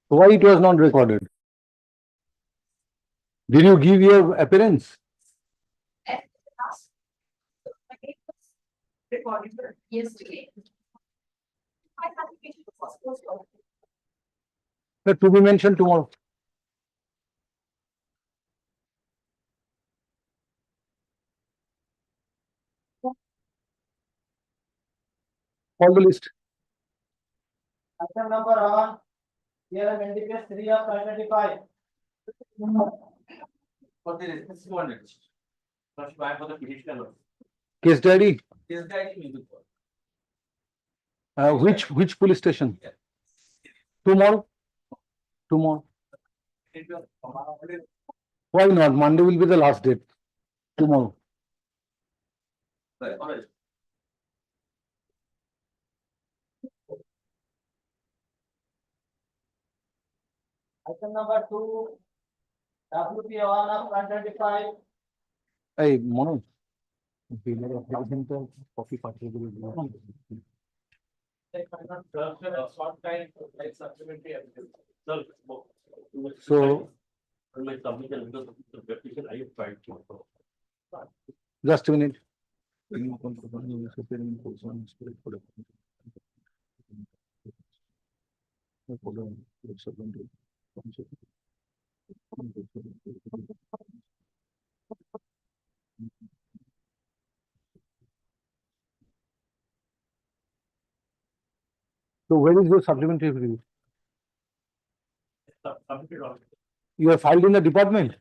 Why it was not recorded? Did you give your appearance? Yesterday. To be mentioned tomorrow. Call the list. Item number 1. Here are NDPS 3 of 525. For the respondent. First, buy for the petitioner. Case diary. This guy is music. Which police station? Tomorrow. Tomorrow. Why not? Monday will be the last date. Tomorrow. Right, all right. Item number 2. WP 1 of 125. Hey, Manoj. Coffee party. Short time, like supplementary evidence. So, Like submission because of the petition I have tried to. just a minute. So where is your supplementary review? Submitted on. You are filed in the department.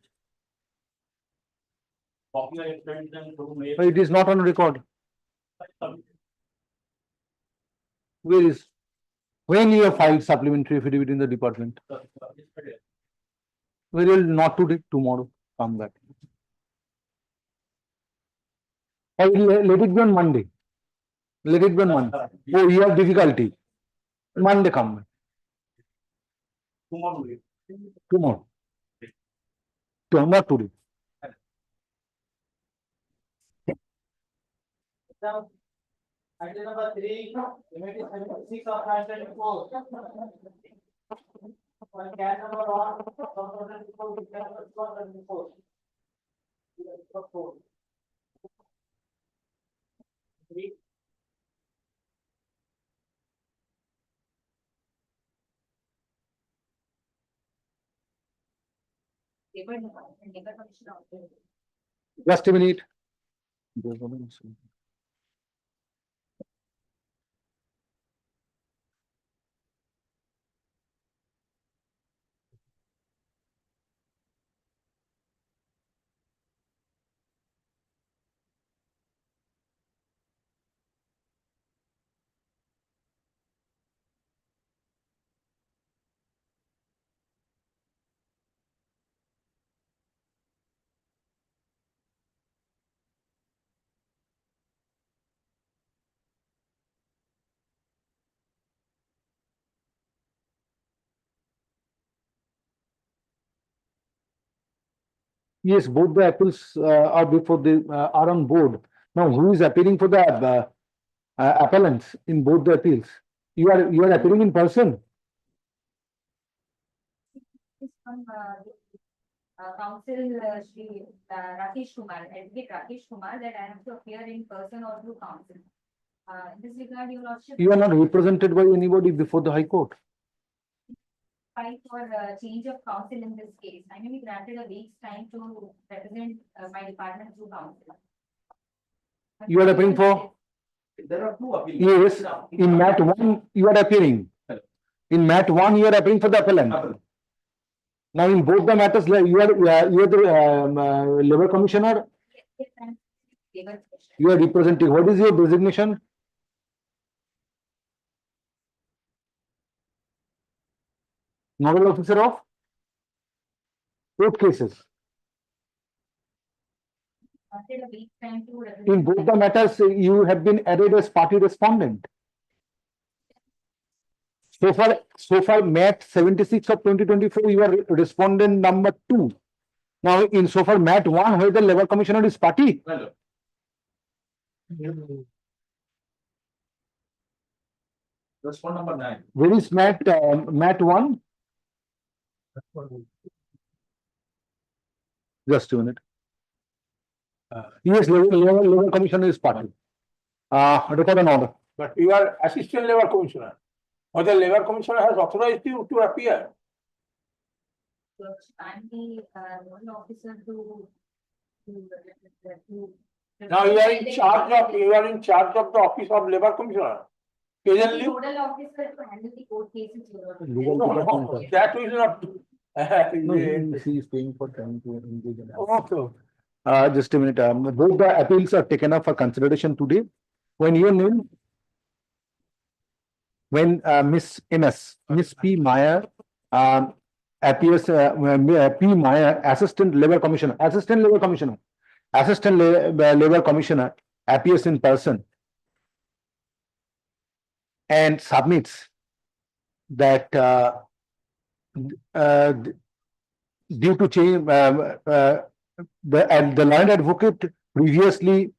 Copy I sent them to mail. But it is not on record. Where is? When you have filed supplementary affidavit in the department? We will not today, tomorrow. Come back. Or let it be on Monday. Let it be on Monday. Oh, you have difficulty. Monday come back. Tomorrow. Tomorrow. Not today. Item number 3. Image 76 of 524. On can number 1. 2024. Just a minute. Yes, both the appeals are before the are on board. Now, who is appearing for the appellants in both the appeals? You are appearing in person. Counsel Shri Rakesh Kumar, Advocate Rakesh Kumar, that I have to appear in person or through counsel. In this regard, Your Lordship. You are not represented by anybody before the High Court. Fight for change of counsel in this case. I may be granted a week's time to represent my department through counsel. You are appearing for? There are two appeals. Yes, in MAT 1 you are appearing. In MAT 1 you are appearing for the appellant. Now in both the matters, you are the labor commissioner. You are representing. What is your designation? Nodal officer of both cases. In both the matters, you have been added as party respondent. So far, MAT 76 of 2024, you are respondent number 2. Now, in so far Mat 1, where the labor commissioner is party, My lord. Respond number 9. where is Mat 1? Just a minute. Yes, labor commissioner is party. Record an order. But you are assistant labor commissioner. Or the labor commissioner has authorized you to appear. So I'm the one officer to. Now you are in charge of the office of labor commissioner. Presently, Nodal officer to handle the court cases. Your Honor. Legal department. that will not. No, he is paying for time to engage in. Okay. Just a minute. Both the appeals are taken up for consideration today. When your name, when Miss P. Meyer appears, P. Meyer, Assistant Labor Commissioner appears in person and submits that due to change, the learned advocate previously,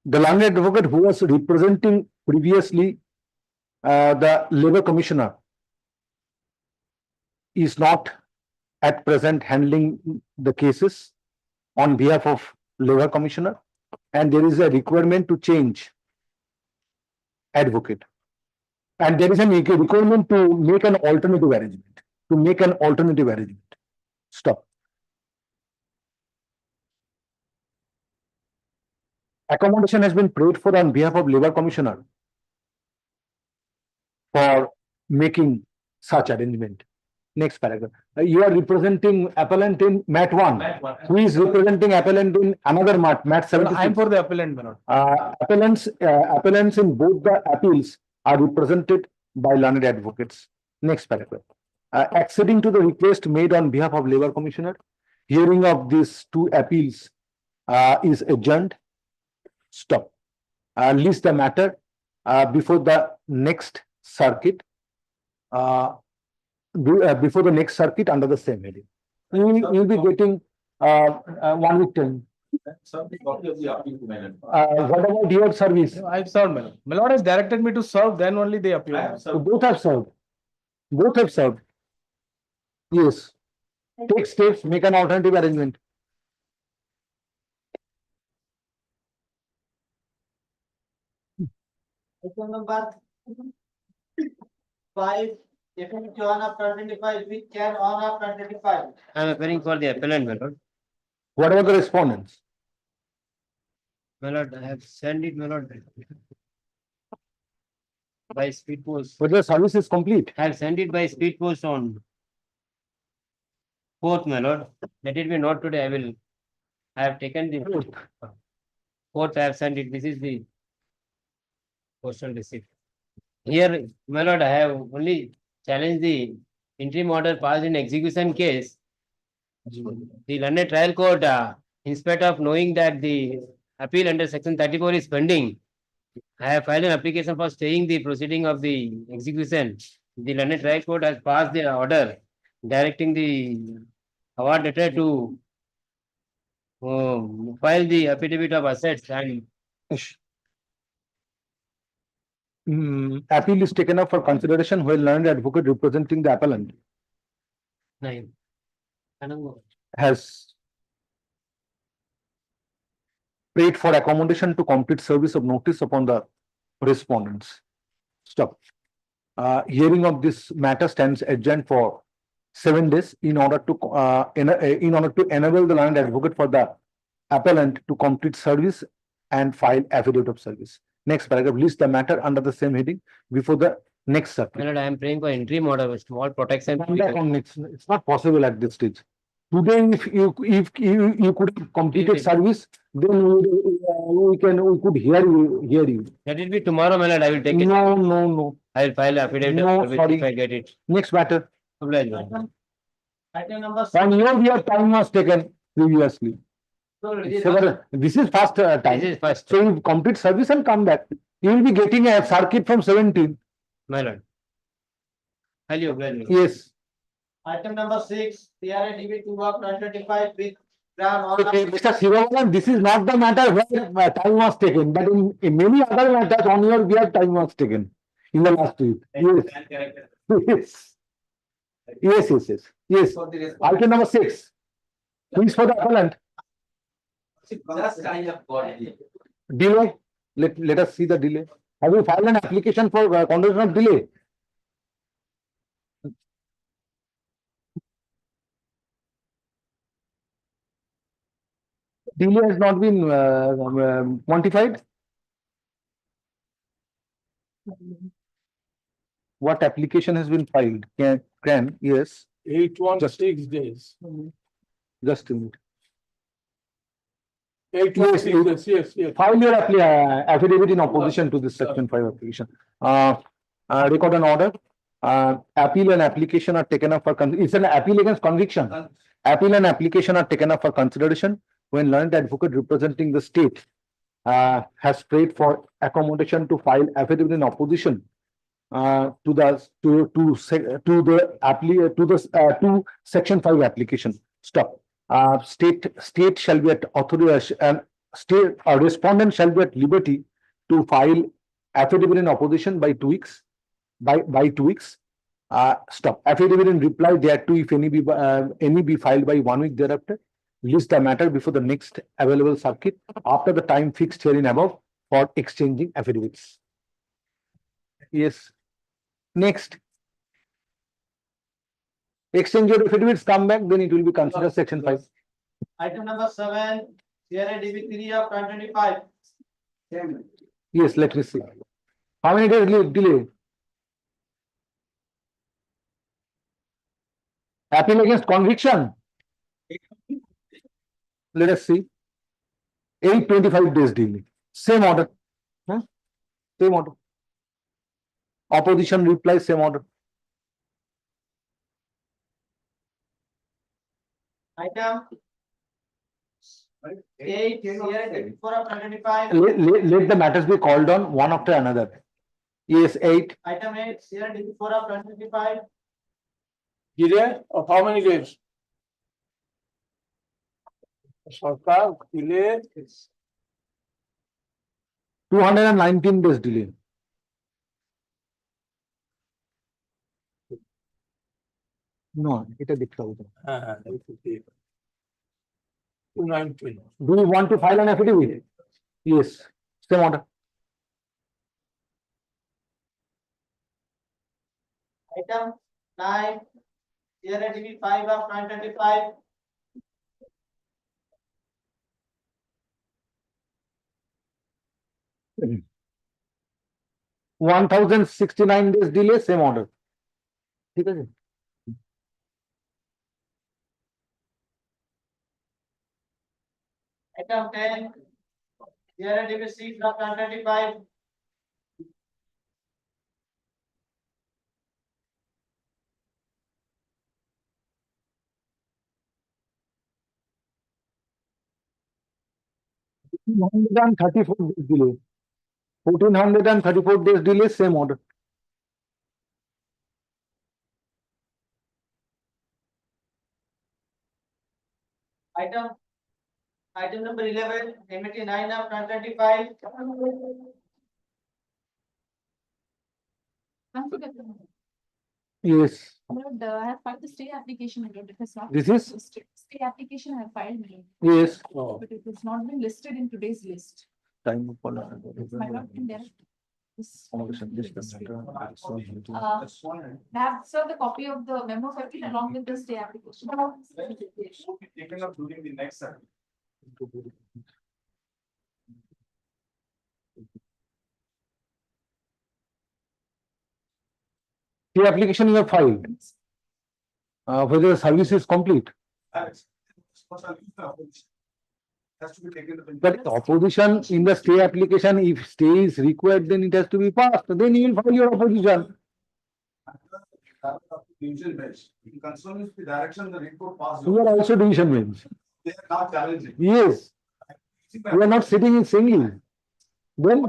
the learned advocate who was representing previously the labor commissioner is not at present handling the cases on behalf of labor commissioner, and there is a requirement to change advocate. And there is a requirement to make an alternative arrangement. Stop. Accommodation has been prayed for on behalf of labor commissioner for making such arrangement. Next paragraph. You are representing appellant in Mat 1. Mat 1. Who is representing appellant in another Mat 76? I am for the appellant, my lord. Appellants in both the appeals are represented by learned advocates. Next paragraph. Acceding to the request made on behalf of labor commissioner, hearing of these two appeals is adjourned. Stop. List the matter before the next circuit. Before the next circuit under the same heading. You will be getting 1 week time. Sir, the copy of the appeal to my lord. What about your service? I have served, my lord. My lord has directed me to serve, then only they I appear. have So served. both have served. Both have served. Yes. Take steps, make an alternative arrangement. Item number 5, effective on of 2025, which can on of 2025. I am appearing for the appellant, my lord. What about the respondents? My lord, I have sent it, my lord. By speed post. But the service is complete. I have sent it by speed post on 4th, my lord. Let it be not today, I have taken the 4th, I have sent it. This is the postal receipt. Here, my lord, I have only challenged the interim order passed in execution case. The London trial court, in spite of knowing that the appeal under section 34 is pending, I have filed an application for staying the proceeding of the execution. The London trial court has passed the order directing the award letter to file the affidavit of assets and Appeal is taken up for consideration when learned advocate representing the appellant 9. I don't know. has paid for accommodation to complete service of notice upon the respondents. Stop. Hearing of this matter stands adjourned for 7 days in order to enable the learned advocate for the appellant to complete service and file affidavit of service. Next paragraph, list the matter under the same heading before the next My circuit. lord, I am praying for interim order with small protection. Come back on next. It's not possible at this stage. Today, if you could have completed service, then we could hear you. Let it be tomorrow, my lord, I will take it. No. I will file affidavit No, of service sorry. if I get it. Next matter. Obliged, my lord. Item number 6. On your time was taken previously. This is fast This time. is first, So you complete service and come back. You will be getting a circuit from 17. my lord. Highly obliged, my lord. Yes. Item number 6, CRADB 2 of 2025 with ground on. Mr. Sivabalan, this is not the matter where time was taken, but in many other matters on your behalf, time was taken in the last week. Yes. Yes. Item number 6. Please for the appellant. Just I have got it. Delay. Let us see the delay. Have you filed an application for condition of delay? Delay has not been quantified. What application has been filed? Can yes, 816 days. just a minute. 816 days, yes. File your affidavit in opposition to this section 5 application. Record an order. Appeal and application are taken up for, it's an appeal against conviction. Appeal and application are taken up for consideration when learned advocate representing the state has prayed for accommodation to file affidavit in opposition to section 5 application. Stop. State shall be at authority and state respondent shall be at liberty to file affidavit in opposition by 2 weeks. By 2 weeks. Stop. Affidavit in reply thereto, if any be filed by 1 week thereafter. List the matter before the next available circuit after the time fixed herein above for exchanging affidavits. Yes. Next. Exchange your affidavits, come back, then it will be considered section 5. Item number 7, CRADB 3 of 2025. Yes, let me see. How many days delay? Appeal against conviction. Let us see. 825 days delay. Same order. Same order. Opposition reply, same order. Item 8, CRADB 4 of 2025. Let the matters be called on one after another. Yes, 8. Item 8, CRADB 4 of 2025. Delay of how many days? Sarkar, delay. 219 days delay. No, এটা দেখতে হবে তো। 219. Do you want to file an affidavit? Yes, same order. Item 9, CRADB 5 of 2025. Mm-hmm. 1069 days delay, same order. ঠিক আছে? Item 10, CRADB 6 of 2025. And 34 days delay. 1434 days delay, same order. Item number 11, MAT 9 of 2025. Yes, But I have filed the stay application again. It has not. This been is? listed. Stay application I have filed again, yes. but it has not been listed in today's list. Time of It might not be there. This- Just a minute. I have served a copy of the memo circuit along with the stay application. Taken up during the next cycle. The application you have filed, whether the service is complete. Has to be taken. But opposition in the stay application, if stay is required, then it has to be passed. Then you will file your opposition. Division bench. In concern with the direction the report passed. You are also division bench. They are not challenging. Yes, you are not sitting in single. Then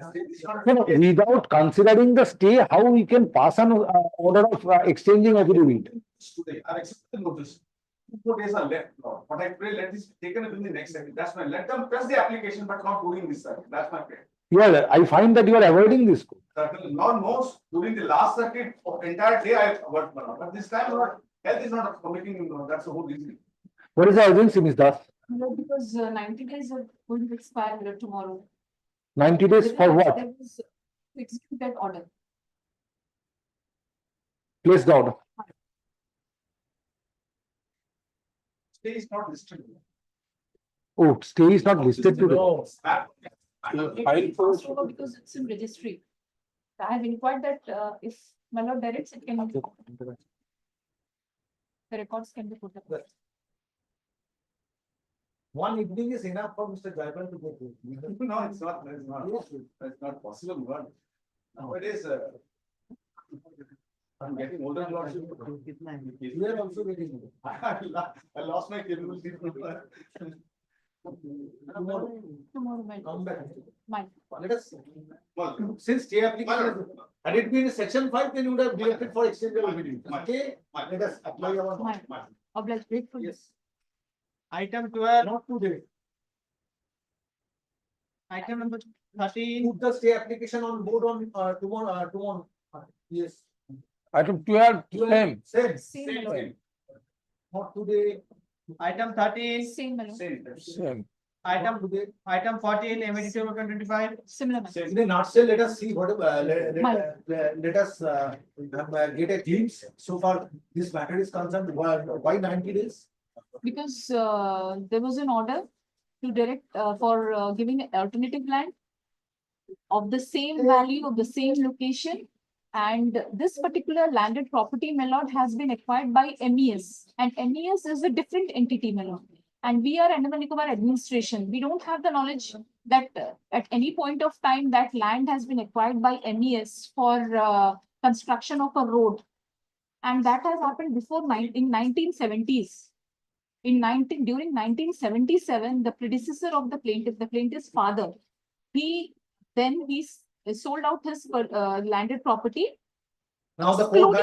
No, no, without considering the stay, how we can pass an order of exchanging affidavit? Today, I accept the notice. 2 days are left, but I pray let this be taken up in the next second. That's my, let them press the application, but not doing this, sir. That's my prayer. Yeah, I find that you are avoiding this. Certainly, not most, during the last circuit, of entire day I worked, but this time, health is not permitting, that's the whole reason. What is the urgency, Ms. Das? No, because 90 days are going to expire tomorrow. 90 days for what? There was to execute that order. Place the order. Stay is not listed. Oh, stay is not listed today. File for. Passed over because it's in registry. I have inquired that if my lord directs, it can, the records can be put up. One evening is enough for Mr. Jaipal to go through. No, it's not, that's not possible, God. Nowadays, I'm getting older. We are also getting. I lost my capability. Tomorrow, my Come lord. back. Mine. Let us, Well, since stay application, had it been in section 5, then you would have directed for exchange of affidavit. Okay, let us apply our. Mine. Obliged, grateful. Yes, Item 12, not today. item number 13, Put the stay application on board on tomorrow. Yes. Item 12, same. Same. Same, my lord. Not today. item 13, Same, my lord. Same. item 14, MAT 2025. Similar, my lord. In a nutshell, let us see what, My- let us get a glimpse. So far, this matter is concerned, why 90 days? Because there was an order to direct for giving alternative land of the same value, of the same location. And this particular landed property, my lord, has been acquired by MES, and MES is a different entity, my lord. And we are Andaman Nicobar administration. We don't have the knowledge that at any point of time that land has been acquired by MES for construction of a road. And that has happened before in 1970s. During 1977, the predecessor of the plaintiff's father, he sold out his landed property. Now the court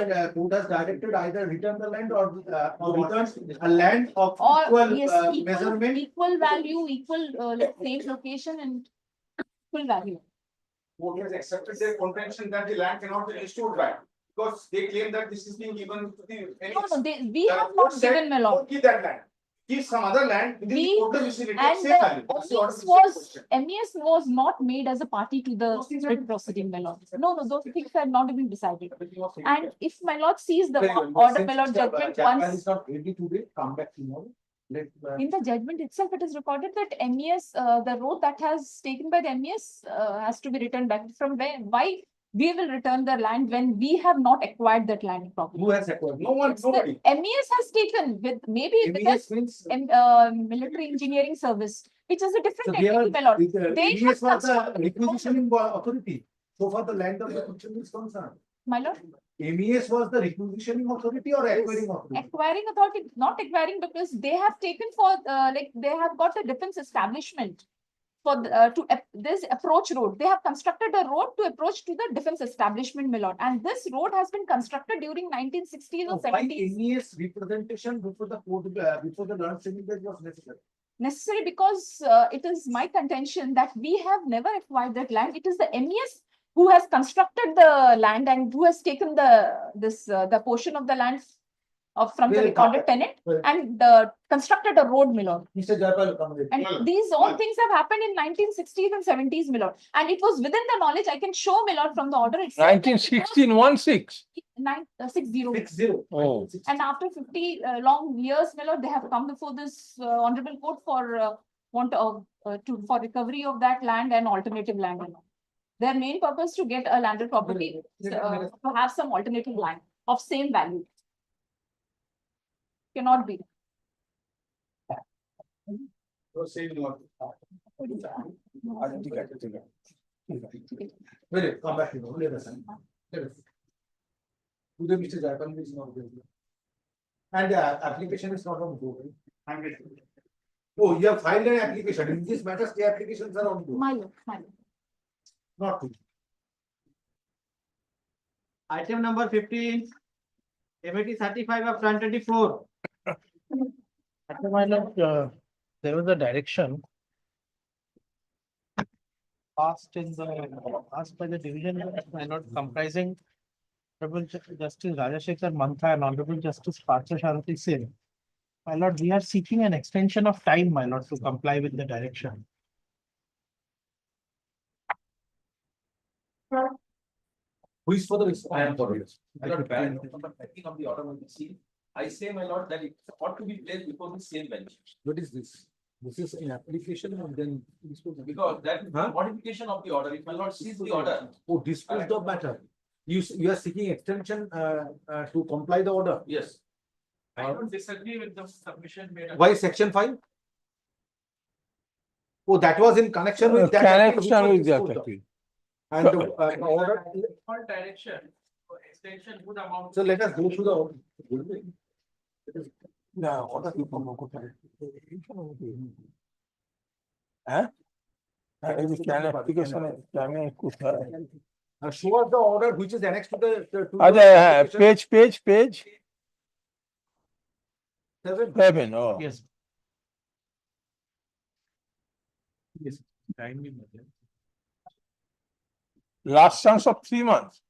has directed either return the land or return a land of Or equal yes, measurement. equal value, same location and equal value. Court has accepted their contention that the land cannot be restored back. Because they claim that this is being given to the. No, we have not given, my lord. Don't give that land. Give some other land within the We- total vicinity. And Same value. That's the order of the MES was not made as a party to the writ proceeding, my lord. No, those things had not been decided. question. And if my lord sees the Very well. order, Since my lord, Mr. judgment Jaipal once. is not ready today, come back tomorrow. In the judgment itself, it is recorded that MES, the road that has taken by the MES has to be returned back. From where, why we will return the land when we have not acquired that land properly? Who has acquired? No one, It's the nobody. MES has taken with maybe with MES the means. military engineering service, which is a So different they are, entity, my lord. They MES have was the constructed- requisitioning authority. So far the land of acquisition is concerned. My lord, MES was the requisitioning authority or acquiring authority? acquiring authority, not acquiring because they have taken for, like, they have got a defense establishment for this approach road. They have constructed a road to approach to the defense establishment, my lord. And this road has been constructed during 1960s or Why 70s. MES representation before the court, before the learned civil judge was necessary? Necessary because it is my contention that we have never acquired that land. It is the MES who has constructed the land and who has taken the portion of the land from the Well, recorded tenant well- and constructed a road, my lord. Mr. Jaipal, come with. And Well, these all well. things have happened in 1960s and 70s, my lord. And it was within the knowledge, I can show, my lord, from the order itself. 1916, 16. 960. 60. Oh. And after 50 long years, my lord, they have come before this honorable court for for recovery of that land and alternative land. My lord. Their main purpose to get a landed property, to have some alternative land of same value. Cannot be. Very, come back, let us. Let us. Today, Mr. Jaipal is not there. And application is not on board. Oh, you have filed an application. In this matter, the applications are on board. My lord, my lord. not to. Item number 15. MAT 35 of 2024. My lord, there was a direction passed by the division, my lord, comprising Honorable Justice Rajashekar Mantha and Honorable Justice Partha Sharati Singh. My lord, we are seeking an extension of time, my lord, to comply with the direction. Who is for the response? I am for it. My lord, ban number 13 of the order will be seen. I say, my lord, that it ought to be placed before the same bench. What is this? This is an application and then. Because that Huh? modification of the order, if my lord sees the order, Oh, disposed of matter. You are seeking extension to comply the order. yes. I don't disagree with the submission made. Why section 5? Oh, that was in connection with that. Connection with that, disposed of. actually. And the order, All direction, so extension would amount. so let us go through the order. No, order to come over. Huh? Application, Show us the order which is annexed to the. page Seven. 7, oh. Yes. Last chance of 3 months.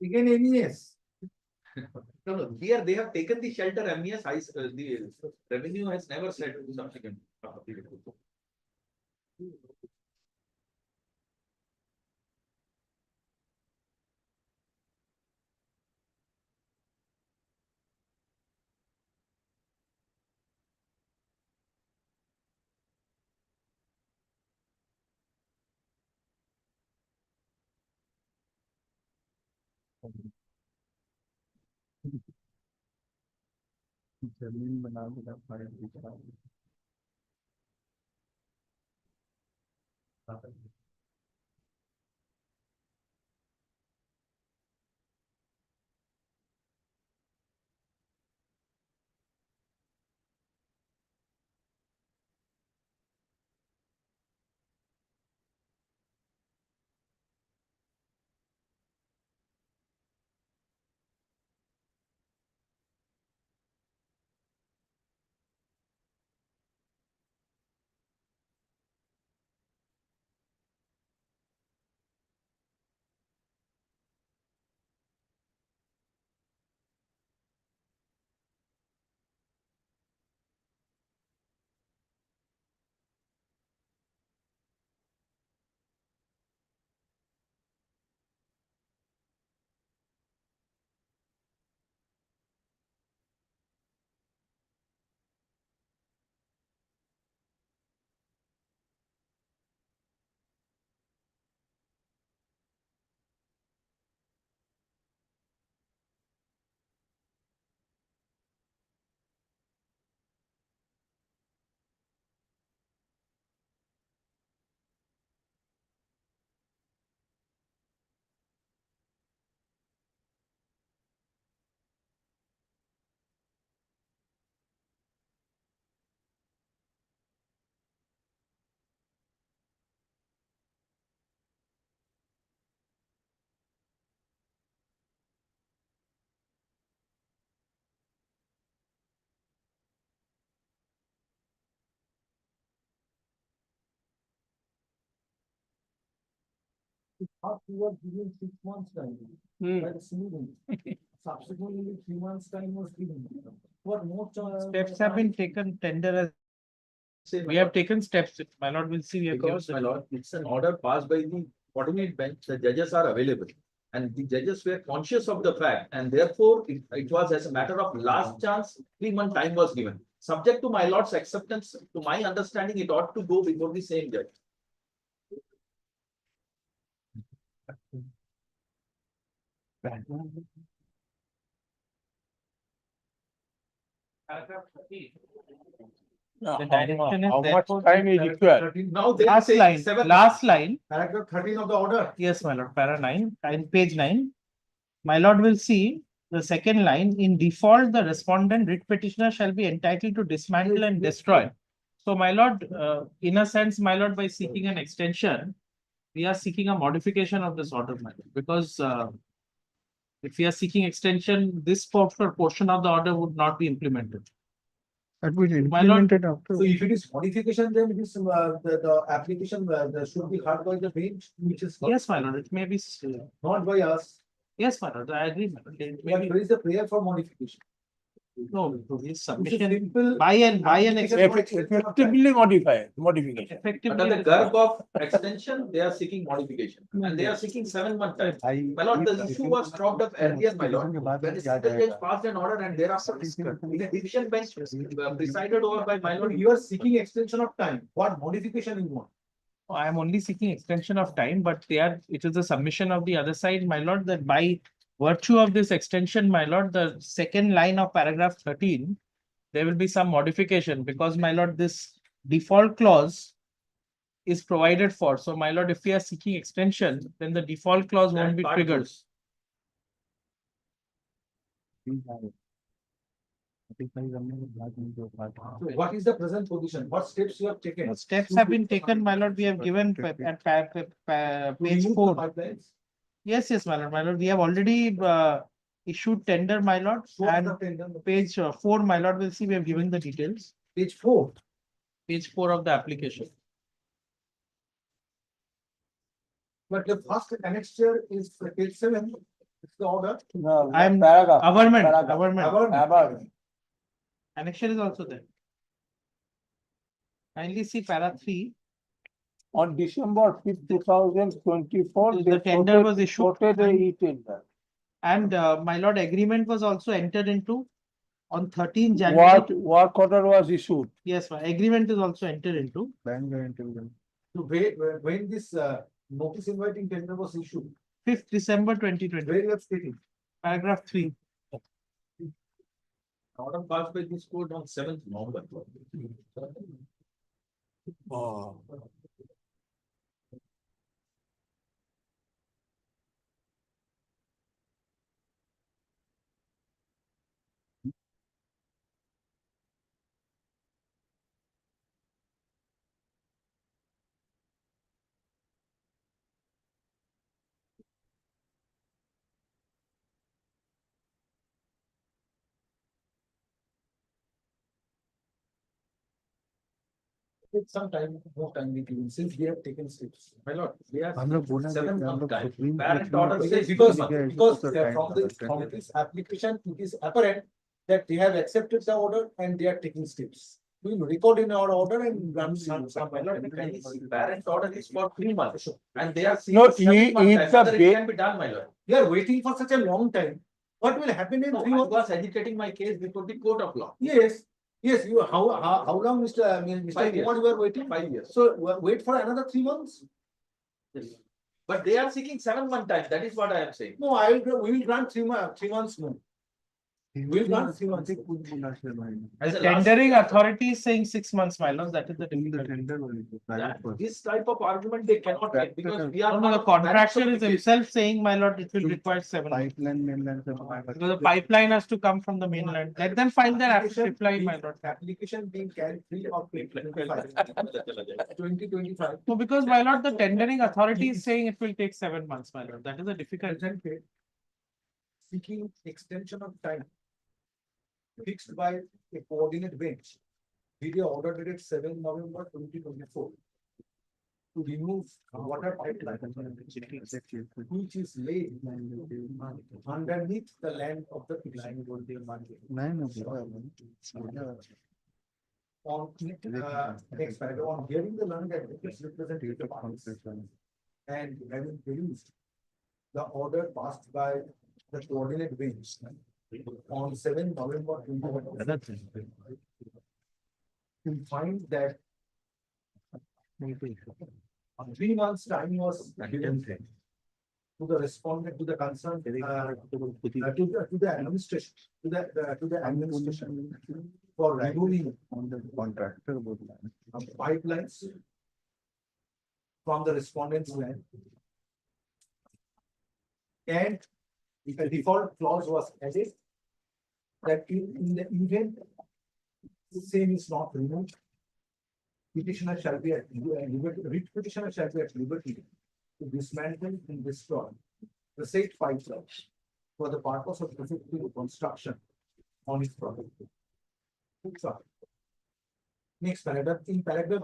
Again, MES. No, no, here they have taken the shelter MES, the revenue has never said subsequent. You were given 6 months time. That's moving. Subsequently, 3 months time was given. For most. Steps have been taken, tender as. We have taken steps, my lord will see. We have given Because, my lord, it's an order passed by the coordinate bench, the judges are available. And the judges were conscious of the fact, and therefore it was as a matter of last chance, 3-month time was given. Subject to my lord's acceptance, to my understanding, it ought to go before the same judge. The direction is How much therefore time is required? 13. Now they are last saying line, seven. last line. Paragraph 13 of the order. Yes, my lord, para 9, and page 9. My lord will see the second line, in default, the respondent writ petitioner shall be entitled to dismantle and destroy. So my lord, in a sense, my lord, by seeking an extension, we are seeking a modification of this order, my lord, because if we are seeking extension, this portion of the order would not be implemented. That was My lord, implemented after. So if it is modification, then it is the application should be heard by the bench, which is yes, my lord, it may be, not by us. yes, my lord, I agree, my lord. It may But be- there is a prayer for modification. No, this It's a submission simple. by an application for extension of time. Effectively modified, modification. effectively. Under the garb of extension, they are seeking modification and they are seeking 7 month time. My lord, the issue was dropped up earlier, my lord. When the single judge passed an order and thereafter in a division bench presided over by my lord. You are seeking extension of time. What modification you want? I am only seeking extension of time, but it is a submission of the other side, my lord, that by virtue of this extension, my lord, the second line of paragraph 13, there will be some modification because, my lord, this default clause is provided for. So, my lord, if we are seeking extension, then the default clause won't be Part triggered. goes. So what is the present position? What steps you have taken? Steps have been taken, my lord, we have given at To page remove the 4. pipelines? Yes, yes, my lord, my lord, we have already issued tender, my lord, Show us and the tender. page 4, my lord, will see we have given the details. Page 4. Page 4 of the application. But the first annexure is page 7. It's the order. No, I am paragraph. government, Paragraph. government. Above. Annexure is also there. Kindly see para 3. On December 5th, 2024. The tender was issued Quoted a and- e-tender. And my lord, agreement was also entered into on 13 January. What work order was issued? Yes, my agreement is also entered into. To when this notice inviting tender was issued, 5th December 2020, where you have stated. paragraph 3. Order passed by this court on 7th November. Take some time, more time we given, since we have taken steps. My lord, they are हम लोग बोला 7 month time. Supreme Parent Court order में- says Because three months. from this application, it is apparent that they have accepted the order and they are taking steps. We will record in our order and grant some. My lord, can you see? Parent order is for 3 months and they are No, seeking 7 month if time. the Sir, it ba- can be done, my lord. We are waiting for such a long time. What will happen in No, 3 I months? was agitating my case before the court of law. Yes, yes, you, how long, Mr. 5 years. Kumar, you are waiting? 5 years. So wait for another 3 months? Yes. But they are seeking 7 month time. That is what I am saying. No, we will grant 3 months more. We will grant 3 months. As The a last- tendering authority is saying 6 months, my lord, that is the difficulty. This type of argument they cannot make because we are. No, no, the not contractor managed is of the case. himself saying, my lord, it will require 7 months. Because the pipeline has to come from the mainland. Let them file their reply, my lord. Application being carried free of 2025. 2025. No, because, my lord, the tendering authority is saying it will take 7 months, my lord. That is a difficult. Presented seeking extension of time fixed by a coordinate bench. Video order dated 7 November 2024 to remove water pipeline which is laid underneath the land of the petitioner. On next paragraph, on hearing the learned advocates representing the parties and having produced the order passed by the coordinate bench on 7 November 2024. You find that 3 months time was given to the respondent, to the concerned, to the administration, to the administration for removing On the contractor. pipelines from the respondent's land. And a default clause was added that in the event the same is not removed, petitioner shall be at liberty, writ petitioner shall be at liberty to dismantle and destroy the said pipelines for the purpose of effective construction on its property. So, next paragraph, in paragraph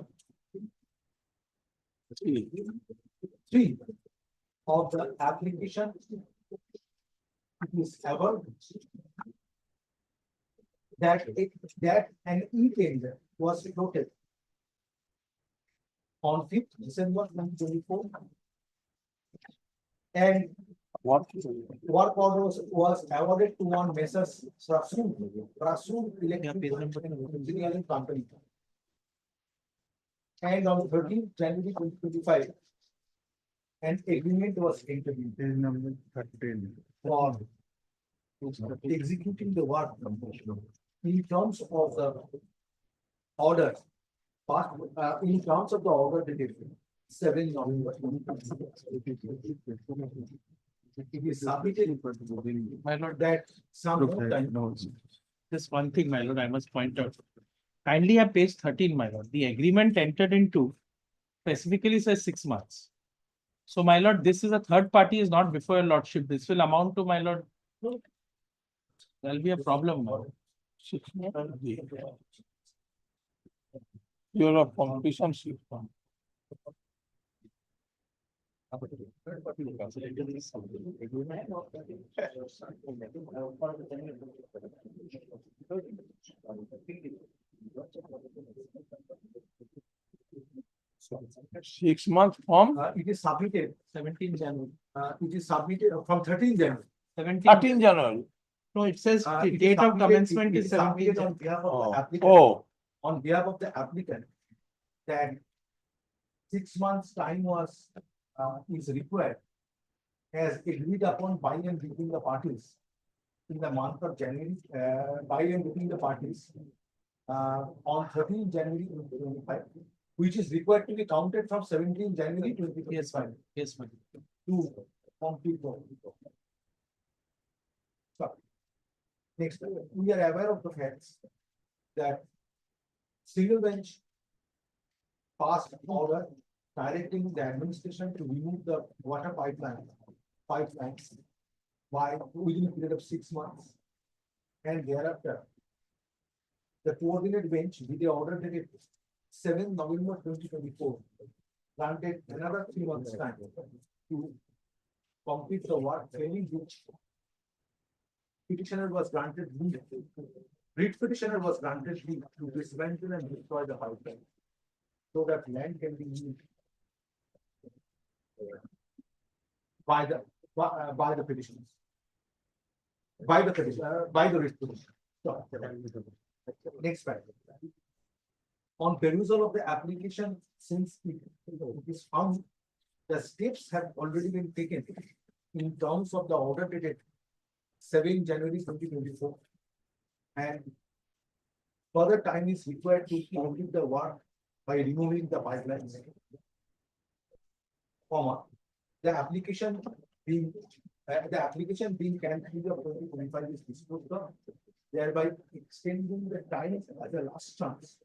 3 of the application, it is ever that an e-tender was noted on 5th December 2024. And work order was awarded to one Messrs. Prasoon Electric Engineering Company. And on 13th January 2025, an agreement was entered into for executing the work in terms of the order, in terms of the order dated 7 November. It is submitted My lord, that some more time. just one thing, my lord, I must point out. Kindly have page 13, my lord. The agreement entered into specifically says 6 months. So, my lord, this is a third party, is not before your lordship. This will amount to, my lord. There'll be a problem, my lord. You're a competition. Six months from It is submitted, 17 January. it is submitted from 13 January. 13 January. No, it says the It is date of submitted- commencement it is 17 submitted on January. behalf of the applicant. Oh, On behalf of the applicant, that 6 months time was, is required as agreed upon by and between the parties in the month of January, by and between the parties, on 13 January 2025, which is required to be counted from 17 January 2025 Yes, ma'am. to complete the. So, next, we are aware of the facts that single bench passed order directing the administration to remove the water pipelines by within a period of 6 months. And thereafter, the coordinate bench with the order dated 7 November 2024 granted another 3 months time to complete the work, failing which petitioner was granted leave. Writ petitioner was granted leave to dismantle and destroy the pipeline so that land can be used by the petitioners. By the petitioner, by the writ petitioner. So, next paragraph. On perusal of the application, since it is found the steps have already been taken in terms of the order dated 7 January 2024. And further time is required to complete the work by removing the pipelines. Comma, the application being cancelled of 2025 is disposed of, thereby extending the time as a last chance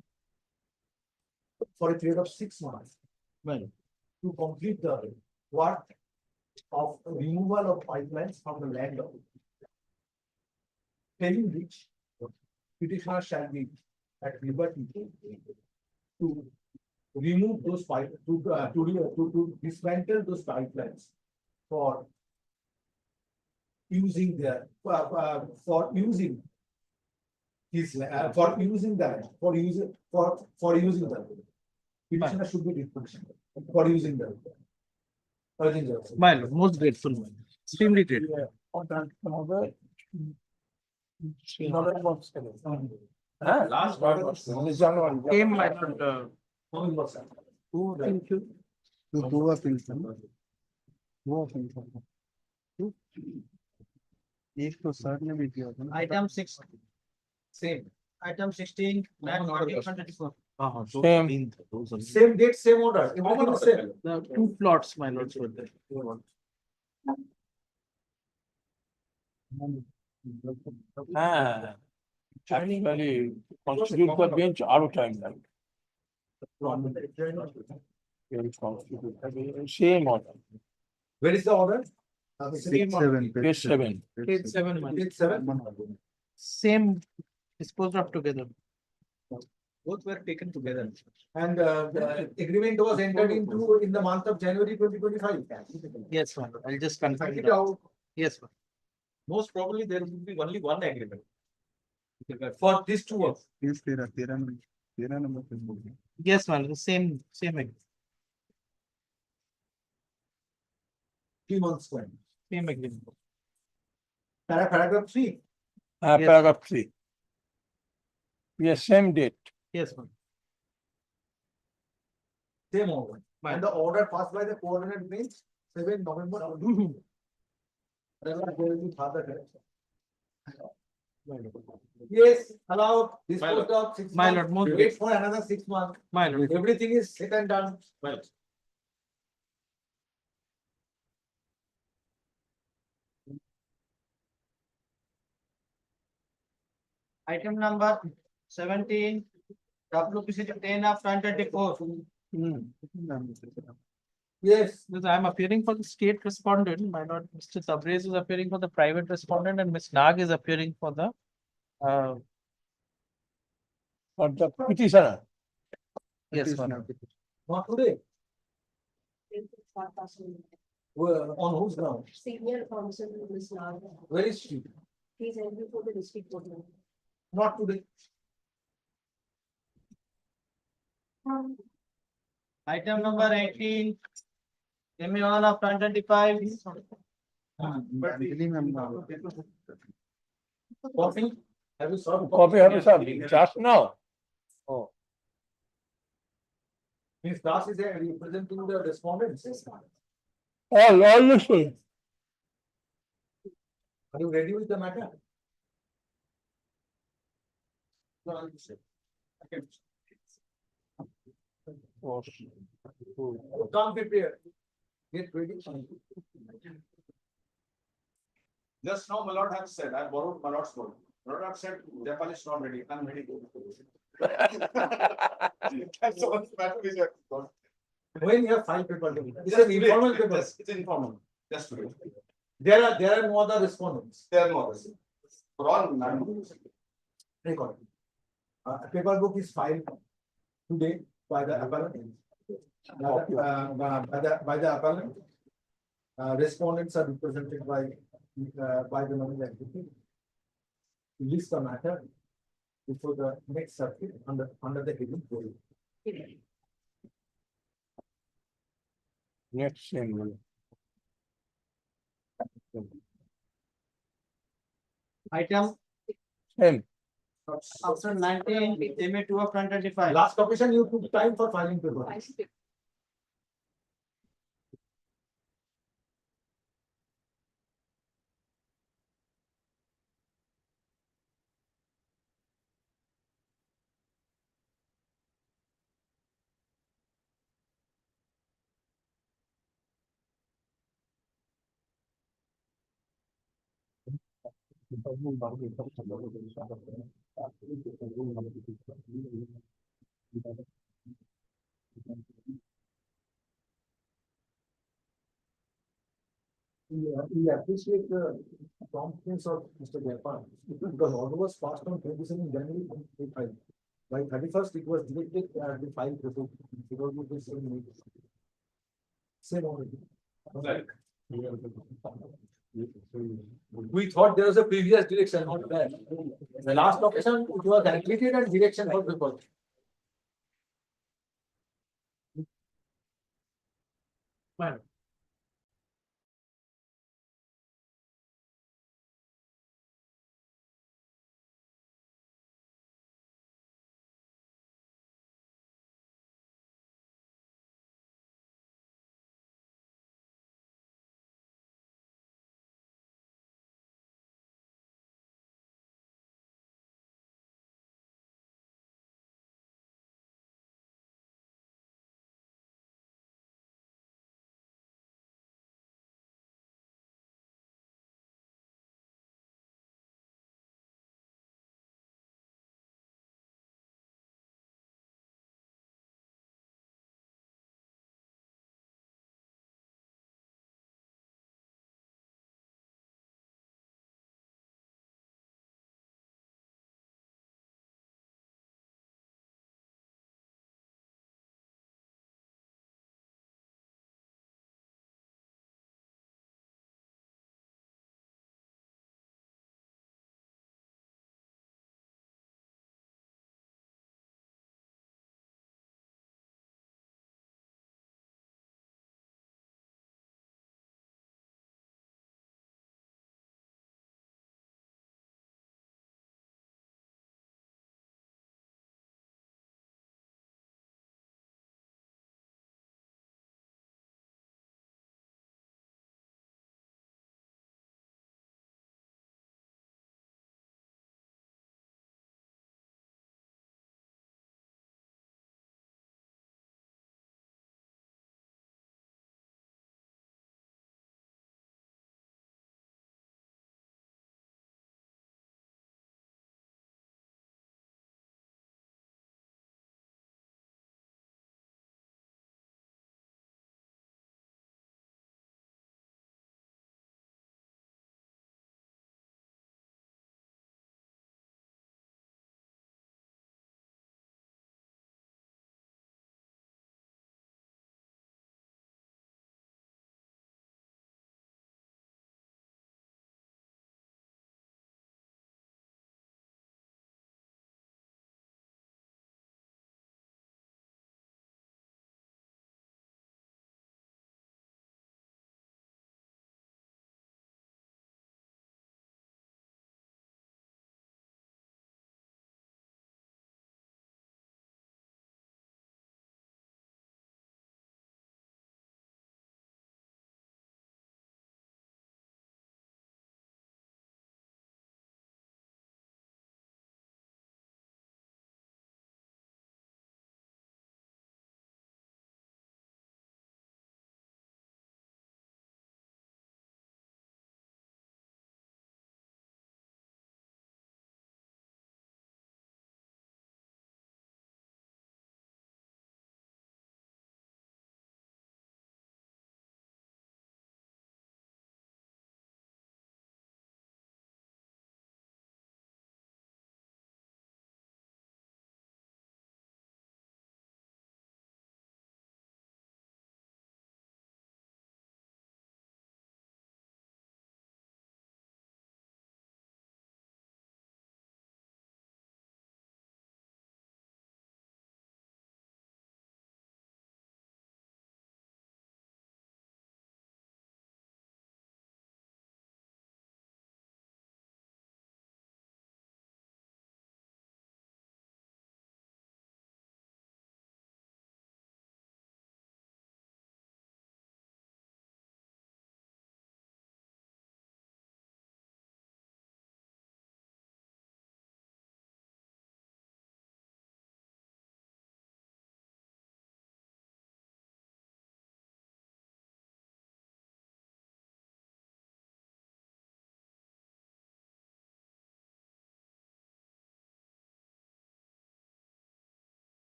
for a period of 6 months. Well, To complete the work of removal of pipelines from the land of. Failing which petitioner shall be at liberty to remove those pipe, to dismantle those pipelines for using their, for using his, for using that, for using the. Petitioner should be disposition for using the. Urging the. my lord, most grateful, my lord. Extremely grateful. Last order. Came, my lord, How many was that? thank you. You do a filter. Do a filter. एक तो sir ने भी दिया था ना। Item 6, Same. item 16, Blair, 2024. Same. Same date, same order. Common Everything is order. same. The two plots, my lords, were there. Ah, actually, constitute the bench out of time like. Same order, Where is the order? Page 7. page 7. Page 7, my lord. Page 7. Same disposed of together. Both were taken together. And the agreement was entered into in the month of January 2025. Yes, my lord. I'll just confirm Find it it out. out. Yes, ma'am. Most probably there will be only one agreement. For these two works. Yes, ma'am. The same agreement. 3 months time. Same agreement. Paragraph 3. Yes. Paragraph 3. Yes, same date. Yes, ma'am. Same order. And the order passed by the coordinate bench 7 November. Yes, allowed, disposed of 6 My months, lord, wait for another 6 months. My lord. Everything is set and done. Item number 17, WPC 10 of 2024. Yes, Because I'm appearing for the state respondent, my lord, Mr. Tabrez is appearing for the private respondent and Ms. Nag is appearing for the For the petitioner. yes, my lord. not today. Well, on whose ground? Senior counsel, Ms. Nag, Where is she? please enter for the district court now. Not today. Item number 18, MA1 of 2025. Copy? Have you served? Copy have you served just now? Oh, Ms. Das is there representing the respondents. all this way. Are you ready with the matter? Oh, Come prepare. Get ready. Just now, my lord has said, I borrowed my lord's word. My lord has said, Japan is not ready, I'm ready. That's all the matter which I got. When you have 5 people, it's Just an informal paper. It's informal, just today. There are no other respondents. There are no others. For all, madam. Record. Paper book is filed today by the appellant. By the appellant. Respondents are represented by the nominee executive. List the matter before the next circuit under the heading. Next thing. Item Same. option 19, MA2 of 2025. Last occasion you took time for filing paper. We appreciate the promptness of Mr. Japan, because order was passed on 27 January 2025. By 31st, it was directed the file report. Because of the same meeting. Same order. We thought there was a previous direction, not that. The last occasion, it was completed and direction for the Madam.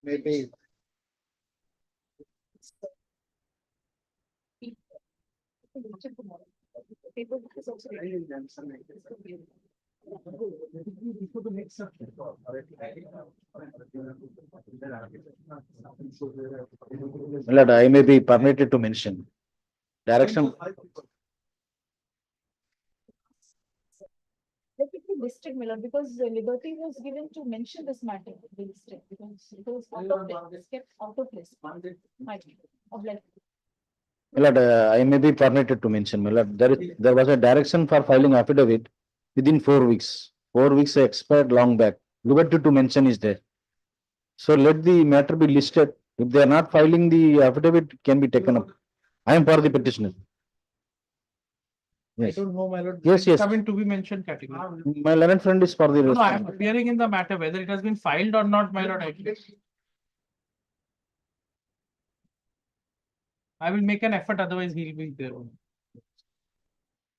maybe. Lord, I may be permitted to mention. Direction, Let it be listed, Miller, because the liberty was given to mention this matter, be listed, because it was out of place, kept out of place. Might be, of like, Lord, I may be permitted to mention, Lord, there was a direction for filing affidavit within 4 weeks. 4 weeks expired long back. Liberty to mention is there. So let the matter be listed. If they are not filing, the affidavit can be taken up. I am for the petitioner. I Yes, don't know, my lord. Yes, It's yes. coming to be mentioned category. my 11th friend is for the. No, I am appearing in the matter, whether it has been filed or not, my lord. I will make an effort, otherwise he'll be there.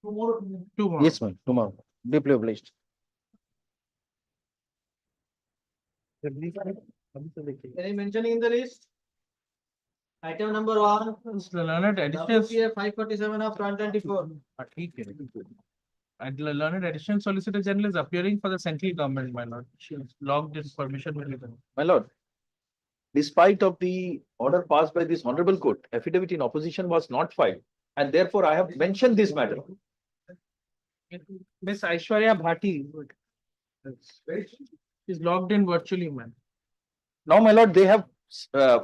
Tomorrow. Tomorrow. Yes, ma'am, tomorrow. Deeply obliged. Any mentioning in the list? Item number one, Learned additional. WPA 547 of 2024. And learned additional solicitor general is appearing for the central government, my lord. She has logged this permission will be given. My lord, despite of the order passed by this honorable court, affidavit in opposition was not filed, and therefore I have mentioned this matter. Miss Aishwarya Bhati is logged in virtually, man. Now, my lord, they have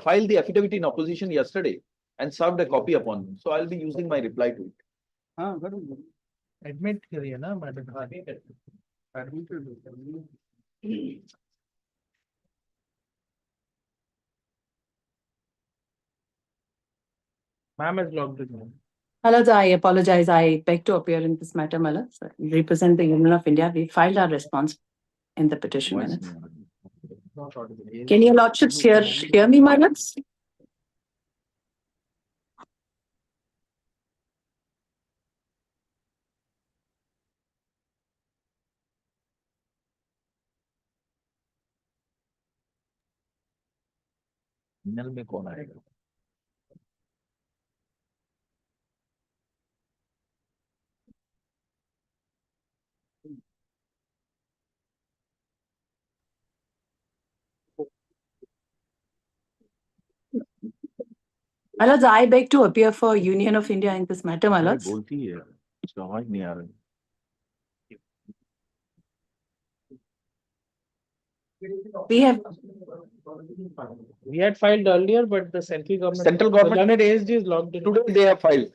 filed the affidavit in opposition yesterday and served a copy upon me. So I'll be using my reply to it. Admit करिए ना madam. Ma'am is logged in. Malad, I apologize. I beg to appear in this matter, Malad. Represent the Union of India. We filed our response in the petition minutes. Can your lordships hear me, Malad? नल में कौन आएगा? Malad, I beg to appear for Union of India in this matter, अरे Malad. बोलती है, इसका आवाज नहीं आ रहा. We had filed earlier, but the central government. Central government- The learned ASD is logged in. Today they have filed.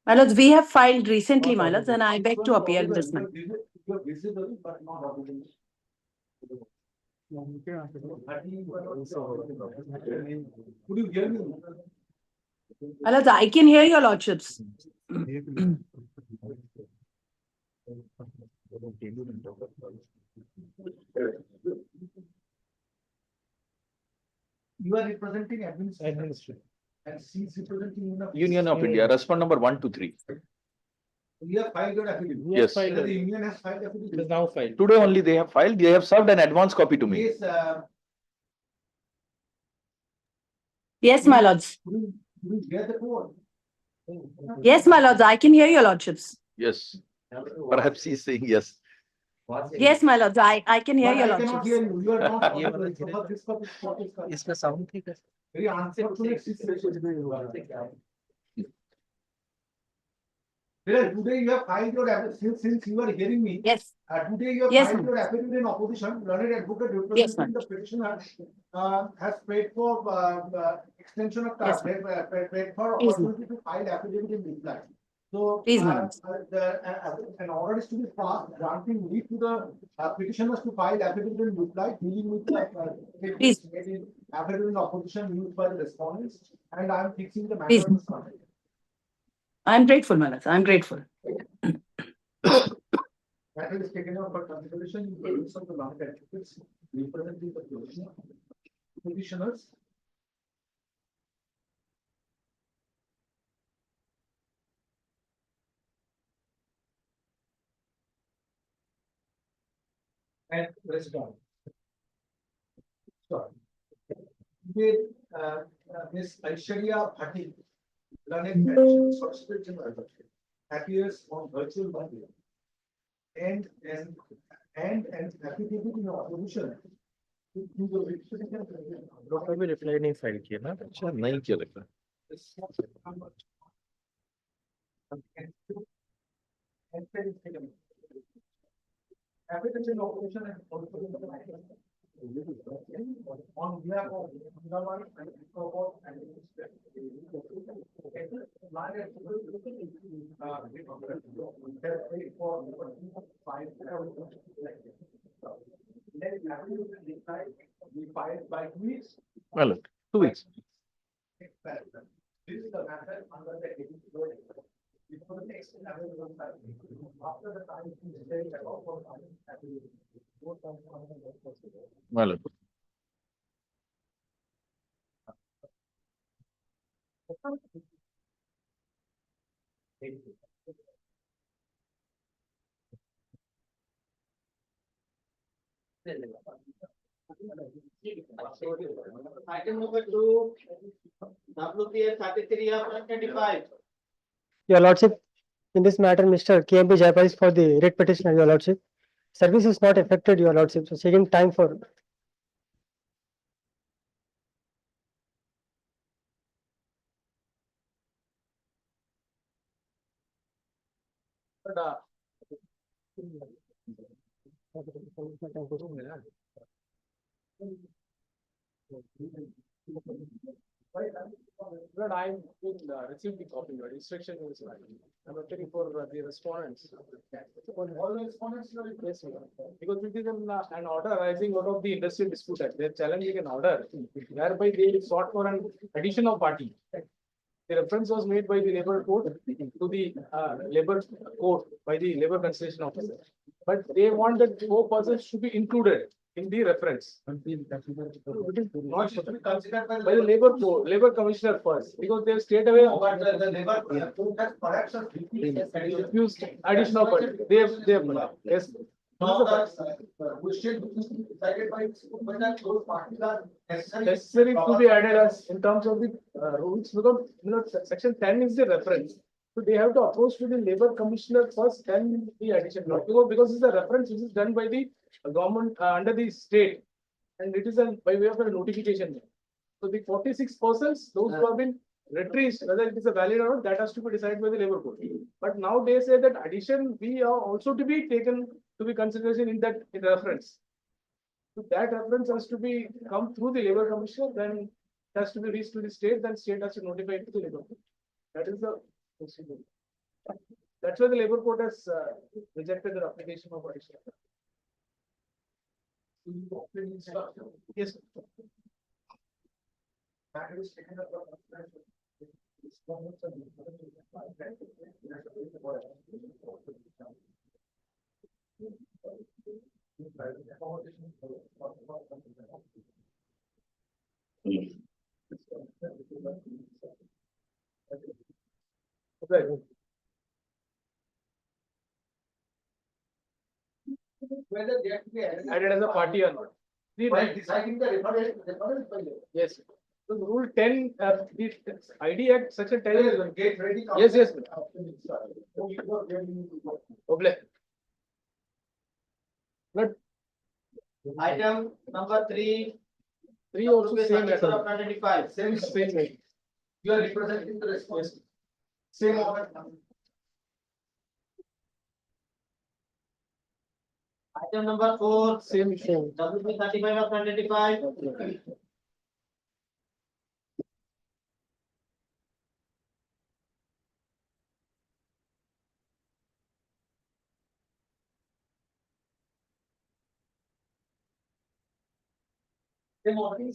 Malad, we have filed recently, Malad, and I beg to appear in this matter. You are visible but not audible. Could you hear me? Malad, I can hear your lordships. You are representing administration Administration. and she is representing Union of India, respond number 1 to 3. You have filed your affidavit. We have Yes. filed Whether the it. union has filed It is affidavit. now filed. Today only they have filed. They have served an advance copy to me. Yes, Yes, my lords. could you hear the code? Yes, my lords, I can hear your lordships. Yes. Perhaps he is saying yes. Yes, my lords, I can hear But your I cannot hear lordships. you. You are not. ये वाला audible. So for this purpose, what is that? इसका sound ठीक है. Very unfortunate situation. Today you have filed your affidavit, since you are hearing me. Yes, Today you have Yes, filed ma'am. your affidavit in opposition, learned advocate Yes, representing the petitioner has paid for extension of time, Yes, paid for Please, ma'am. opportunity to file affidavit in reply. So Please, ma'am. an order is to be passed granting leave to the petitioners to file affidavit in reply, dealing with the Please. affidavit in opposition used by the respondents, and I am fixing the matter. Please. of this matter. I'm grateful, my lords, I'm grateful. Matter is taken up for consideration in the use of the long advocates representing the petitioners. And respond. Sorry. with Miss Aishwarya Bhatti, learned additional subscription appears on virtual body and affidavit in opposition. Doctor भी reply नहीं file किया ना अच्छा नहीं किया लगता Application opposition and also on behalf of Ahmedabad and Hyderabad and we filed by 2 weeks. well 2 weeks This is the method under the heading before the next after the time is very about for well Item number 2, WPS 33 of 2025. Your Lordship, in this matter, Mr. KMP Jayapal is for the writ petitioner, Your Lordship. Service is not affected, Your Lordship, so seeking time for. But I received the copy, but instruction is I'm waiting for the respondents. all the respondents are Yes, because it is an order arising out of the industrial dispute act. They're challenging an order whereby they sought for an addition of party. The reference was made by the labor court to the labor court by the labor conciliation officer. But they want that 4 persons should be included in the reference. It is not should be considered by by the labor court, labor commissioner first, because they have stayed away. but the labor court has perhaps Refused addition of party. They have, yes. now that question is decided by whether those parties are Necessary to be added as in terms of the rules, because section 10 is the reference. So they have to approach to the labor commissioner first, then the addition. Because it's a reference which is done by the government under the state. And it is by way of a notification. So the 46 persons, those who have been retrieved, whether it is a valid or not, that has to be decided by the labor court. But now they say that addition we are also to be taken to be consideration in that in reference. So that reference has to be come through the labor commissioner, then it has to be reached to the state, then state has to notify it to the labor court. That is the procedure. That's why the labor court has rejected the application of addition. Yes. Okay. whether they have to be Added as a party or not. by deciding the reference by you. Yes. So the rule 10, the ID Act section 10 is. Get ready. Yes, yes. Blair. But Item number 3, 3 also WPS same 34 letter. of 2025. Same. You are representing the response. Same order. Item number 4, Same. WP 35 of 2025. Same order.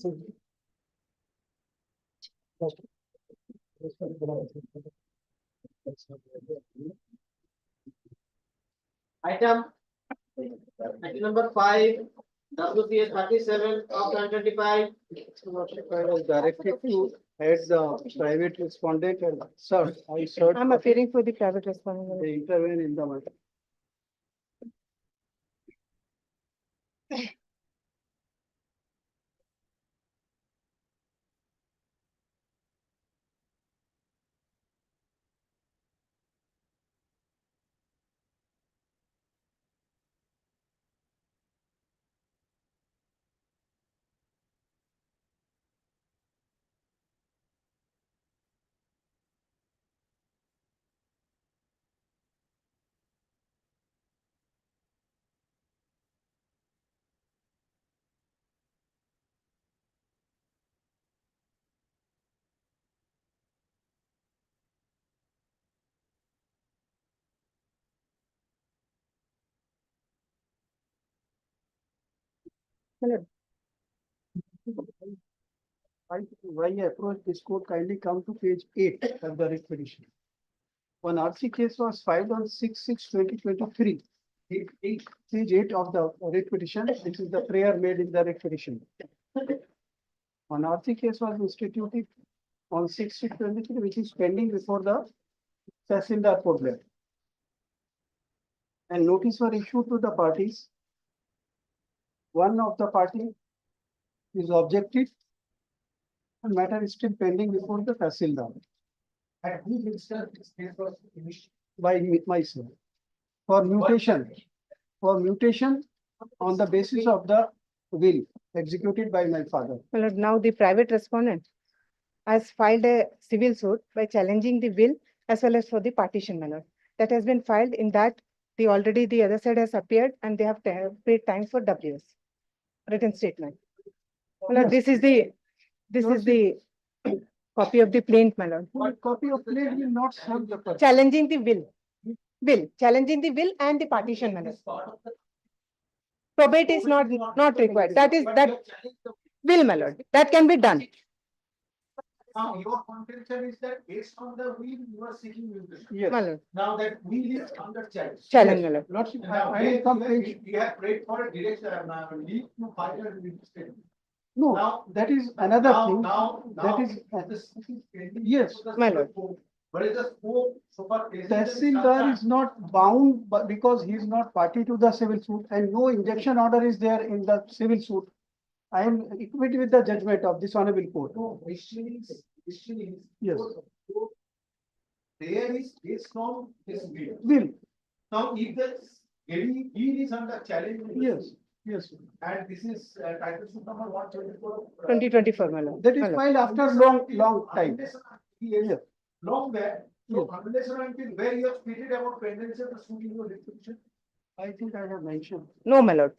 Item number 5, WPS 37 of 2025. Directed to head the private respondent and sir, I served. I'm appearing for the private respondent. They intervene in the matter. Why I approach this court, kindly come to page 8 of the writ petition. One RC case was filed on 6/6/2023. Page 8 of the writ petition, this is the prayer made in the writ petition. One RC case was instituted on 6/6/23, which is pending before the Tahsildar Port Blair. And notice were issued to the parties. One of the party is objected, and matter is still pending before the Tahsildar. At which instance this case was initiated? By myself. For mutation on the basis of the will executed by my father. My lord, now the private respondent has filed a civil suit by challenging the will as well as for the partition, my lord. That has been filed. In that, the other side has appeared and they have paid time for WS, written statement. My lord, this is the copy of the plaint, my lord. But copy of plaint will not serve the purpose. Challenging the challenging the will and the partition, my lord. Probate is not required. That will, my lord. That can be done. Now, your contention is that based on the will, you are seeking mutation. Yes. My lord. Now that will is under challenge. Challenge, my lord. Lordship, Now, I will come page. we have prayed for a direction, leave to file a will statement. No, Now- that is another thing. Now. That is, This is pending Yes, before the my lord. court. But it is scope so far. Tahsildar is not bound, but because he is not party to the civil suit and no injunction order is there in the civil suit. I am equipped with the judgment of this honorable court. No, question is. Yes. There is based on his will. Will, Now, if the any will is under challenge. yes, yes. And this is title suit number 124. 2024, my lord. That My is lord. filed after long time. Yes. Long back. So Yes. unless and until where you have stated about pendency of the suit in your description, I think I have mentioned. No, my lord.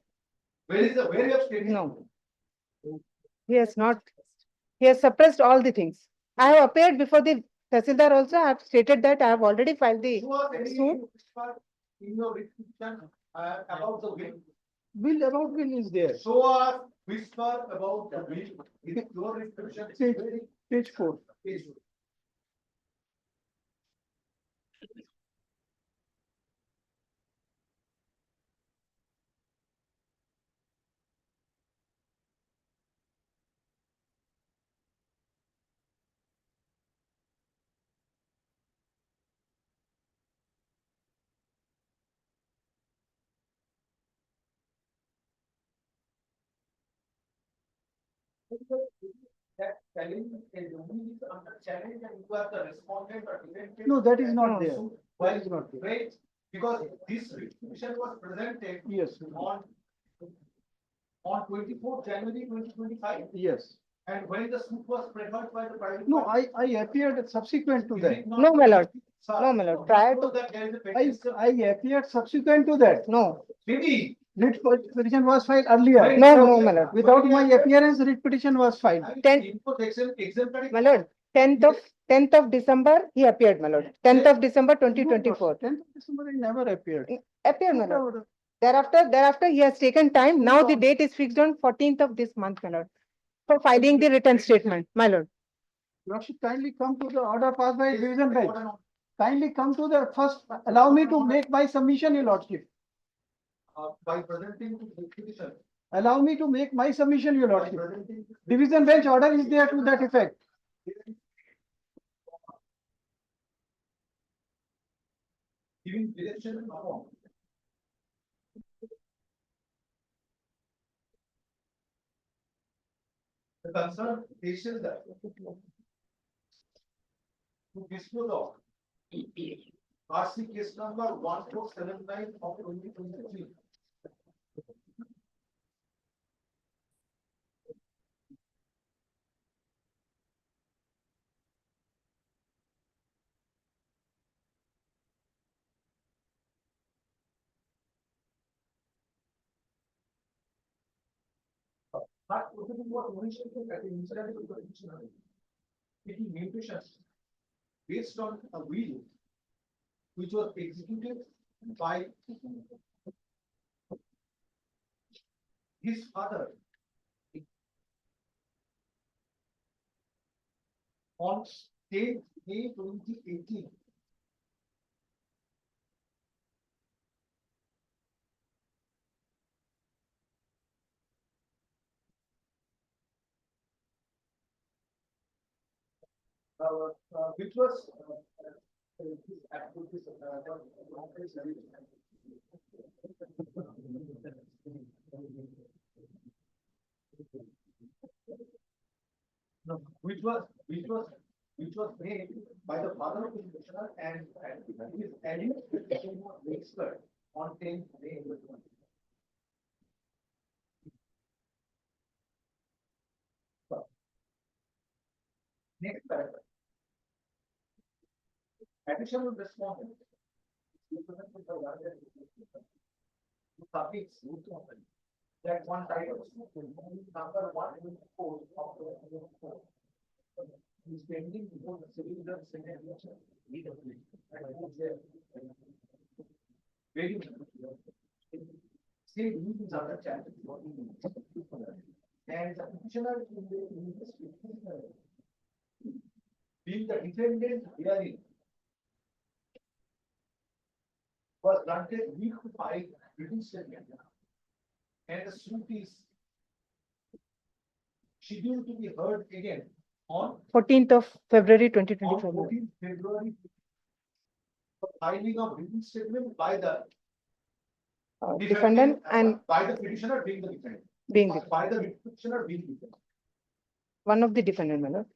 where you have stated? No. He has not, he has suppressed all the things. I have appeared before the Tahsildar also. I have stated that I have already filed the You are any suit. whisper in your description about the will. Will about will is there. So are whisper about the will in your description. Page 4. Page. That challenge is only under challenge and you are the respondent or defendant. No, that is not No. there. Why That is not there. Right, because this resolution was presented Yes, on 24th January 2025. yes. And when the suit was preferred by the private. No, party, I appeared subsequent to is that. it not- No, my lord. Sir, No, my lord. Prior so to, that there is a pendency of- I appeared subsequent to that. no, Maybe. Writ petition was filed earlier. no, my lord. Without my appearance, writ petition was filed. Exemplary. My lord, 10th of December, he appeared, my lord. 10th of December 2024. 10th of December, I never appeared. Appeared, my lord. Thereafter, he has taken time. Now the date is fixed on 14th of this month, my lord, for filing the written statement, my lord. Lordship, kindly come to the order passed by division bench. Kindly come to the first, allow me to make my submission, your lordship. By presenting to the petition. Allow me to make my submission, your By lordship. presenting. Division bench order is there to that effect. Giving direction and form. The concerned patient that. To dispose of. RC case number 1479 of 2023. That proceeding was initiated at the incident of the dictionary. Taking mutations based on a will which was executed by his father on state May 2018. Which was no, which was made by the father of the commissioner and his administration expert on 10th May. Next paragraph. Additional respondent. Submits that one title, number 1 of the is pending before the civil judge second election. Very say these are the chances and the petitioner in this being the defendant hearing was granted week to file written statement and the suit is scheduled to be heard again on 14th of February on 2025. 14th February. For filing of written statement by the Defendant and by the petitioner being the defendant. being the, By the petitioner being the defendant. one of the defendant, my lord.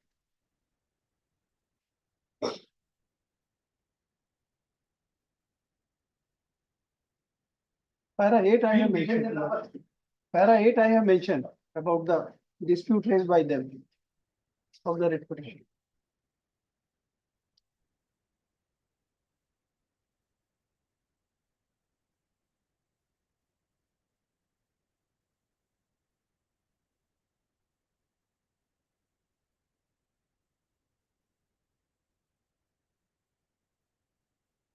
Para 8 I have Being mentioned. defendant number Para 8 I have mentioned about the dispute raised by them of the writ petition.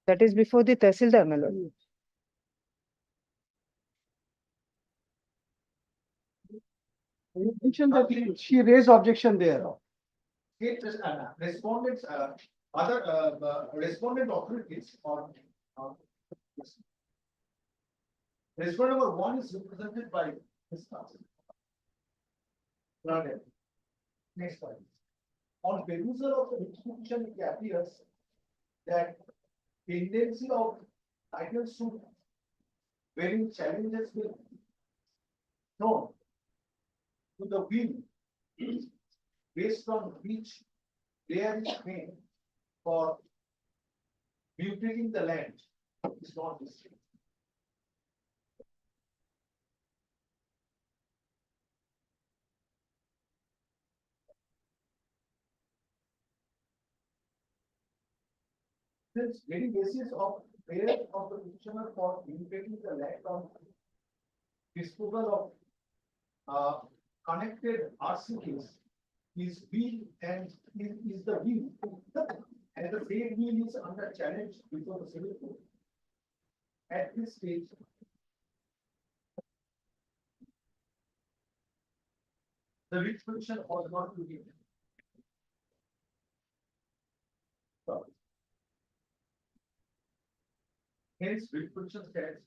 That is before the Tehsildar, my lord. You mentioned that she raised objection there. state respondents, other respondent authorities or yes. Respondent number 1 is represented by this council. Next slide. On perusal of the institution, it appears that tendency of title suit wherein challenges will known to the will based on which Blair is made for mutilating the land is not listed. Since very basis of prayer of the petitioner for mutilating the land on disposal of connected RCKs is will and is the will and the same will is under challenge before the civil court. At this stage, the writ petition was not to be. Hence, writ petition stands.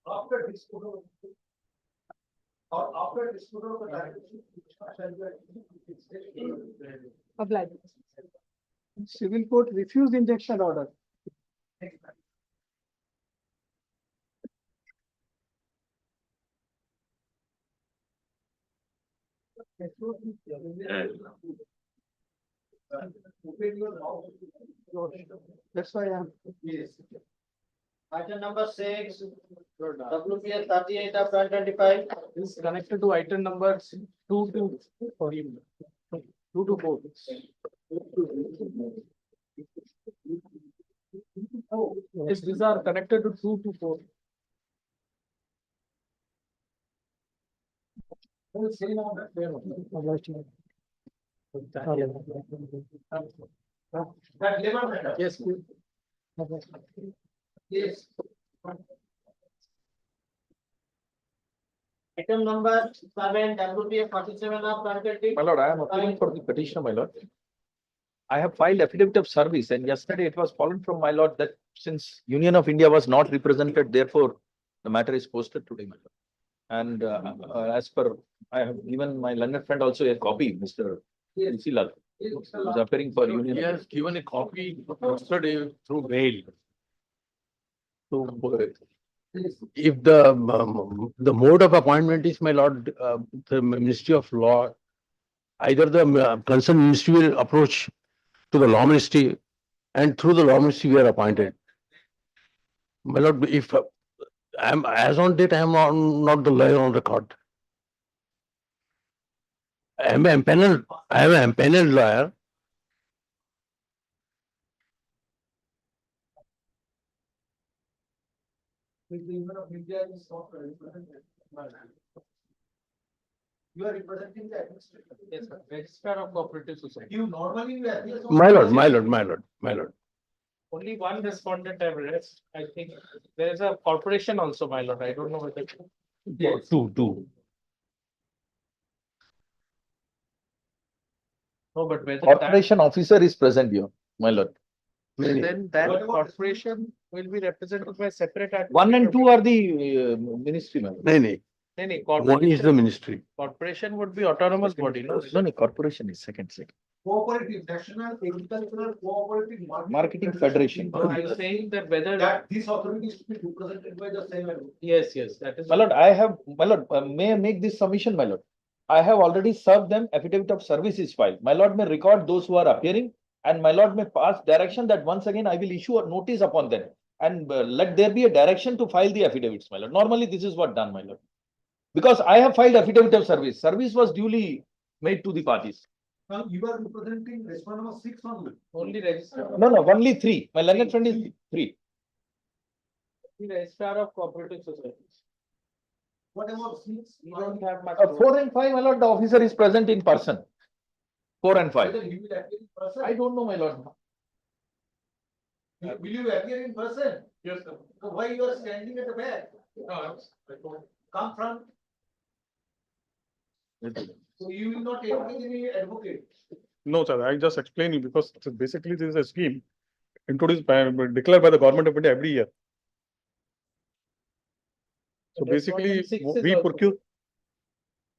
After disposal or after disposal of the liability, shall be Obliged. Civil court refused injunction order. That's why I'm. Yes. Item number 6, WPS 38 of 2025. This is connected to item numbers 2 to 4. 2 to 4. Yes, these are connected to 2 to 4. That labor matter. Yes, please. Yes. Item number 7, WPA 47 of Calcutta. My lord, I am appealing for the petitioner, my lord. I have filed affidavit of service and yesterday it was fallen from my lord that since Union of India was not represented, therefore the matter is posted today, my lord. And as per, I have given my learned friend also a copy, Mr. Lal, who is appearing for Union. He has given a copy yesterday through mail. So if the mode of appointment is, my lord, the Ministry of Law, either the concerned ministry will approach to the law ministry and through the law ministry we are appointed. My lord, if I am, as on date, I am not the lawyer on record. I am an empaneled lawyer. With the Union of India is not represented. You are representing the administration. Yes, sir. Registrar of Cooperative Society. You normally. My lord. Only one respondent I've raised. I think there is a corporation also, my lord. I don't know whether. Two. No, but whether that, Corporation officer is present here, my lord. then that corporation will be represented by separate. 1 and 2 are the ministry, my lord. No. Any One is the ministry. corporation would be autonomous body, no? No, corporation is second. Cooperative, National Agricultural Cooperative Marketing Federation. No, I'm saying that whether. That this authority is to be represented by the same. Yes, that is. My lord, may I make this submission, my lord? I have already served them affidavit of service is filed. My lord may record those who are appearing and my lord may pass direction that once again I will issue a notice upon them and let there be a direction to file the affidavits, my lord. Normally this is what done, my lord. Because I have filed affidavit of service. Service was duly made to the parties. Now you are representing respondent number 6 only. Only registrar. No, only 3. My learned friend is 3. The registrar of cooperative societies. What about 6? We don't have much. 4 and 5, my lord, the officer is present in person. 4 and 5. Whether he will appear in person? I don't know, my lord. Will you appear in person? Yes, sir. So why you are standing at the back? No, Come front. So you will not take any advocate. No, sir, I just explain you because basically this is a scheme introduced declared by the government of India every year. So basically, we procure,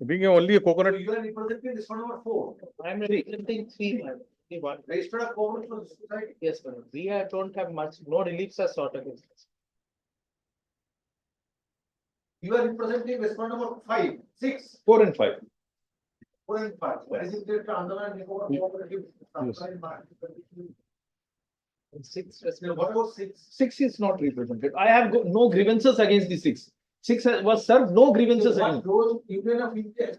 being only a So coconut, you are representing respondent number 4. I am representing 3. Registered of cooperative society. Yes, sir. We don't have much, no reliefs are sought against us. You are representing respondent number 5, 6, 4 and 5. 4 and 5. Designated to underline cooperative. Six. What about 6? 6 is not represented. I have no grievances against the 6. 6 was served, no grievances against. Role Union of India.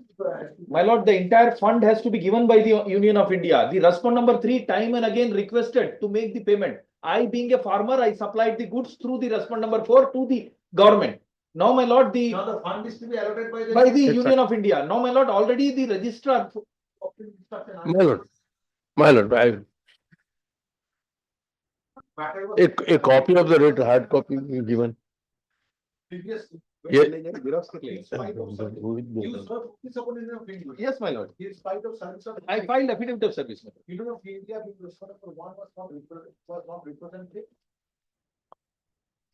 My lord, the entire fund has to be given by the Union of India. The respondent number 3 time and again requested to make the payment. I being a farmer, I supplied the goods through the respondent number 4 to the government. Now, my lord, Now the fund is to be allocated by the. Union of India. Now, my lord, already the registrar. my lord, a copy of the writ, hard copy given. Previous. Yeah. Yes, my lord. He is spite of service of. I filed affidavit of service. Union of India being respondent for 1 was not represented.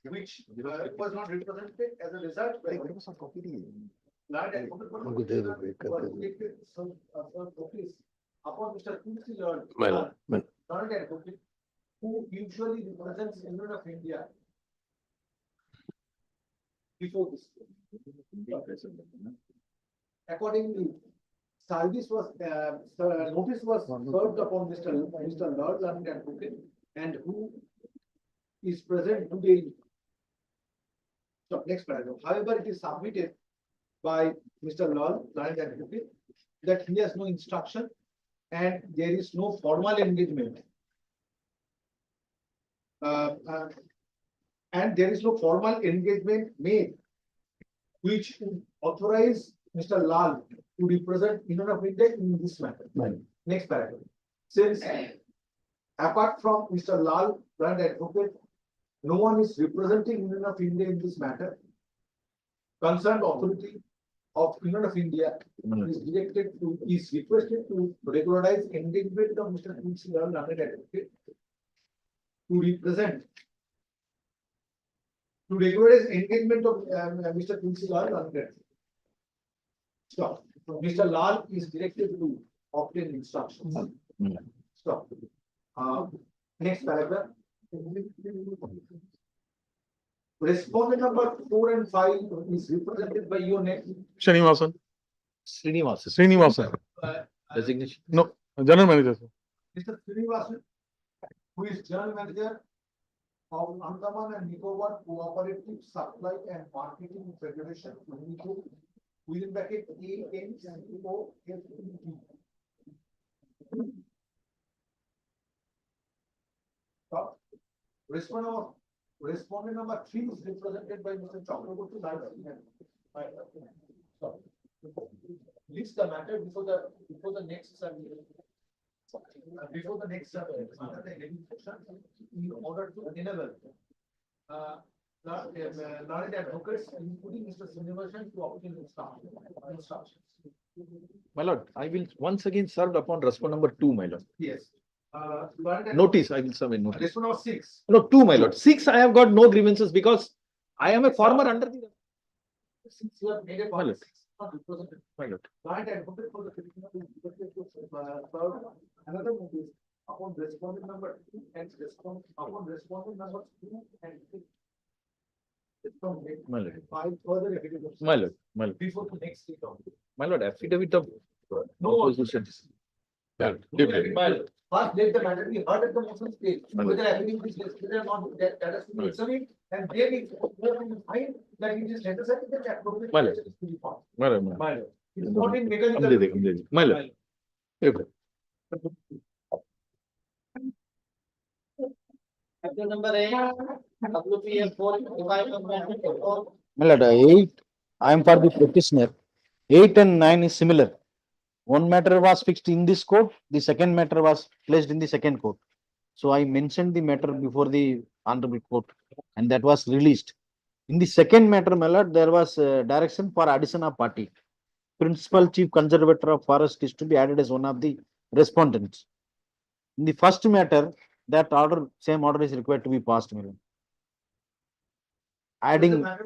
Which was not represented as a result. Land and office upon Mr. Tulsi Lord. My lord. Land advocate who usually represents Union of India. Before this. Accordingly, service was, notice was served upon Mr. Lord Land advocate and who is present today. So next paragraph. However, it is submitted by Mr. Lord Land advocate that he has no instruction and there is no formal engagement. And there is no formal engagement made which would authorize Mr. Lal to represent Union of India in this matter. Next paragraph. Since apart from Mr. Lal, Land advocate, no one is representing Union of India in this matter. Concerned authority of Union of India is directed to, is requested to regularize engagement of Mr. Tulsi Lal, learned advocate, to represent, to regularize engagement of Mr. Tulsi Lal, learned advocate. Stop. Mr. Lal is directed to obtain instructions. Stop. Next paragraph. Respondent number 4 and 5 is represented by your name. Srinivasan. Srinivasan. Uh, Designation. No, general manager. Sir. Mr. Srinivasan, who is general manager of Andaman and Nicobar Cooperative Supply and Marketing Federation, within bracket ANCOFED. Stop. Respondent number 3 is represented by Mr. Chakraborty. Stop. List the matter before the next before the next in order to enable learned advocates, including Mr. Srinivasan, to obtain instructions. My lord, I will once again serve upon respondent number 2, my lord. Yes. Notice, I will serve a notice. Respondent number 6. No, 2, my lord. 6, I have got no grievances because I am a former under the. Since you have made a My lord. not represented. My lord. Learned advocate for the petitioner is requested to serve another notice upon respondent number 2 and upon respondent number 2 and 3. From My lord. 5 further affidavits. My lord. My lord. Before the next state of. My lord, affidavit of No. opposition. My lord. First, let the matter be heard at the motion stage, whether affidavit is listed or not, that has to be examined, and then if you find that it is necessary, then the appropriate My lord. measure is to be found. My lord. My lord. It's not in Complete, mechanical. complete. My lord. Okay. Item number 8, WPL 455. My lord, 8, I am for the petitioner. 8 and 9 is similar. One matter was fixed in this court, the second matter was placed in the second court. So I mentioned the matter before the honorable court and that was released. In the second matter, my lord, there was direction for addition of party. Principal Chief Conservator of Forest is to be added as one of the respondents. In the first matter, that order, same order is required to be passed, my lord. Adding, my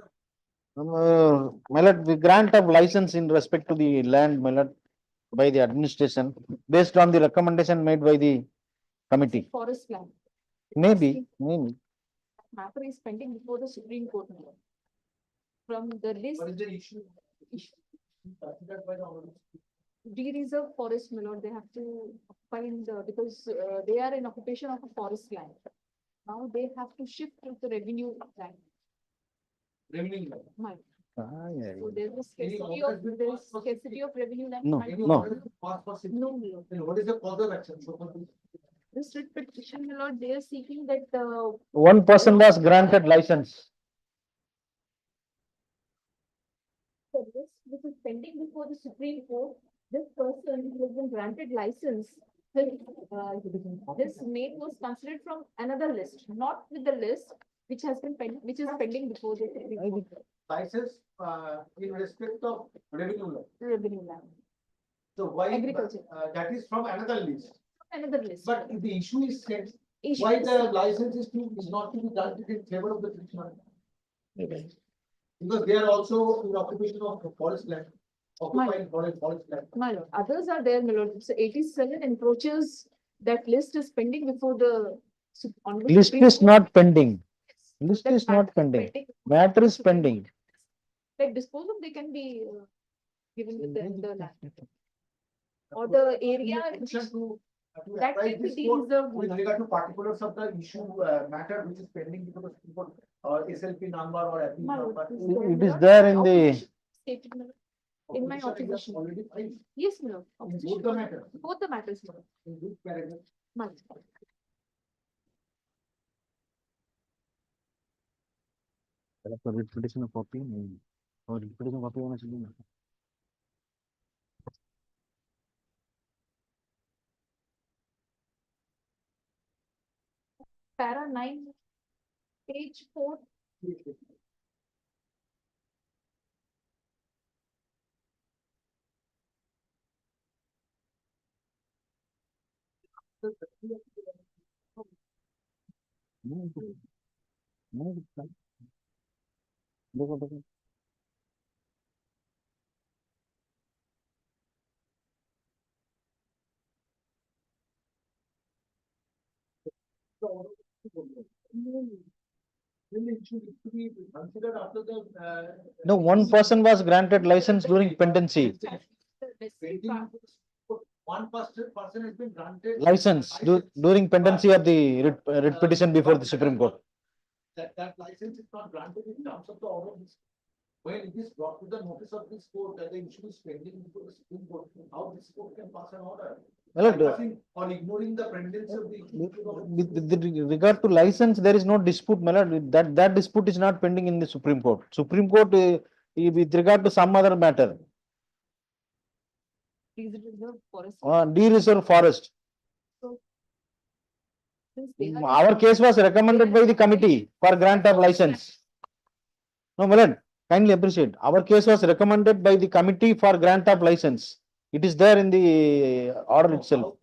lord, the grant of license in respect to the land, my lord, by the administration, based on the recommendation made by the committee. Forest land. Maybe. Matter is pending before the Supreme Court now. From the list. What is the issue? Considered by the honorable. De-reserve forest, my lord, they have to find, because they are in occupation of a forest land. Now they have to shift to the revenue land. Revenue land. My- Yeah. So there's a Any scarcity orders of, been there's passed for scarcity of revenue land. No, My- Any no. orders passed for safety? No, my lord. Then what is the cause of action? So, This writ petition, my lord, they are seeking that, One person was granted license. for this, which is pending before the Supreme Court, this person who has been granted license, this name was considered from another list, not with the list which has been which is pending before the Supreme Court. license in respect of revenue land. Revenue land, So why Agriculture. That is from another list. another list. But if the issue is set, Issue why is- the license is not to be granted in favor of the petitioner? Because they are also in occupation of forest land, occupying forest land. My lord, others are there, my lord. So 87 encroaches, that list is pending before the. Honorable List Supreme is Court. not pending. List That is not matter pending. Matter is Supreme pending. Court. Like disposal, they can be given with the land. Or the area which that apprise can be this court de-reserved. with regard to particulars of the issue matter which is pending before the Supreme Court, SLP number or AP My lord, number. It is there in the, Stated, my lord. In my opposition. Already filed Yes, my lord. in both Opposition. the matter, Both the matters, my lord. in this paragraph. My lord. petition copy. Or petition copy होना चाहिए ना. Para 9, page 4. Considered after the, No, one person was granted license during pendency. one person has been granted. License during pendency of the writ petition before the Supreme Court. That license is not granted in terms of the order. When it is brought to the notice of this court that the issue is pending before the Supreme Court, how this court can pass an order? Well, Bypassing or ignoring the pendency of the. with regard to license, there is no dispute, my lord. That dispute is not pending in the Supreme Court. Supreme Court, with regard to some other matter, de-reserve forest. Our case was recommended by the committee for grant of license. No, my lord, kindly appreciate. Our case was recommended by the committee for grant of license. It is there in the order itself.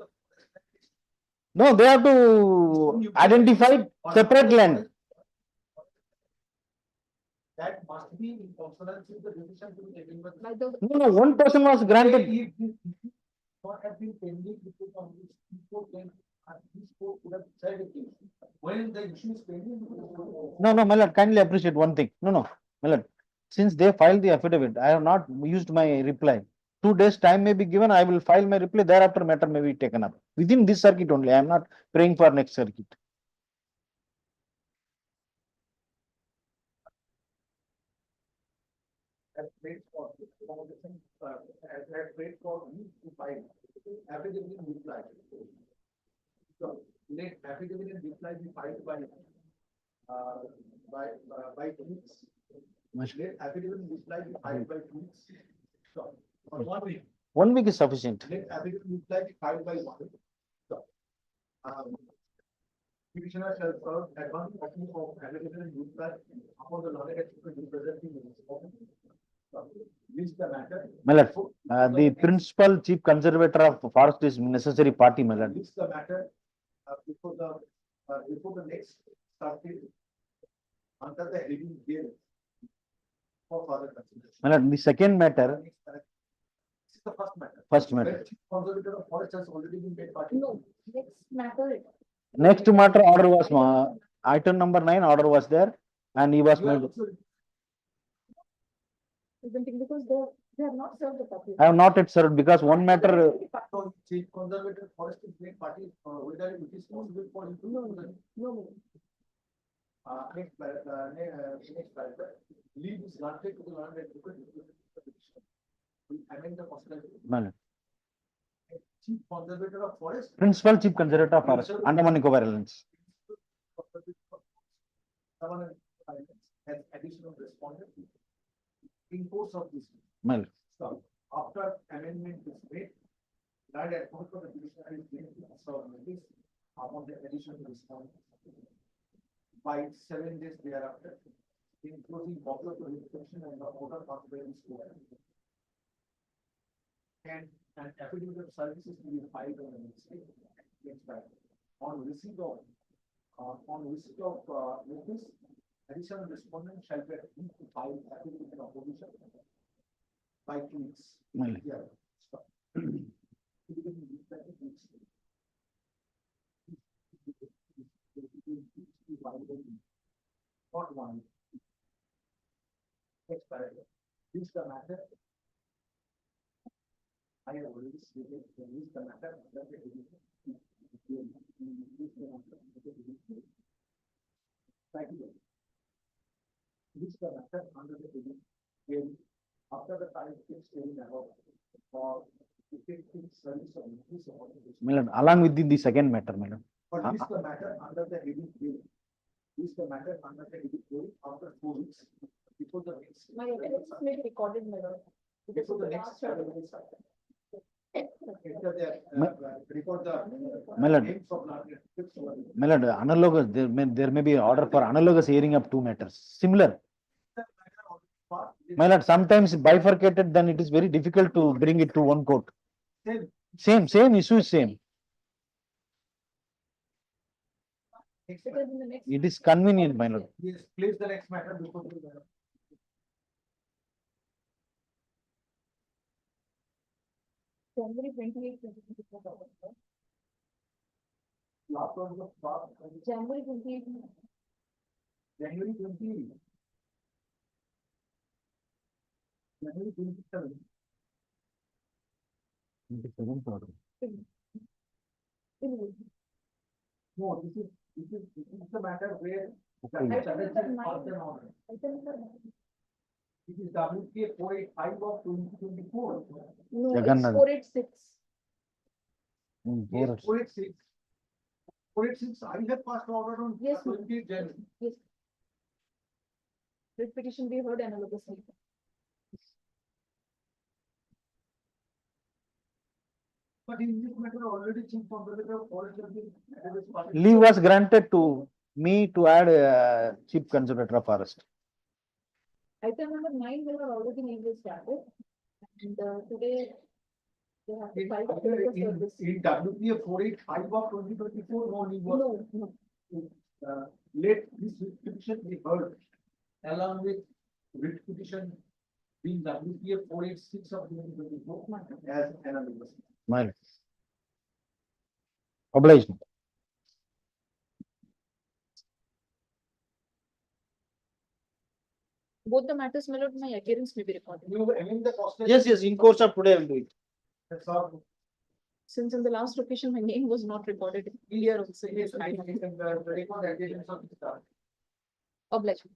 No, they have to identify separate land. That must be in consonance with the decision to be taken by the. No, one person was granted. If this What have been pending before on this court, then this court could have decided it. When the issue is pending. No, my lord, kindly appreciate one thing. No, my lord. Since they filed the affidavit, I have not used my reply. 2 days time may be given, I will file my reply, thereafter matter may be taken up. Within this circuit only, I am not praying for next circuit. As paid for, as paid for, me to file, affidavit in reply. So, let affidavit in reply be filed by 2 weeks. Let affidavit in reply be filed by 2 weeks. So, or 1 week. 1 week is sufficient. Let affidavit in reply be filed by 1 week. So, petitioner shall serve advance copy of affidavit in reply upon the knowledge representing the This the matter. My lord, the principal chief conservator of forest is necessary party, my lord. This the matter before the next started under the heading given for further consideration. My lord, the second matter. This is the first matter. First matter. Where chief conservator of forest has already been made party. No, next matter. Next matter order was, item number 9 order was there and he was You have made. also- Because they have not served the public. I have not yet served because one matter, So chief conservator forest is made party, whether it is possible for him to. No. Next paragraph, leave is granted to the land and we amend the possibility. my lord, Chief conservator of forest. principal chief conservator of forest, Andaman Nicobar Islands. Someone has additional respondent. In course of this. My lord. So after amendment is made, land and court of the judiciary is given to serve notice upon the additional respondent. By 7 days thereafter, including popular inspection and the order passed by this court. And an affidavit of services to be filed on the next day. On receipt of notice, additional respondent shall be free to file affidavit in opposition by 2 weeks. My lord. Yeah. Stop. Not 1 week. Next paragraph. This the matter. I have already stated, this the matter. Thank you. This the matter under the heading, after the time is staying about for effective service of notice of obligation. My lord, along with the second matter, my lord. But this the matter under the heading given. This the matter under the heading given after 4 weeks before the next. My evidence is made recorded, my lord. Before the next. Report the. My lord. names of land. My lord, analogous, there may be order for analogous hearing of 2 matters, similar. My lord, sometimes bifurcated, then it is very difficult to bring it to one court. Same. Same issue is same. Because in the next. It is convenient, my lord. Yes, please the next matter before the. January 28, 2024. Last one was passed. January 28. January 20. January 27. No, this is the matter where. Item number nine. Item number nine. It is WPA 485 of 2024. No, Jagannath. it's 486. Yes, 486. 486, I have passed order on. Yes, ma'am. 28 January. Yes. Writ petition be heard analogously. But in this matter, already chief competitor of forest have been. Leave was granted to me to add chief conservator of forest. Item number nine, we have already made this started. And today. They have to file the proof of service. In WPA 485 of 2024, no leave was. No, no. Let this petition be heard along with writ petition being WPA 486 of 2024 as analogous. My lord. Obliged. Both the matters, my lord, my appearance may be recorded. You amend the cost. Yes, in course of today I will do it. That's all. Since in the last occasion, my name was not recorded earlier also. Yes, I can record the additions of the staff. Obliged.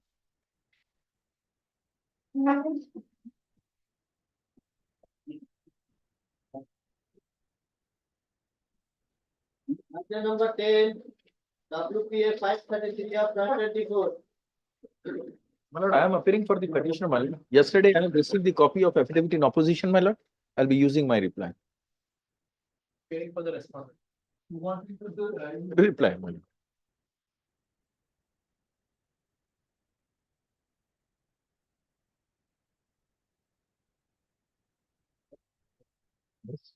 Item number 10, WPA 533 of 2024. My lord, I am appearing for the petitioner, my lord. Yesterday, I have received the copy of affidavit in opposition, my lord. I'll be using my reply. Paying for the respondent. You want me to do. Reply, my lord. Yes.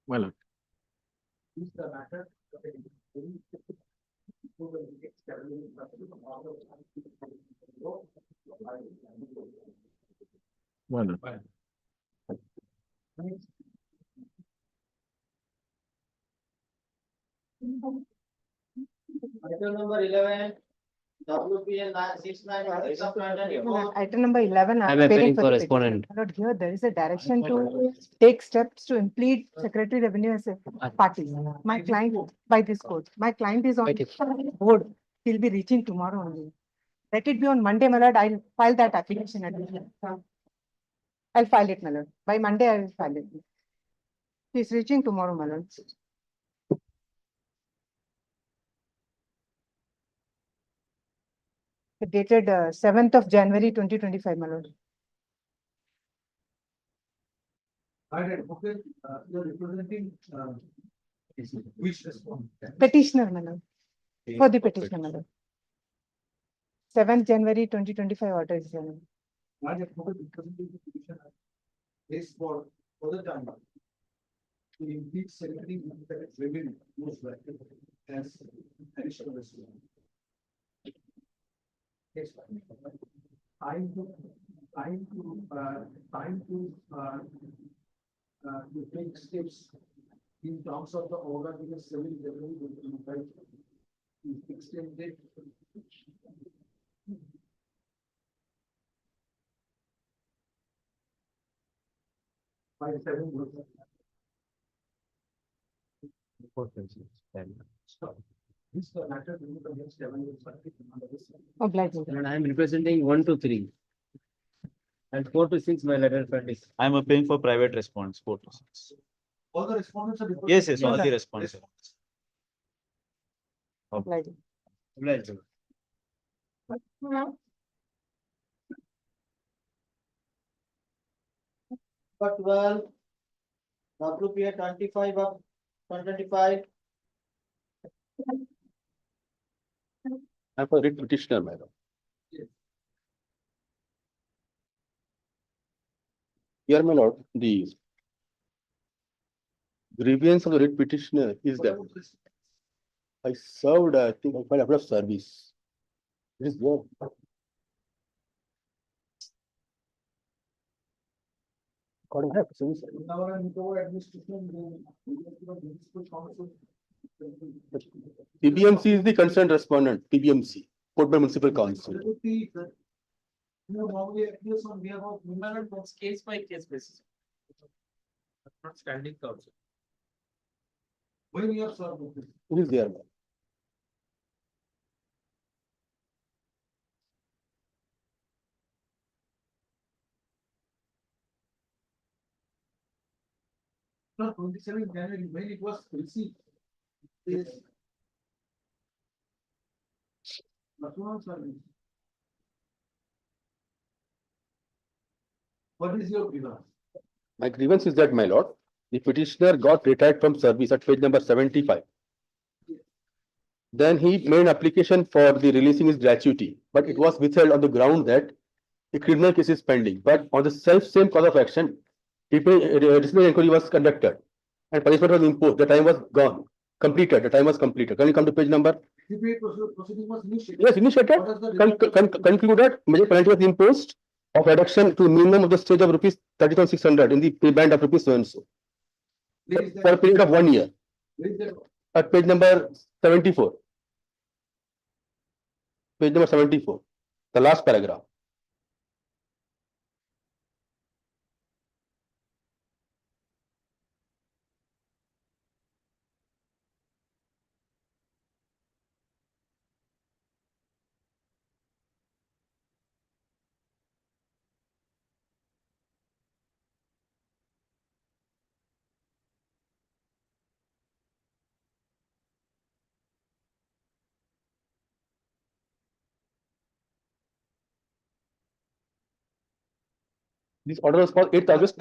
My lord. Is the matter. My lord. Item number 11, WPA 696 of 2024. Item number 11. I'm appearing appearing for for the respondent. petition. Lord, here there is a direction to take steps to impede Secretary Revenue as a party. My client by this court, my client is on board. He'll be reaching tomorrow only. Let it be on Monday, my lord. I'll file that application. I'll file it, my lord. By Monday, I will file it. He's reaching tomorrow, my lord. Dated 7th of January 2025, my lord. I read, okay, you're representing, which respondent? Petitioner, my lord. For the petitioner, my lord. 7th January 2025 order is there. I read, okay, representing the petition is for the time. To impeach Secretary Revenue most likely as additional respondent. Yes. Time to take steps in terms of the order because 7 January 2025 is extended. By 7. Stop. This matter will be the next 7 years. Obliged. And I am representing 1 to 3. And 4 to 6, my letter friend is. I am paying for private response, 4 to 6. All the respondents are. Yes, yes, all the responses. Obliged. Obliged. But 12, WPA 25 of 125. I have a writ petitioner, madam. Here, my lord, the grievance of the writ petitioner is that I served, I think, I filed a of service. It is there. According to service. PBMC is the concerned respondent, PBMC, Portman Municipal Council. Normally appears on behalf of women. Case by case basis. Not standing counsel. When you have served. It is there. No, 27 January, when it was received. This. What is your grievance? My grievance is that, my lord, the petitioner got retired from service at page number 75. Then he made an application for the releasing his gratuity, but it was withheld on the ground that the criminal case is pending. But on the same cause of action, disciplinary inquiry was conducted and punishment was imposed. The time was gone, completed. The time was completed. Can you come to page number? Proceeding was initiated. Yes, initiated. Concluded. Major penalty was imposed of reduction to minimum of the stage of rupees 30,600 in the pay band of rupees so and so for a period of 1 year. At page number 74. Page number 74, the last paragraph. This order was called 8th August.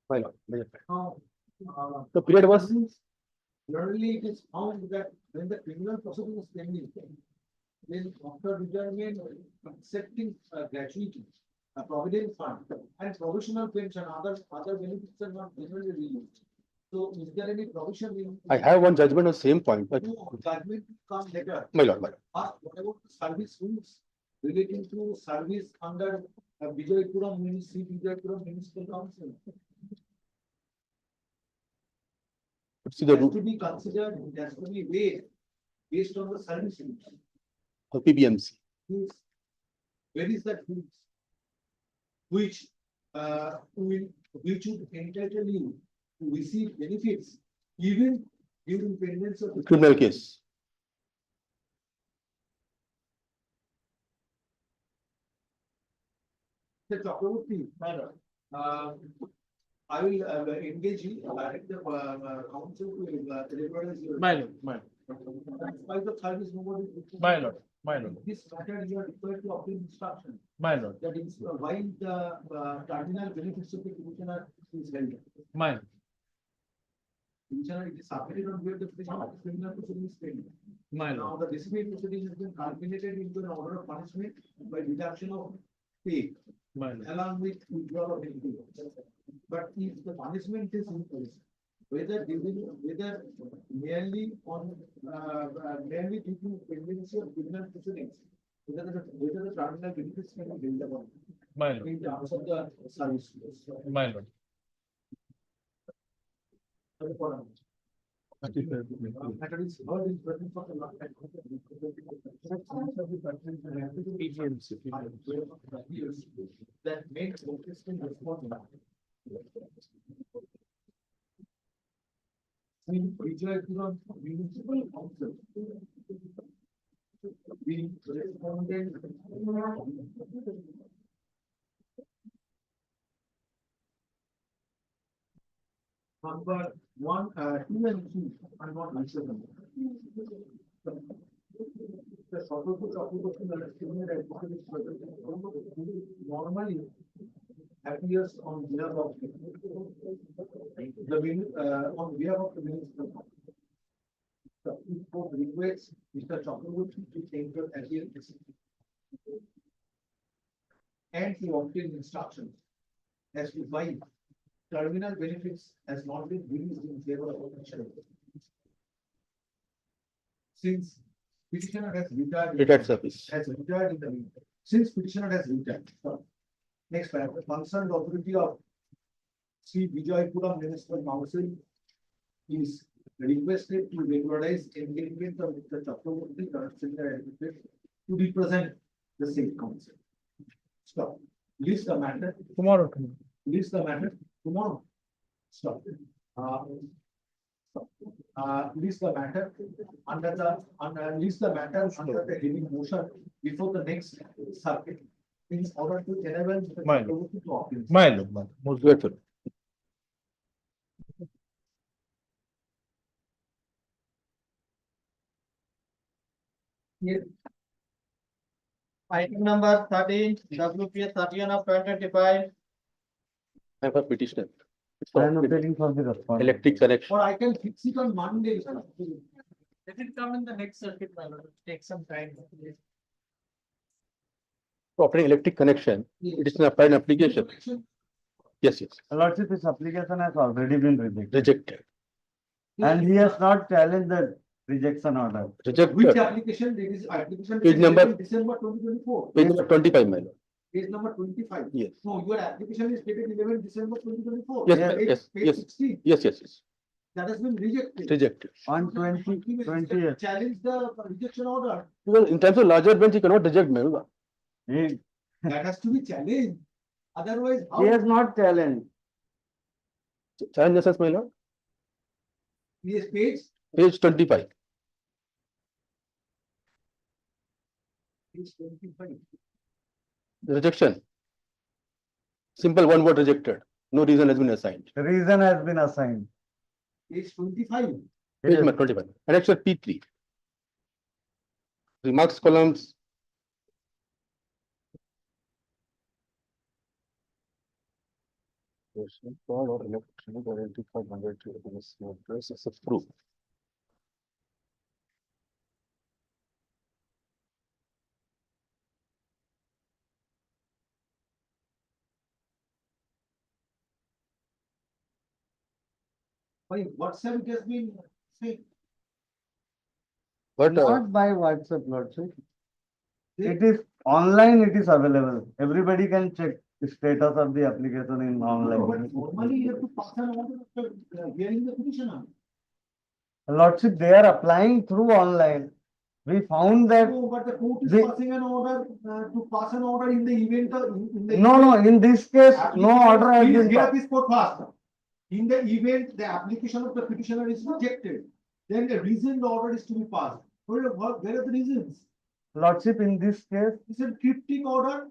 My lord, the period was. Generally, it is found that when the criminal proceeding is pending, then after retirement, accepting gratuity, a provident fund, and provisional pension, other benefits are not generally released. So, is there any provision in? I have one judgment on the same point, but. Judgment come later. My lord, my lord. What about service rules relating to service under Vijaypuram Municipal Council? See the Has to be considered, it has to be weighed based on the service rules. PBMC. Where is that rules? Which would entitle you to receive benefits even during pendency of the Criminal case. The Chakraborty, I will engage you, direct the council to deliver your. My lord. By the service, nobody. My lord. This matter, you are required to obtain instruction. My lord. That is why the cardinal benefits of the commissioner is held. My lord. Petitioner, it is submitted on where the petitioner is criminal proceedings pending. My Now, the disciplinary proceeding has been culminated into an order of punishment by deduction of pay along with withdrawal of NPA. But if the punishment is imposed, whether merely on, merely due to pendency of criminal proceedings, whether the tribunal benefits can be built upon. My lord. In terms of the service. My lord. Matter is heard in presence of the law. That makes interesting response. In municipal council. Being responded. Number one, 2 and 3 are not answered. The support application that is given at normally appears on behalf of on behalf of the minister. The court requests Mr. Chakraborty to take the appeal. And to obtain instructions as to why terminal benefits has not been released in favor of petitioner. Since petitioner has retired. Retired service. Has retired in the meantime. Since petitioner has retired. Next paragraph, concerned authority of Sri Vijaypura Municipal Council is requested to regularize engagement of Mr. Chakraborty to represent the same council. Stop. List the matter. Tomorrow. List the matter tomorrow. Stop. List the matter under the list the matter under the hearing motion before the next circuit in order to enable the My Chakraborty to appeal. My lord. Most grateful. Item number 13, WPS 31 of 2025. I have a petitioner. I am waiting for the response. Electric connection. Or I can fix it on Monday. Let it come in the next circuit, my lord. Take some time. Offering electric connection, it is an application. Yes, yes, Lordship, his application has already been rejected. rejected, And he has not challenged the rejection order. Which rejected. application? There is application. Page number- December 2024. Page number 25, my lord. Page number 25. Yes. No, your application is dated 11 December 2024. Yes, Page- yes, Page yes. 16. Yes, yes, yes, That has been rejected. rejected. On 20th. Challenge the rejection order. Because in terms of larger bench, you cannot reject, my lord. He That has to be challenged. Otherwise, he has how? not challenged. Challenge essence, my lord. Yes, page. Page 25. Page 25. Rejection. Simple one word rejected. No reason has been assigned. Reason has been assigned. Page 25. Page number 25. Annexure P3. Remarks columns. Fraud or electronic identified mandatory against the address as a proof. By WhatsApp it has been said. But Not by WhatsApp, Lordship. It is online, it is available. Everybody can check the status of the application in But online. normally you have to pass an order after hearing the petitioner. Lordship, they are applying through online. We found that, No, but the court is The- passing an order to pass an order in the event of. In the no, event in this case, no application- order has Please been hear passed. this court fast. In the event the application of the petitioner is rejected, then the reason the order is to be passed. Where are the reasons? Lordship, in this case, It's a cryptic order.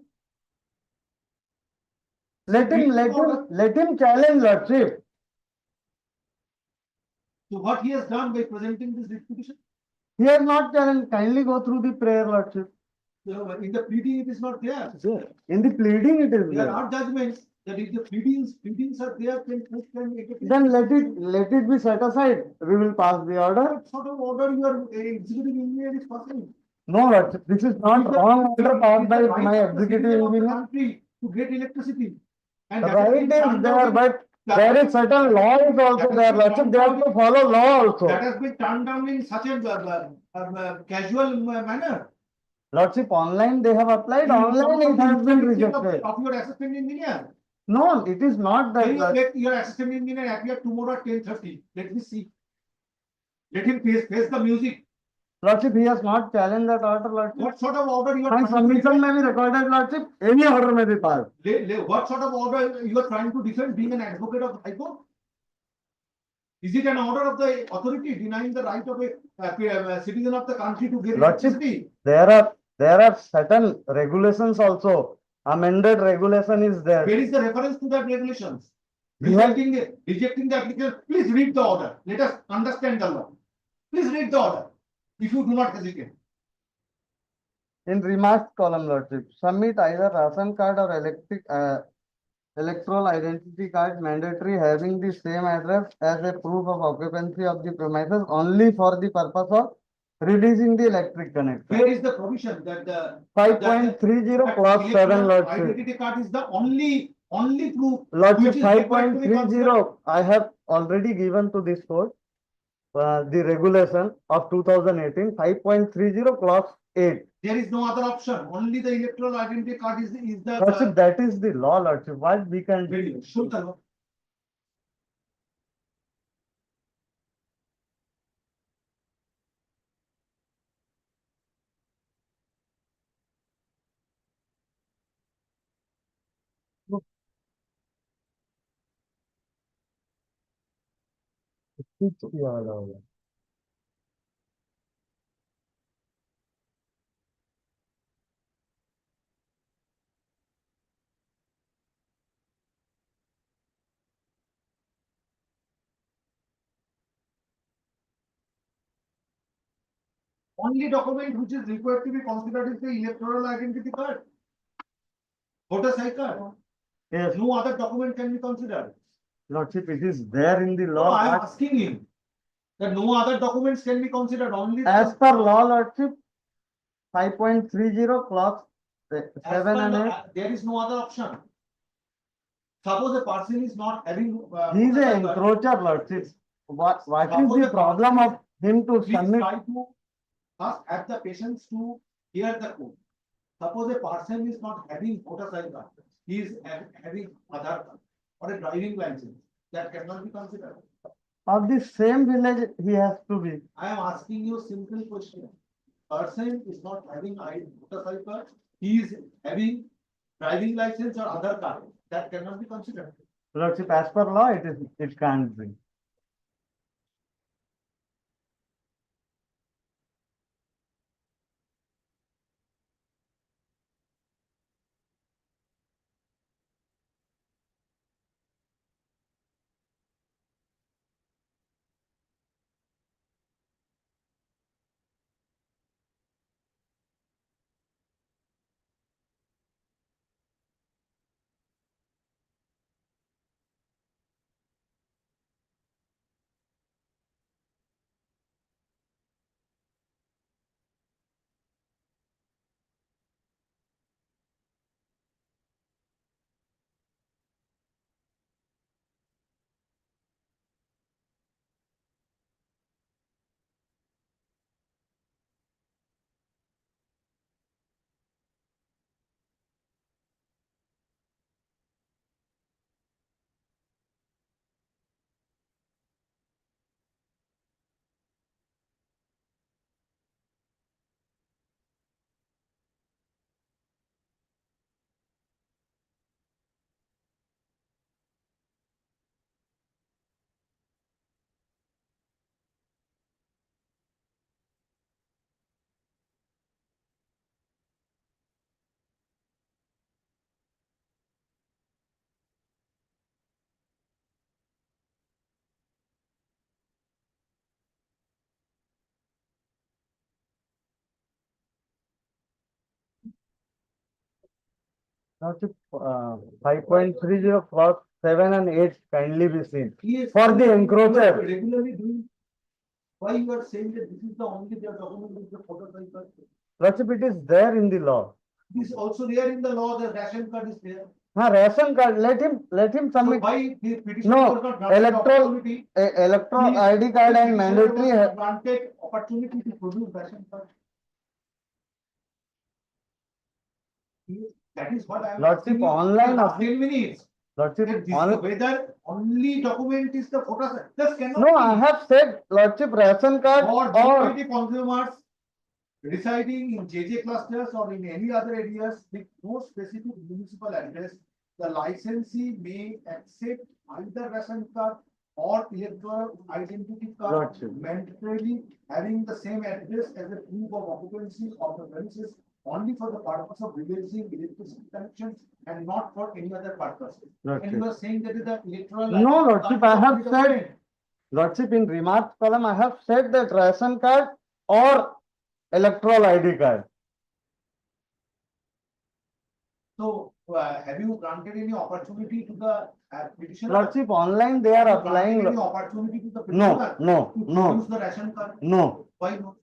let him challenge, Lordship. So what he has done by presenting this petition? He has not challenged. Kindly go through the prayer, Lordship. In the pleading, it is not there. In the pleading, it is They are there. not judgments. That if the pleadings are there, can make it. Then let it be set aside. We will pass the order. What sort of order your executive engineer is passing? No, Lordship, this is not wrong order passed by It's the my right of the executive citizen of the engineer. country to get electricity. And that Right has been is turned there, down but in- there is certain law is also there, Lordship. They have to follow law also. That has been turned down in such a casual manner. Lordship, online they have applied, online it has been rejected. Of your assistant engineer. No, it is not Can you that. let your assistant engineer appear tomorrow at 10:30? Let me see. Let him face the music. Lordship, he has not challenged that order, Lordship. What sort of order you are My trying to submission defend? may be recorded, Lordship. Any order may be passed. What sort of order you are trying to defend being an advocate of High Court? Is it an order of the authority denying the right of a citizen of the country to get Lordship, electricity? there are certain regulations also. Amended regulation is there. Where is the reference to that regulations? We have- Rejecting the application. Please read the order. Let us understand the law. Please read the order. If you do not hesitate. In remarks column, Lordship, submit either ration card or electoral identity card mandatory having the same address as a proof of occupancy of the premises only for the purpose of releasing the electric connection. Where is the provision that the 5.30 clause 7, Lordship. identity card is the only proof. Lordship, which is required to be 5.30, I have already given to this court the regulation of 2018, 5.30 clause 8. There is no other option. Only the electoral identity card is the. Lordship, that is the law, Lordship. What we can do? Show the law. Only document which is required to be considered is the electoral identity card. Voter ID card. Yes, No other document can be considered. Lordship, it is there in the No, law. I am but asking him that no other documents can be considered, only. As per law, Lordship, 5.30 clause As 7 per and the- 8. There is no other option. Suppose a person is not having. He is voter an ID card. encroacher, Lordship. What is Suppose the a problem person of him to Please submit? try to first have the patience to hear the code. Suppose a person is not having voter ID card, he is having Aadhaar card or a driving license, that cannot be considered. Of the same village, he has to be. I am asking you a simple question. Person is not having voter ID card, he is having driving license or other card, that cannot be considered. Lordship, as per law, it can't be. Lordship, 5.30 clause 7 and 8 kindly be seen. Yes, For the you are encroacher, regularly doing, why you are saying that this is the only their document with the photo type? Lordship, it is there in the law. This is also there in the law, the ration card is there. Ration card, let him So submit. why the petitioner No, was not granted electoral, opportunity? electoral Please, ID card the and petitioner was mandatory. not granted opportunity to produce ration card. That is what I am. Lordship, asking you. online Last 10 minutes. Lordship, That this, whether only document is the photo, just cannot no, be. I have said, Lordship, ration card For or GPT consumers residing in JJ clusters or in any other areas with no specific municipal address, the licensee may accept either ration card or electoral identity card Gotcha. mandatorily having the same address as a proof of occupancy of the premises only for the purpose of releasing electricity connections and not for any other purpose. Gotcha. And you are saying that is the electoral. No, Lordship, I have identity said, document. Lordship, in remarks column, I have said that ration card or electoral ID card. So, have you granted any opportunity to the petitioner? Lordship, online they are Have you applying. granted any opportunity to the No, petitioner? no, To no. produce the ration card? No, Why not?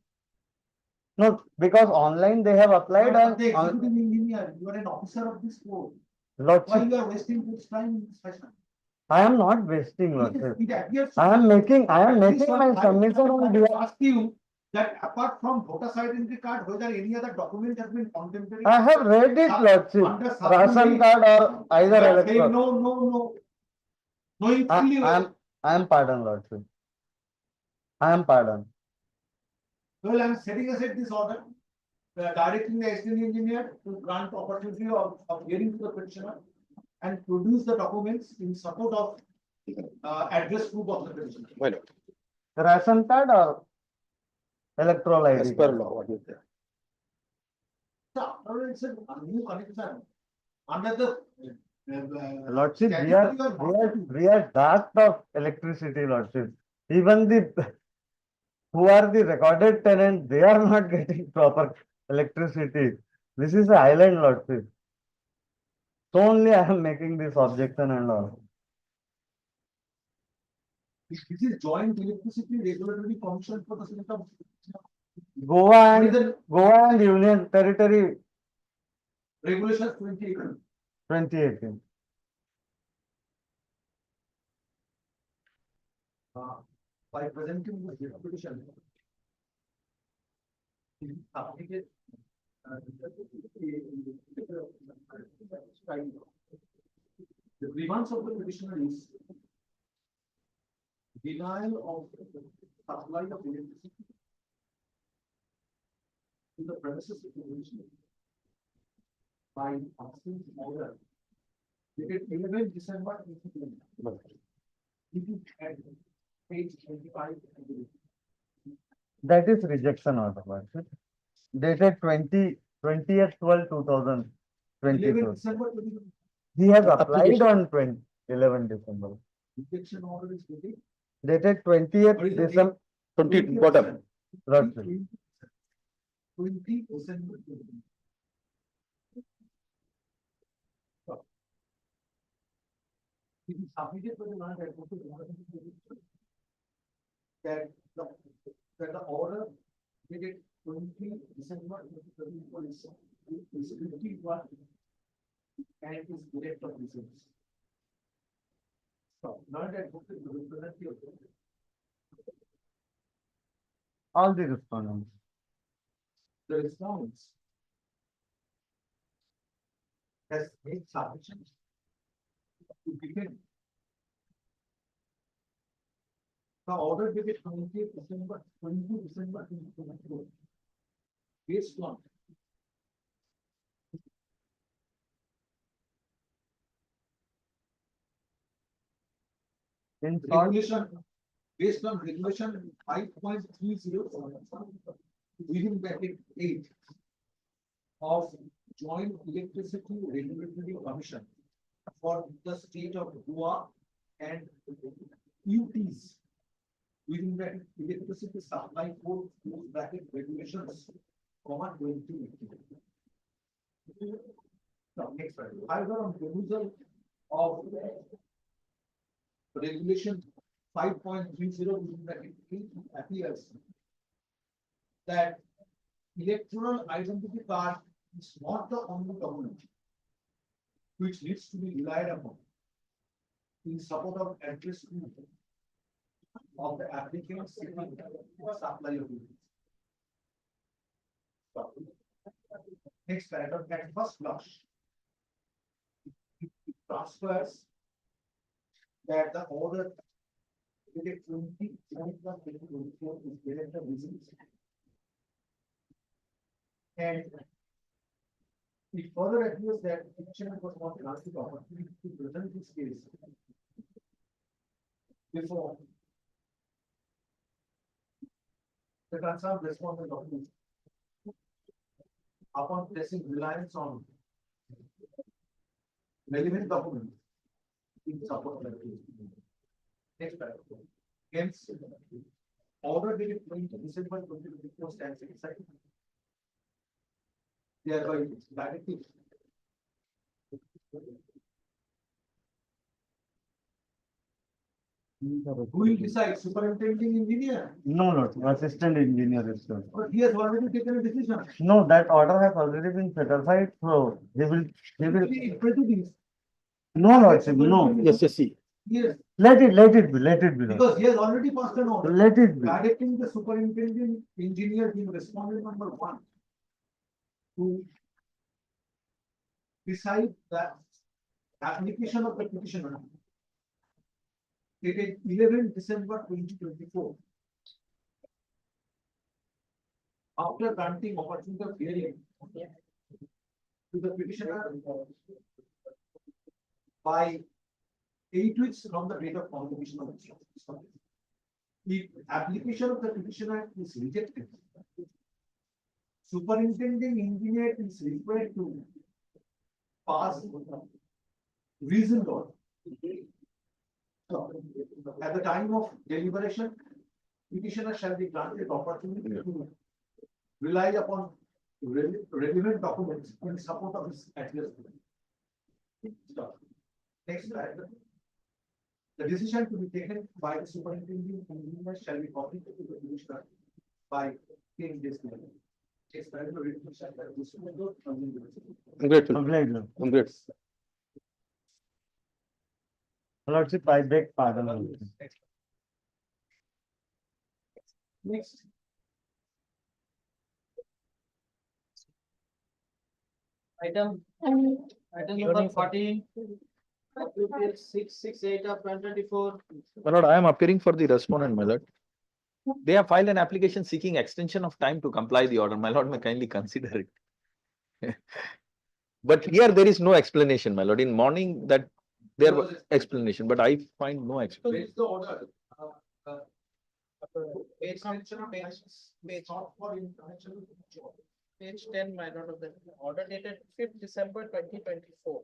no, because online they have applied You are and the executive engineer, you are an officer of this board. Why Lordship, you are wasting this time in this fashion? I am not wasting, It Lordship. appears. I am making At my least one time, submission on I behalf. ask you that apart from voter identity card, whether any other document has been contemplated? I have read it, Lordship. Under Ration supplement, card or either you are saying electoral. no, no, no. Knowing fully well. I am pardoned, Lordship. I am pardoned. Well, I am setting aside this order, directing the external engineer to grant opportunity of hearing to the petitioner and produce the documents in support of address proof of the petitioner. Ration card or electoral ID. As per law, what is there? So, it's a new connection under the. Lordship, we are dark of electricity, Lordship. Even who are the recorded tenants, they are not getting proper electricity. This is an island, Lordship. So only I am making this objection and all. This is joint electricity regulatory function for the state of. Goa and Union Territory Regulations 2018. 2018. By presenting the petition. The grievance of the petitioner is denial of supply of electricity to the premises of the petitioner by absence order dated 11 December 2020. It is at page 25. That is rejection order, Lordship. Dated 20th 12/2022. 11 December 2020. He has applied on 11 December. Rejection order is dated. Dated 20th December. 20 bottom. Lordship. 20 December. It is submitted by the land advocate that the order dated 20 December 2024 is 51 and is direct of business. So, land advocate will represent you. All the respondents. The response has made submission to begin. The order dated 20 December 2024. Based on In short, regulation, based on regulation 5.30 within bracket 8 of Joint Electricity Regulatory Commission for the state of Goa and UTs within bracket electricity supply code bracket regulations, 2018. No, next slide. However, on removal of regulation 5.30 appears that electoral identity card is not the only document which needs to be relied upon in support of address proof of the applicant seeking supply of goods. Next paragraph, at first blush, it transfers that the order dated 2024 is director business. And it further appears that the petitioner was not granted the opportunity to present his case before the concerned respondent documents upon placing reliance on relevant documents in support of the case. Next paragraph. Hence, order dated 20 December 2024 stands aside. Thereby, it's directive. Who will decide? Superintending engineer? No, no, assistant engineer is done. But he has already taken a decision. No, that order has already been certified, so he will. He equal to this. No, Lordship, no. Yes, yes, see. Yes, Let it be, let it be. Lordship. because he has already passed an order. Let it be. Directing the superintendent engineer being respondent number one to decide the application of the petitioner dated 11 December 2024. After granting opportunity of hearing to the petitioner by 8 weeks from the date of publication of the if application of the petitioner is rejected, superintending engineer is required to pass reasoned order. At the time of deliberation, petitioner shall be granted opportunity to rely upon relevant documents in support of his address. Next slide. The decision to be taken by the superintendent engineer shall be copied to the petitioner by 10 days later. Next slide. I'm grateful. Complaint, Lord. I'm grateful. Lordship, I beg pardon. Lordship. Next. Item number 14. 668 of 2024. My lord, I am appearing for the respondent, my lord. They have filed an application seeking extension of time to comply the order. My lord may kindly consider it. But here there is no explanation, my lord. In morning that there was explanation, but I find no explanation. Where's the order? Extension of page Not for in connection with the job. page 10, my lord, of the order dated 5th December 2024.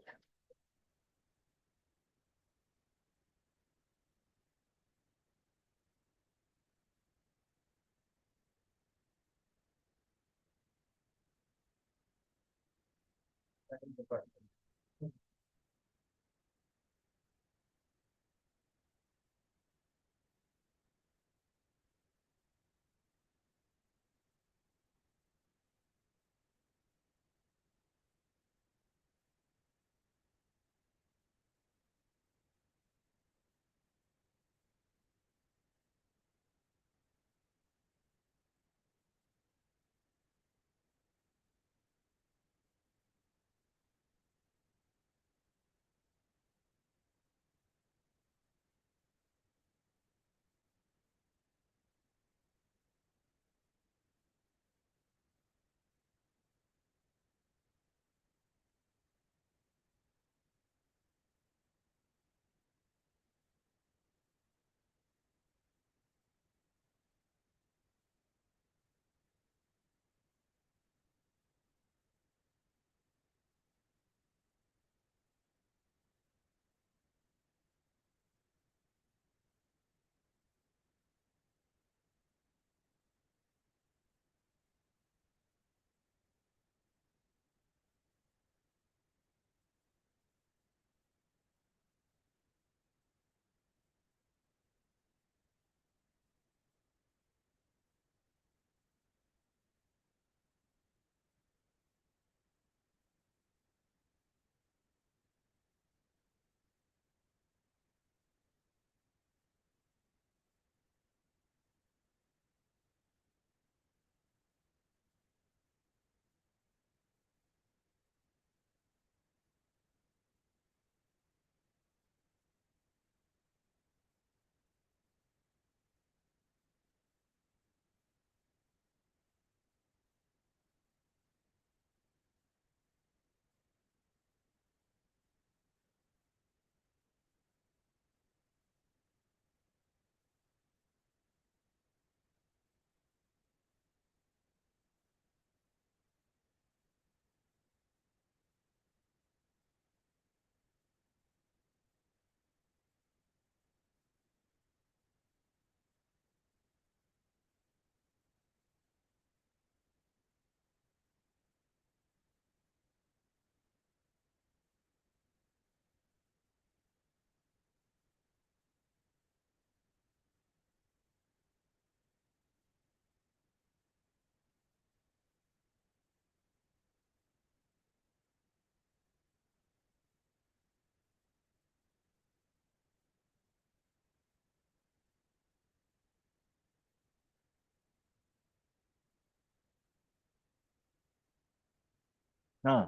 हाँ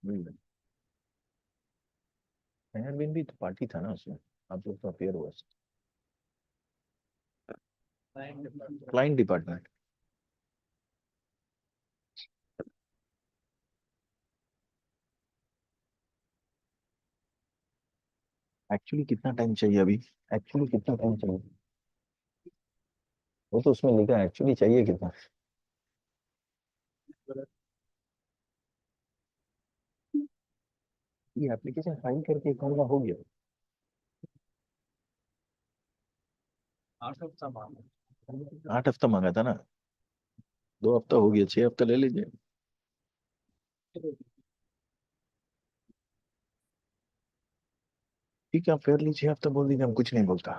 बिन भी तो party था ना उसमें, आप लोग तो appear हुआ क्लाइंट डिपार्टमेंट। एक्चुअली कितना टाइम चाहिए अभी? एक्चुअली कितना टाइम चाहिए? वो तो उसमें लिखा है एक्चुअली चाहिए कितना। ये एप्लीकेशन फाइल करके कौन का हो गया? 8 हफ्ता मांगा। 8 हफ्ता मांगा था ना, 2 हफ्ता हो गया, 6 हफ्ता ले लीजिए। ठीक है, आप फेयरली 6 हफ्ता बोल दीजिए, हम कुछ नहीं बोलता।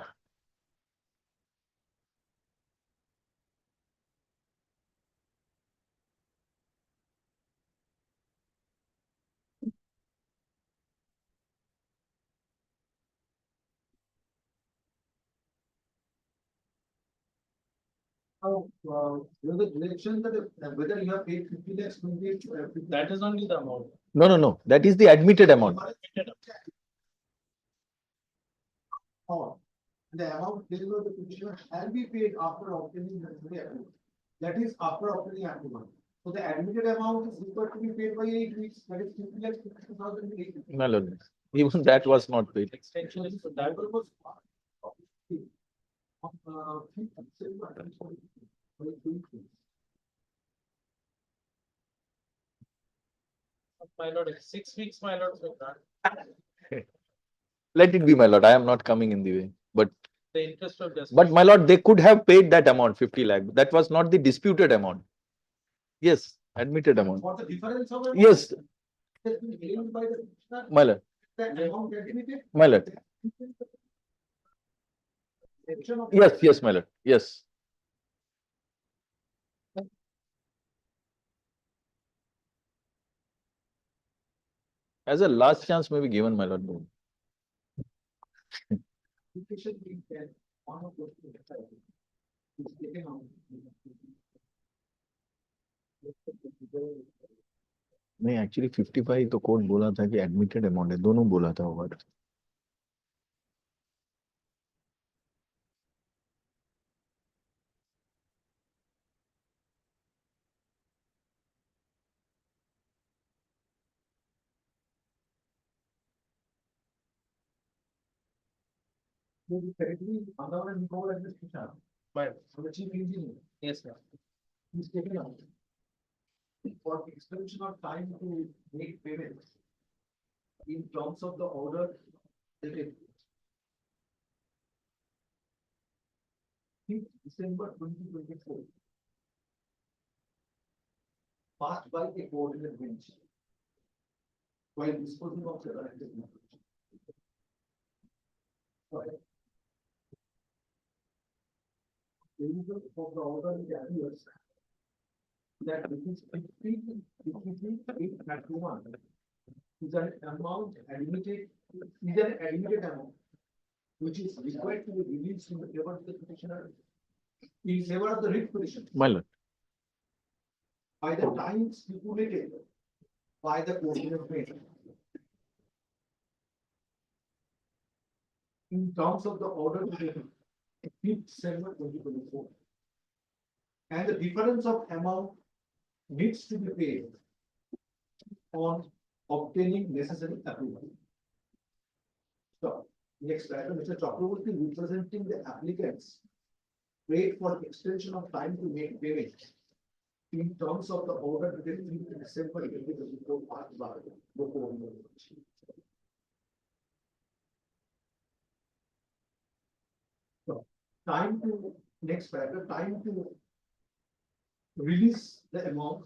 The direction that whether you have paid 50 lakhs, 20 That is only the amount. No, that is the admitted amount. The amount paid by the petitioner shall be paid after obtaining the necessary approval. That is after obtaining approval. So the admitted amount is required to be paid by 8 weeks, that is 50 lakhs, 50,008. No, even that was not paid. Extension is so that was September 2023. my lord, 6 weeks, my lord, so that Let it be, my lord, I am not coming in the way, but the interest of justice. my lord, they could have paid that amount, 50 lakh. That was not the disputed amount. Yes, admitted amount. For the difference of Yes, has been claimed by the petitioner, my lord, the amount admitted. my lord. Section of- Yes, my lord, yes. As a last chance may be given, my lord. Application being sent, one of those two is taken out. नहीं, actually 55 तो court बोला था कि admitted amount है, दोनों बोला था over. Will be correctly under and call as the petitioner. Right. So the chief engineer Yes, sir. is taken out. For extension of time to make payments. In terms of the order. Dated 5th December 2024. Passed by a coordinate bench. While disposing of the corrected matter. The result of the order appears that it is 53,891 is an amount admitted, is an admitted amount which is required to be released in the favor of the petitioner in favor of the writ petition My lord, by the time stipulated by the coordinate bench. In terms of the order dated 5th December 2024. And the difference of amount needs to be paid on obtaining necessary approval. So, next item, Mr. Chakraborty representing the applicants wait for extension of time to make payments in terms of the order dated 5th December 2024 passed by the coordinate bench. So, time to, next paragraph, time to release the amount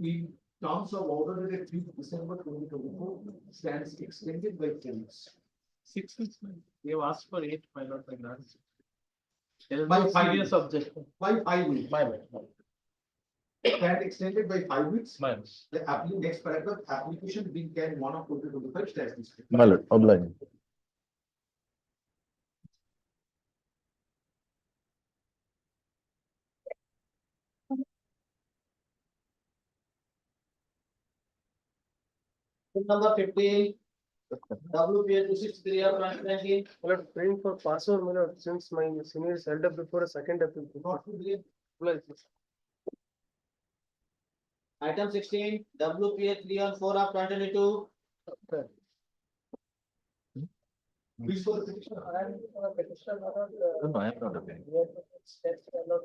in terms of order dated 5th December 2024 stands extended by 10 weeks. 6 weeks, we have asked for 8, my lord, by grants. There is By no 5 serious weeks. objection. By 5 weeks. My lord. Stand extended by 5 weeks. My lord. The next paragraph, application being carried 1 of 2025 stands disclaimed. my lord, obliging. Number 15, WPA 263 of 2019. My lord, praying for passover, my lord, since my senior is held up before a second appeal. Item 16, WPA 314 of 2022. Which for the petition? I am a petitioner, my lord. No, I am not appealing. We have steps, my lord,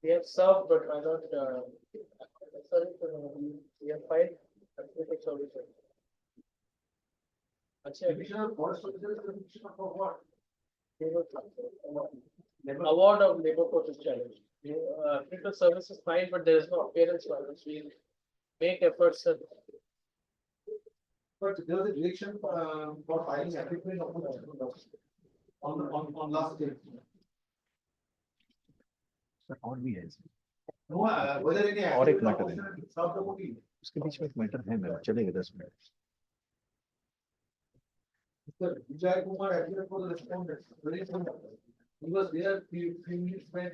we have served, but my lord, sorry, we have filed administrative solution. Petitioner for petitioner for what? Award of labor court is challenged. Critical service is fine, but there is no appearance, my lord. We make efforts, sir. But there was a direction for filing application on last day. और भी है No, whether any. और एक matter है। Serve the booking. उसके बीच में एक matter है मेरा, चलेगा 10 minute. Mr. Vijay Kumar, advocate for the respondent, very simple. He was there, few minutes when.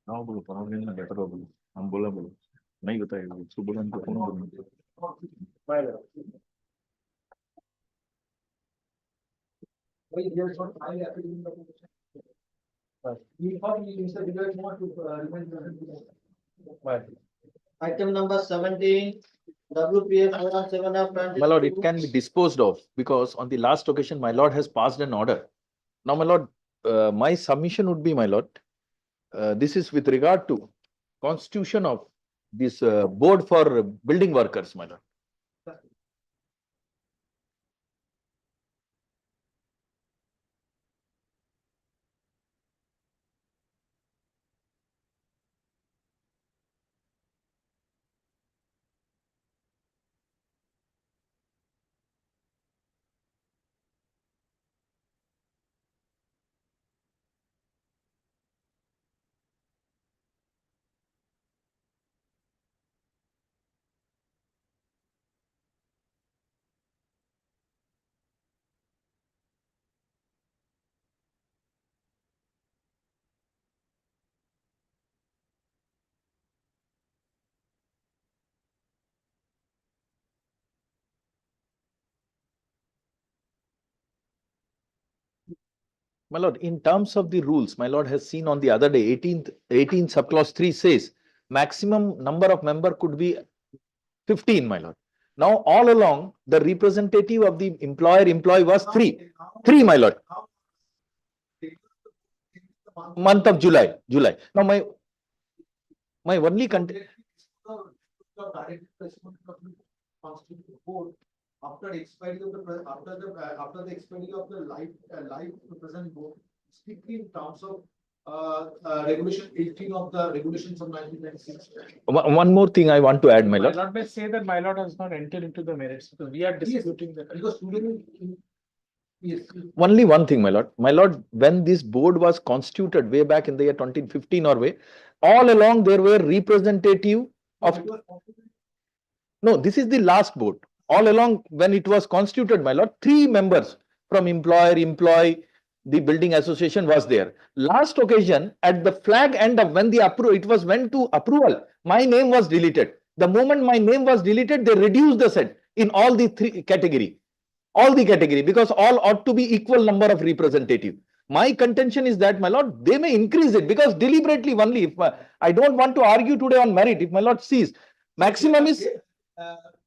हाँ बोलो, पढ़ाने में बेटर हो बोलो, हम बोला बोलो, नहीं बताएगा, उसको बोला उनको फोन बोलो। Why there is not filing application of petition? He thought he, Mr. Vijay Kumar to remain present. Item number 17, WPA 417 of 2022. My lord, it can be disposed of because on the last occasion, my lord has passed an order. Now, my lord, my submission would be, my lord, this is with regard to constitution of this board for building workers, my lord. My lord, in terms of the rules, my lord has seen on the other day, 18 subclause 3 says maximum number of member could be 15, my lord. Now, all along, the representative of the employer-employee was 3, my lord. Month of July. Now, my only content. After expiry of the after the expiry of the life present board, strictly in terms of regulation 18 of the regulations of 1996. One more thing I want to add, my My lord. lord may say that my lord has not entered into the merits, because we are disputing that. Because today, yes. Only one thing, my lord. My lord, when this board was constituted way back in the year 2015 or way, all along there were representative of. No, this is the last board. All along when it was constituted, my lord, 3 members from employer, employee, the building association was there. Last occasion, at the flag end of when the it was went to approval, my name was deleted. The moment my name was deleted, they reduced the set in all the 3 category. All the category, because all ought to be equal number of representative. My contention is that, my lord, they may increase it because deliberately only, if I don't want to argue today on merit, if my lord sees, maximum is.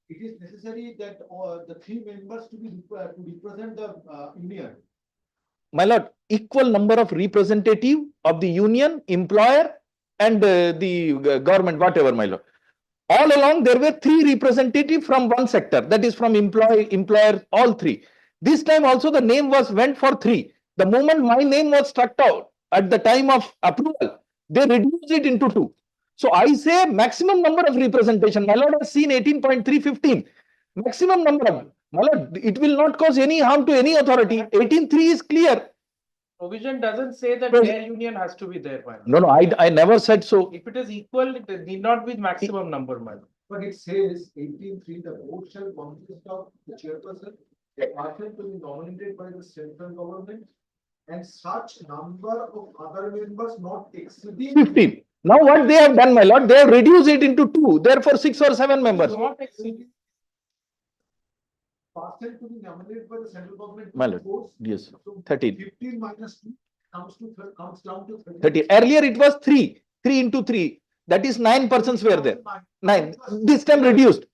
It is necessary that the 3 members to represent the union. My lord, equal number of representative of the union, employer, and the government, whatever, my lord. All along, there were 3 representatives from one sector, that is from employer, all 3. This time also the name went for 3. The moment my name was struck out at the time of approval, they reduced it into 2. So I say maximum number of representation. My lord has seen 18.315. Maximum number of, my lord, it will not cause any harm to any authority. 18.3 is clear. Provision doesn't say that Yes. their union has to be there, my lord. No, I never said so. If it is equal, it need not be maximum number, my lord. But it says 18(3), the board shall consist of the chairperson, a person to be nominated by the central government, and such number of other members not exceeding 15. Now what they have done, my lord, they have reduced it into 2, therefore 6 or 7 members. Not exceeding. person to be nominated by the central government. My lord, yes, 13. 15 minus 2 comes down to 30. 30. Earlier it was 3 into 3. That is 9 persons were there. 9. This time reduced.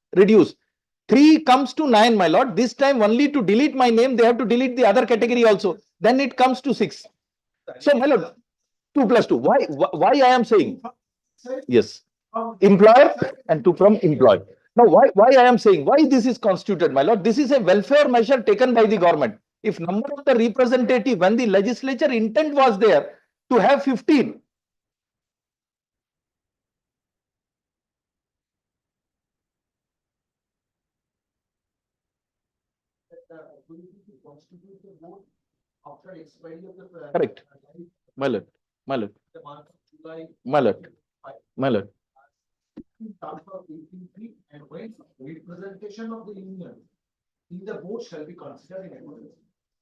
3 comes to 9, my lord. This time only to delete my name, they have to delete the other category also. Then it comes to 6. So, my lord, 2 plus 2. Why I am saying? Yes. Employer and 2 from employee. Now, why I am saying? Why this is constituted, my lord? This is a welfare measure taken by the government. If number of the representative, when the legislature intent was there to have 15, After expiry of the. correct, my lord, my lord, The month of July. my lord, my lord. In terms of 18(3), and when representation of the union in the board shall be considered in accordance.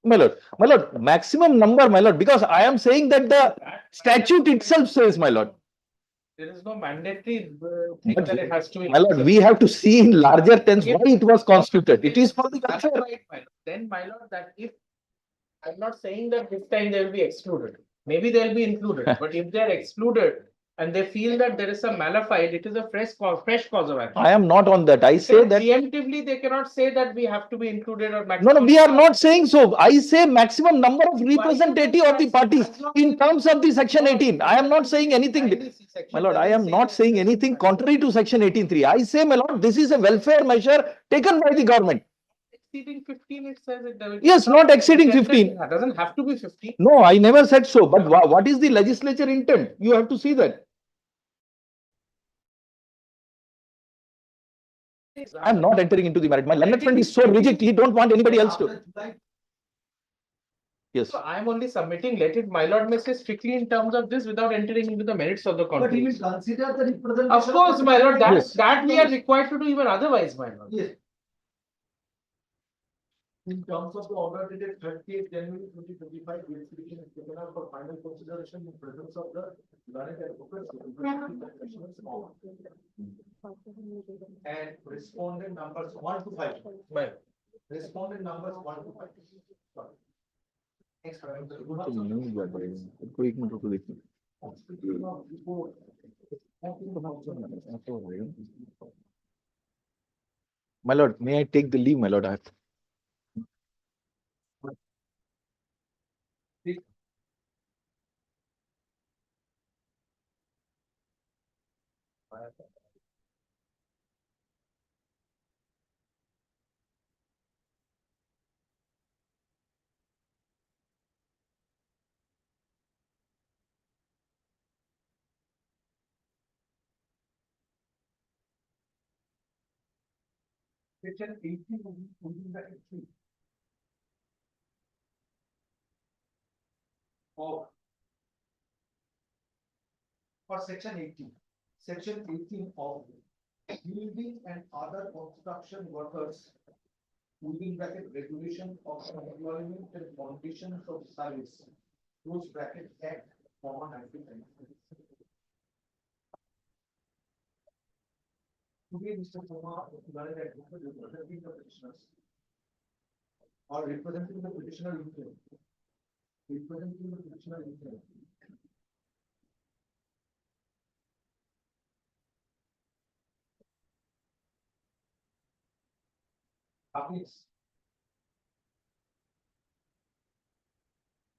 My lord, maximum number, my lord, because I am saying that the statute itself says, my lord. There is no mandatory thing that it has to be. My lord, we have to see in larger terms why it was constituted. It is for the That's welfare. right, my lord. Then, my lord, that if, I'm not saying that this time they will be excluded. Maybe they'll be included, but if they are excluded and they feel that there is some malafide, it is a fresh cause of action. I am not on that. I say that. Preemptively, they cannot say that we have to be included or maximum. No, we are not saying so. I say maximum number of representative of the parties in terms of the section 18. I am not saying anything. My lord, I am not saying anything contrary to section 18(3). I say, my lord, this is a welfare measure taken by the government. Exceeding 15, it says it. Yes, not exceeding 15. It doesn't have to be 15. No, I never said so. But what is the legislature intent? You have to see that. I am not entering into the merit. My learned friend is so rigid, he don't want anybody else to. Yes. So I am only submitting, let it, my lord may say strictly in terms of this without entering into the merits of the But he will contract. consider the representation. Of course, my lord, Yes. that we are required to do even otherwise, my lord. Yes. In terms of the order dated 30th January 2025, the execution is taken up for final consideration in presence of the learned advocates. And respondent numbers 1 to 5. Right. Respondent numbers 1 to 5. Sorry. Next. My lord, may I take the leave, my lord? I have. Section 18 within the 3. Of. For section 18. Section 18 of building and other construction workers within bracket regulation of employment and conditions of service. Close bracket Act 1990. Today, Mr. Kumar, learned advocate representing the petitioners or representing the petitioner union. Representing the petitioner union. Publics.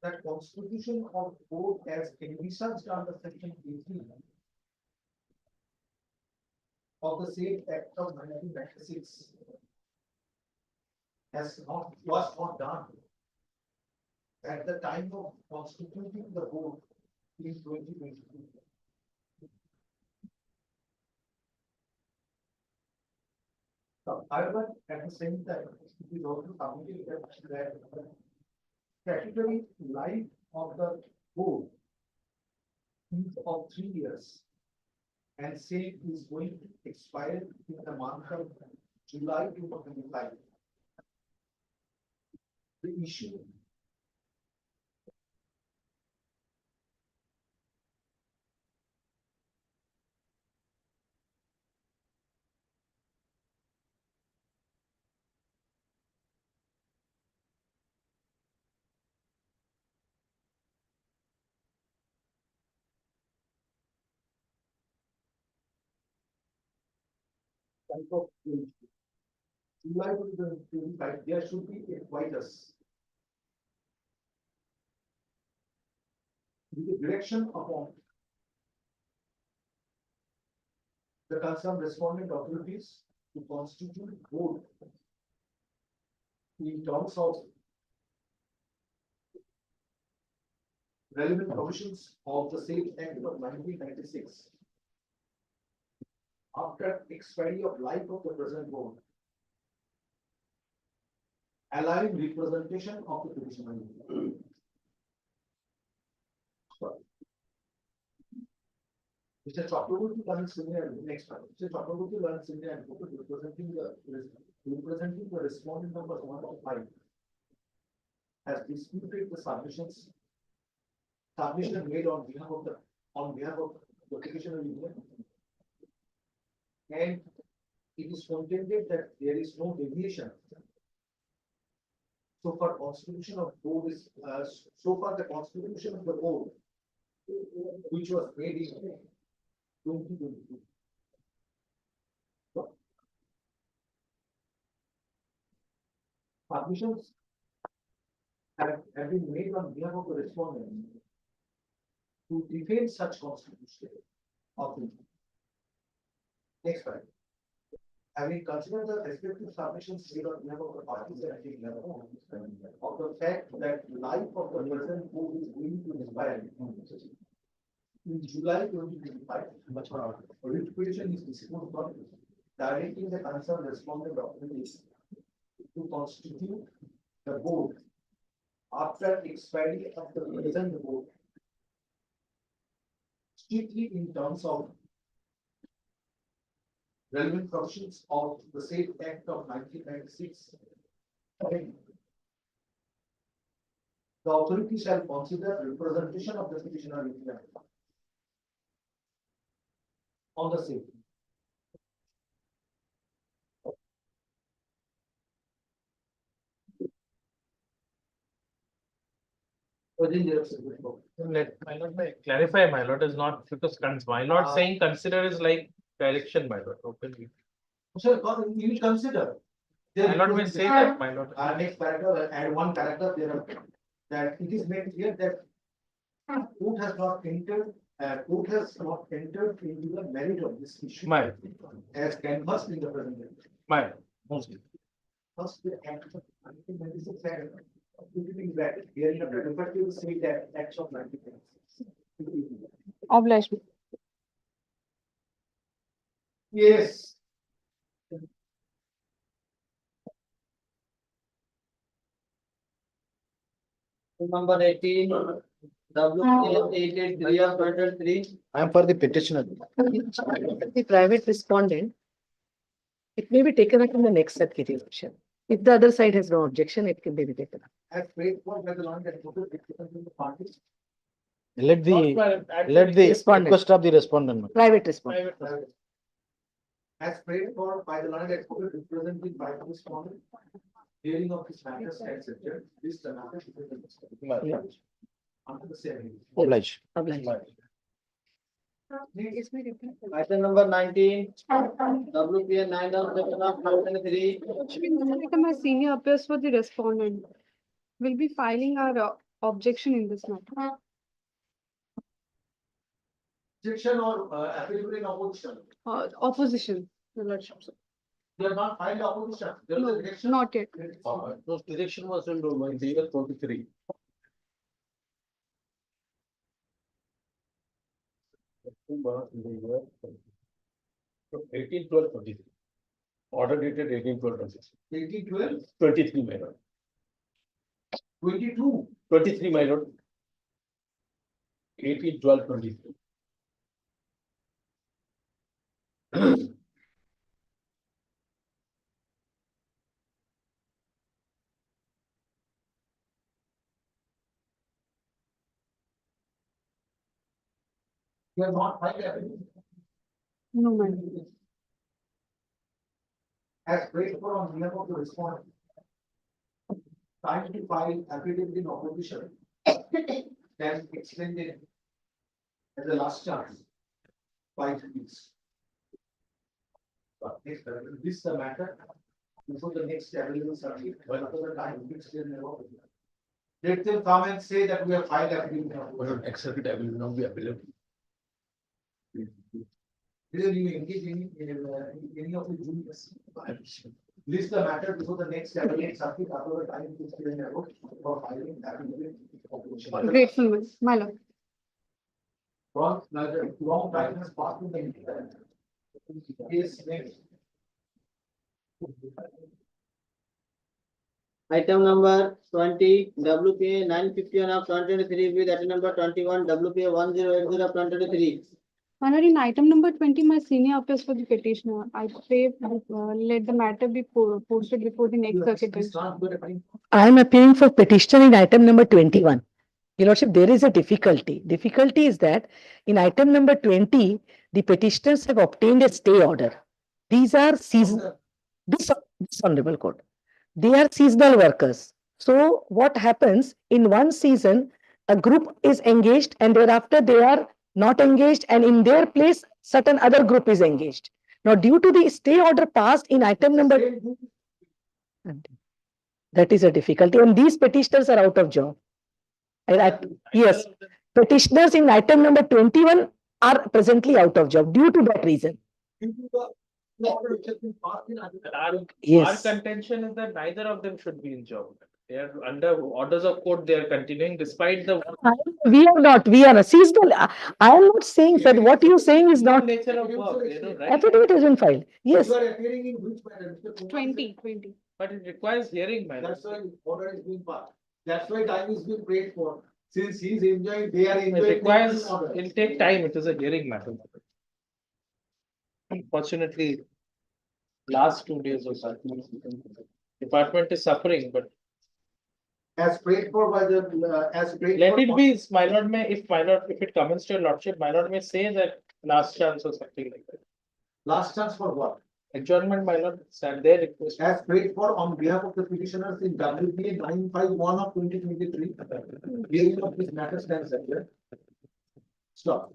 That constitution of board as envisaged under section 18 of the same act of 1996 was not done at the time of constituting the board in 2022. However, at the same time, it is also submitted that statutory life of the board is of 3 years and say is going to expire in the month of July 2025. The issue type of July 2025, there should be a quietus. With the direction upon the concerned respondent authorities to constitute board in terms of relevant provisions of the same Act of 1996. After expiry of life of the present board, allowing representation of the petitioner. Mr. Chakraborty learned senior next one. Mr. Chakraborty learned senior advocate representing the respondent number 1 of 5 has disputed the submission made on behalf of the petitioner union, and it is contended that there is no deviation. So far, constitution of board is so far the constitution of the board, which was made in 2022. Submissions have been made on behalf of the respondent to defend such constitution of the next slide. Having considered the respective submissions made on behalf of the parties and of the fact that life of the present board is going to expire in July 2025, writ petition is disposed of, directing the concerned respondent authorities to constitute the board after expiry of the present board, strictly in terms of relevant provisions of the same Act of 1996. The authority shall consider representation of the petitioner on the same. Let my lord may clarify, my lord is not because my lord saying consider is like direction, my lord. Openly. So you will consider. My lord may say that, my lord. Next paragraph, add one character there, that it is made clear that court has not entered into the merit of this issue. My. As canvassed in the present. My. First, the Act of 1996 had keeping back, here you have to refer to the state Acts of 1996. Obliged. Yes. Number 18, W 883 of 23. I am for the petitioner. The private respondent, it may be taken up in the next set petition. If the other side has no objection, it can be taken up. As prayed for by the Lord that representing the parties. Let the Respondent. request of the respondent. Private respondent. As prayed for by the Lord that represented by the respondent. Hearing of this matter stands adjourned. This the matter is under the same. Obliged. Obliged. Item number 19, WPN 9 of 23. My senior appears for the respondent. We'll be filing our objection in this matter. Objection or affidavit in opposition? Opposition, Your Lordship. They have not filed opposition. There is a No, direction. not yet. Those direction was in the year 23. October in the year 18/12/23. Order dated 18/12/23. 18/12? 23, my lord. 22. 23, my lord. 18/12/23. You are not filed everything. No, madam. As prayed for on behalf of the respondent. Time to file affidavit in opposition. Then extended. As the last chance. 5 weeks. But this is the matter. Before the next available subject, but after the time, it's still never. Let them come and say that we have filed affidavit. Well, next circuit I will not be available. Did you engage any of the juniors? List the matter before the next available subject after the time, it's still never for filing affidavit. Grateful, my lord. Wrong time has passed in the. Case next. Item number 20, WPA 951 of 2023 with item number 21, WPA 1080 of 2023. My lord, in item number 20, my senior appears for the petitioner. I pray, let the matter be posted before the next circuit bench. I am appearing for petition in item number 21. Your Lordship, there is a difficulty. Difficulty is that in item number 20, the petitioners have obtained a stay order. These are seasonal, this honorable court. They are seasonal workers. So what happens in one season, a group is engaged and thereafter they are not engaged, and in their place, certain other group is engaged. Now, due to the stay order passed in item number, that is a difficulty, and these petitioners are out of job. Yes, petitioners in item number 21 are presently out of job due to that reason. Yes. Our contention is that neither of them should be in job. They are under orders of court, they are continuing despite the. We are a seasonal. I am not saying that what you are saying is not. Nature of work, right? Affidavit has been filed. Yes. You are appearing in which matter? 20. But it requires hearing, man. That's why order is being passed. That's why time is being prayed for. Since he is enjoying, they are It enjoying. requires, it'll take time, it is a hearing matter. Unfortunately, last 2 days or something, department is suffering, but. As prayed for by the, as prayed. Let for- it be, my lord may, if it comes to your lordship, my lord may say that last chance or something like that. Last chance for what? Adjournment, my lord, stand there request. As prayed for on behalf of the petitioners in WPA 951 of 2023. Hearing of this matter stands adjourned. Stop.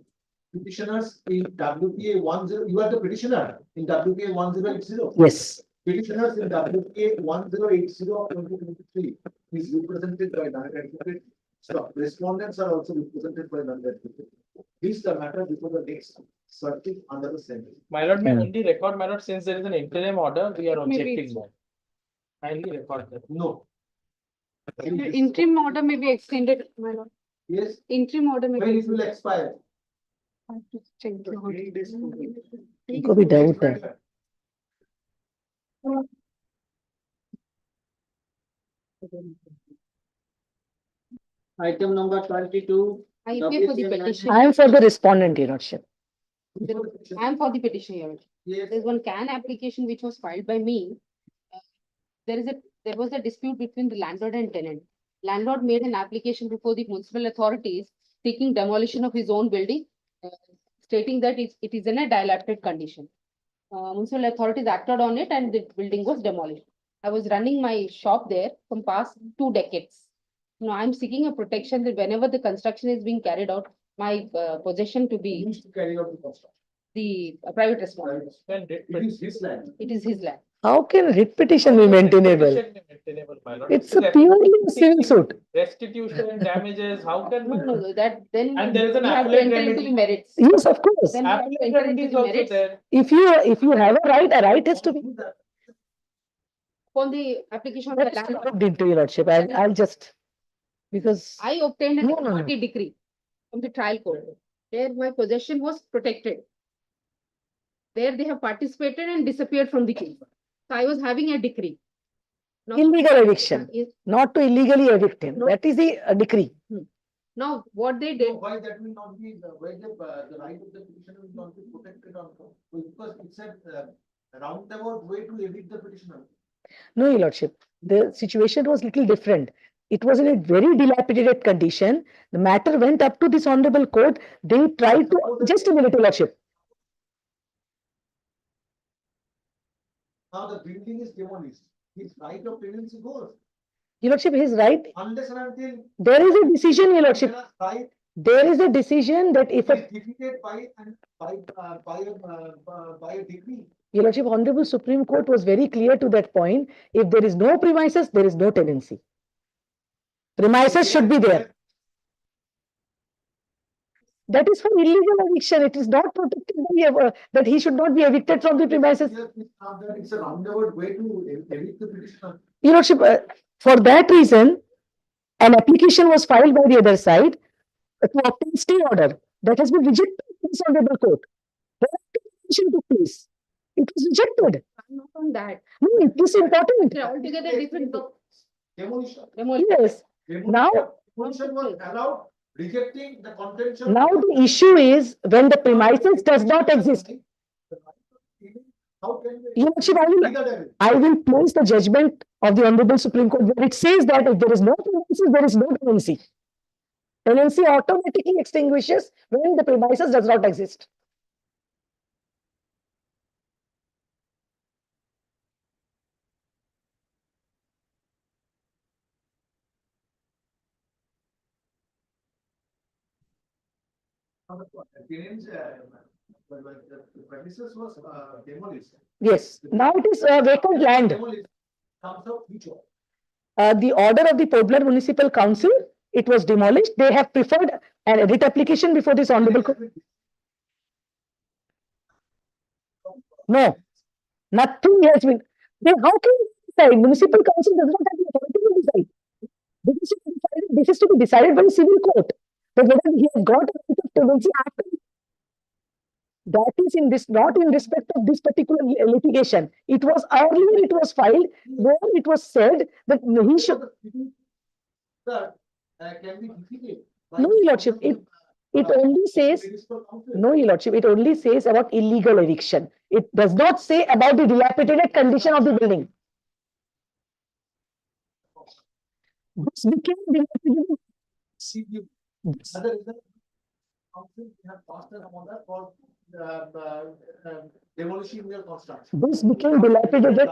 Petitioners in WPA 10, you are the petitioner in WPA 1080. Yes. Petitioners in WPA 1080 of 2023 is represented by non-advocate. Stop. Respondents are also represented by non-advocate. This is the matter before the next circuit under the Senate. My lord may only record, my lord, since there is an interim order, we are objecting that. Kindly record that. No. The interim order may be extended, my lord. Yes. Interim order may When be. it will expire? I have to check the order. Go be doubt that. Item number 22. I appear for the petition. I am for the respondent, your lordship. I am for the petition here. Yes. There's one CAN application which was filed by me. There was a dispute between the landlord and tenant. Landlord made an application before the municipal authorities seeking demolition of his own building, stating that it is in a dilapidated condition. Municipal authorities acted on it and the building was demolished. I was running my shop there from past 2 decades. Now I'm seeking a protection that whenever the construction is being carried out, my possession to be Who's to carry out the construction? the private respondent. It is his land. It is his land. How can writ petition be maintainable? It's a purely civil suit. Restitution, damages, how can? No, that then. And there is an we have to appellate enter into remedy. the merits. Yes, of course. Then we have to Appellate enter remedy into is the also merits. there. If you have a right Upon the application of the Let's landlord. look into your lordship. I'll just, because. I obtained an No, no, no. authority decree from the trial court, where my possession was protected. There they have participated and disappeared from the case. So I was having a decree. Now- Illegal eviction, Yes. not to illegally evict him. No. That is the decree. Now, what they So did, why that will not be, why the right of the petitioner will not be protected also? Because it's a roundabout way to evict the petitioner. No, Your Lordship, the situation was little different. It was in a very dilapidated condition. The matter went up to this honorable court. They tried to, just a minute, Your Lordship. Now the building is demolished. His right of tenancy goes. Your Lordship, he is right. Unless and until. There is a decision, Your Lordship. Right. There is a decision that if a, Defeated by a decree. Your Lordship, Honorable Supreme Court was very clear to that point. If there is no premises, there is no tenancy. Premises should be there. That is for illegal eviction. It is not protected by, that he should not be evicted from the premises. It's a roundabout way to evict the petitioner. Your Lordship, for that reason, an application was filed by the other side to obtain stay order. That has been rejected by this honorable court. The application took place. It was rejected. not on that, No, it is important. they're altogether different. Demolition. Yes. Now, Demolition was allowed, rejecting the contention. now the issue is when the premises does not exist. How can Your Lordship, I will place the judgment of the Honorable Supreme Court where it says that if there is no premises, there is no tenancy. Tenancy automatically extinguishes when the premises does not exist. The premises was demolished. Yes, now it is vacant land. Comes out which one? The order of the Port Blair Municipal Council, it was demolished. They have preferred a writ application before this honorable court. No, nothing has been. Then how can you decide? Municipal council does not have the authority to decide. This is to be decided by the civil court. But whether he has got a right of tenancy after, that is in this, not in respect of this particular litigation. It was earlier, it was filed where it was said that he should. Sir, can be defeated. No, Your Lordship, it only says, no, Your Lordship, it only says about illegal eviction. It does not say about the dilapidated condition of the building. This became dilapidated. Other is the council have passed an order for demolishing their construction. This became dilapidated.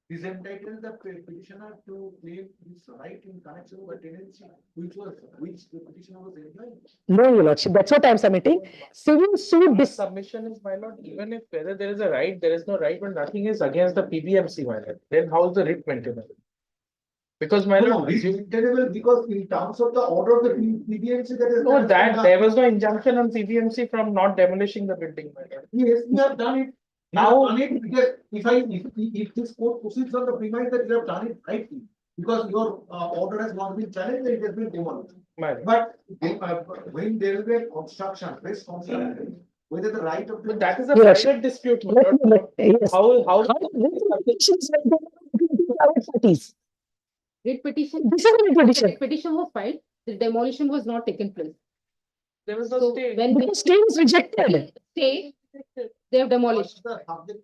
This entitled the petitioner to claim his right in connection with tenancy, which the petitioner was enjoying. No, Your Lordship, that's what I'm submitting. Civil suit. This submission is, my lord, even if whether there is a right, there is no right, but nothing is against the PBMC, my lord. Then how is the writ maintainable? Because my No, lord, it's maintainable because in terms of the order of the PBMC that is. no, that there was no injunction on PBMC from not demolishing the building, my lord. Yes, we have done it. Now- Done it because if this court proceeds on the premise that you have done it rightly, because your order has not been challenged, it has been demolished. My lord. But when there will be a construction, this construction, whether the right of. But that is a Your Lordship, private dispute, my let me- lord. yes. How? Petitions when they are between private parties. Writ petition. This is a writ petition. The petition was filed, the demolition was not taken place. There was no So stay. when they Because stay was rejected. stay, they have demolished, The subject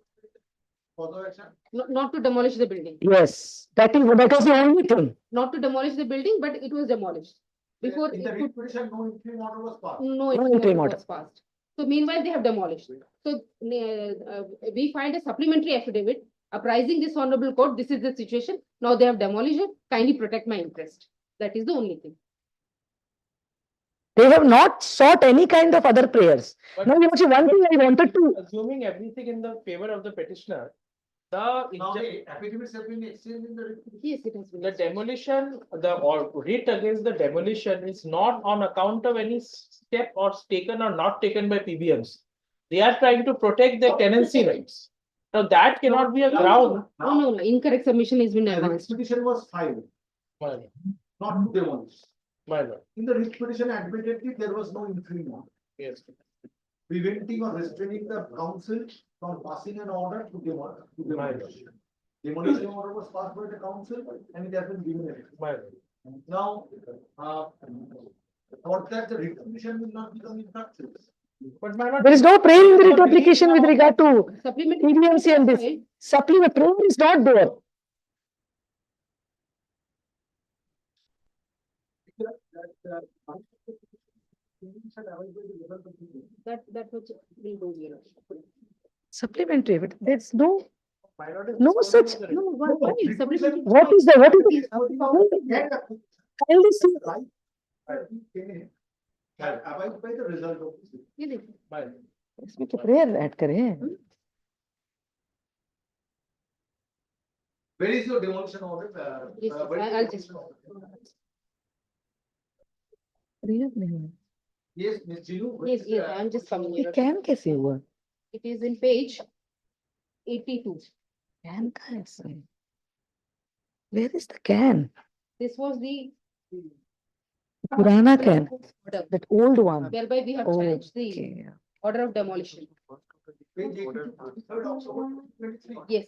for the action. not to demolish the building, Yes, that was the only thing. not to demolish the building, but it was demolished. Before, In the it writ could- petition, no interim order was passed. no, No it interim no, it order. was passed. So meanwhile, they have demolished. So we filed a supplementary affidavit apprising this honorable court, this is the situation. Now they have demolished it, kindly protect my interest. That is the only thing. They have not sought any kind of other prayers. But- Now, Your Lordship, one thing I wanted to, Assuming everything in the favor of the petitioner, the Now the affidavits have been exchanged in the writ petition. Yes, it has been. the demolition, the or writ against the demolition is not on account of any step or taken or not taken by PBMs. They are trying to protect their tenancy rights. Now that cannot be a ground. No, incorrect submission has been The writ advanced. petition was filed, My lord, not to demolish. my lord, In the writ petition, admittedly, there was no interim order, yes. preventing or restraining the council from passing an order to demolish. My lord. Demolition order was passed by the council and it has been given. My lord. Now, for that, the recognition will not become effective. But my lord. There is no prayer in the writ application with regard to Supplementary. TDMC and this. Supplement prayer is not there. That was will do, Your Lordship. Supplementary, but there's no such. No, why? Supplementary. What is the? Kindly see. Abide by the result of this. इसमें तो prayer add करें. Where is your demolition order? Yes, Where is I'll the just. demolition order? Prayer नहीं हुआ. Yes, Ms. Jinu. Yes, I'm just coming ये here. can कैसे हुआ? It is in page 82. Can कहाँ है इसमें? Where is the can? This was the पुराना can. order That old one. whereby we have challenged the Okay. order of demolition. Page 82, 3rd October 2023. Yes.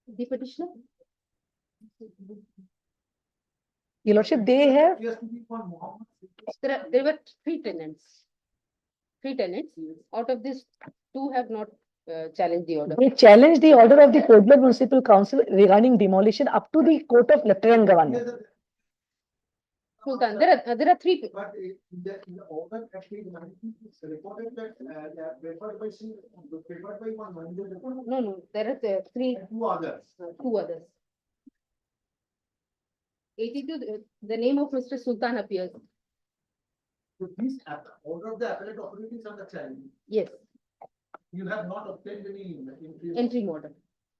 The petitioner? Your Lordship, they have. There were three tenants. Out of this, two have not challenged the order. They challenged the order of the Blair Municipal Council regarding demolition up to the court of Lieutenant Governor. Sultan, there are three. But in the order actually, it's reported that they are preferred by one manager. No, there are three. Two others. Two others. 82, the name of Mr. Sultan appears. So these order of the appellate authorities are the challenge. Yes, You have not obtained any entry order.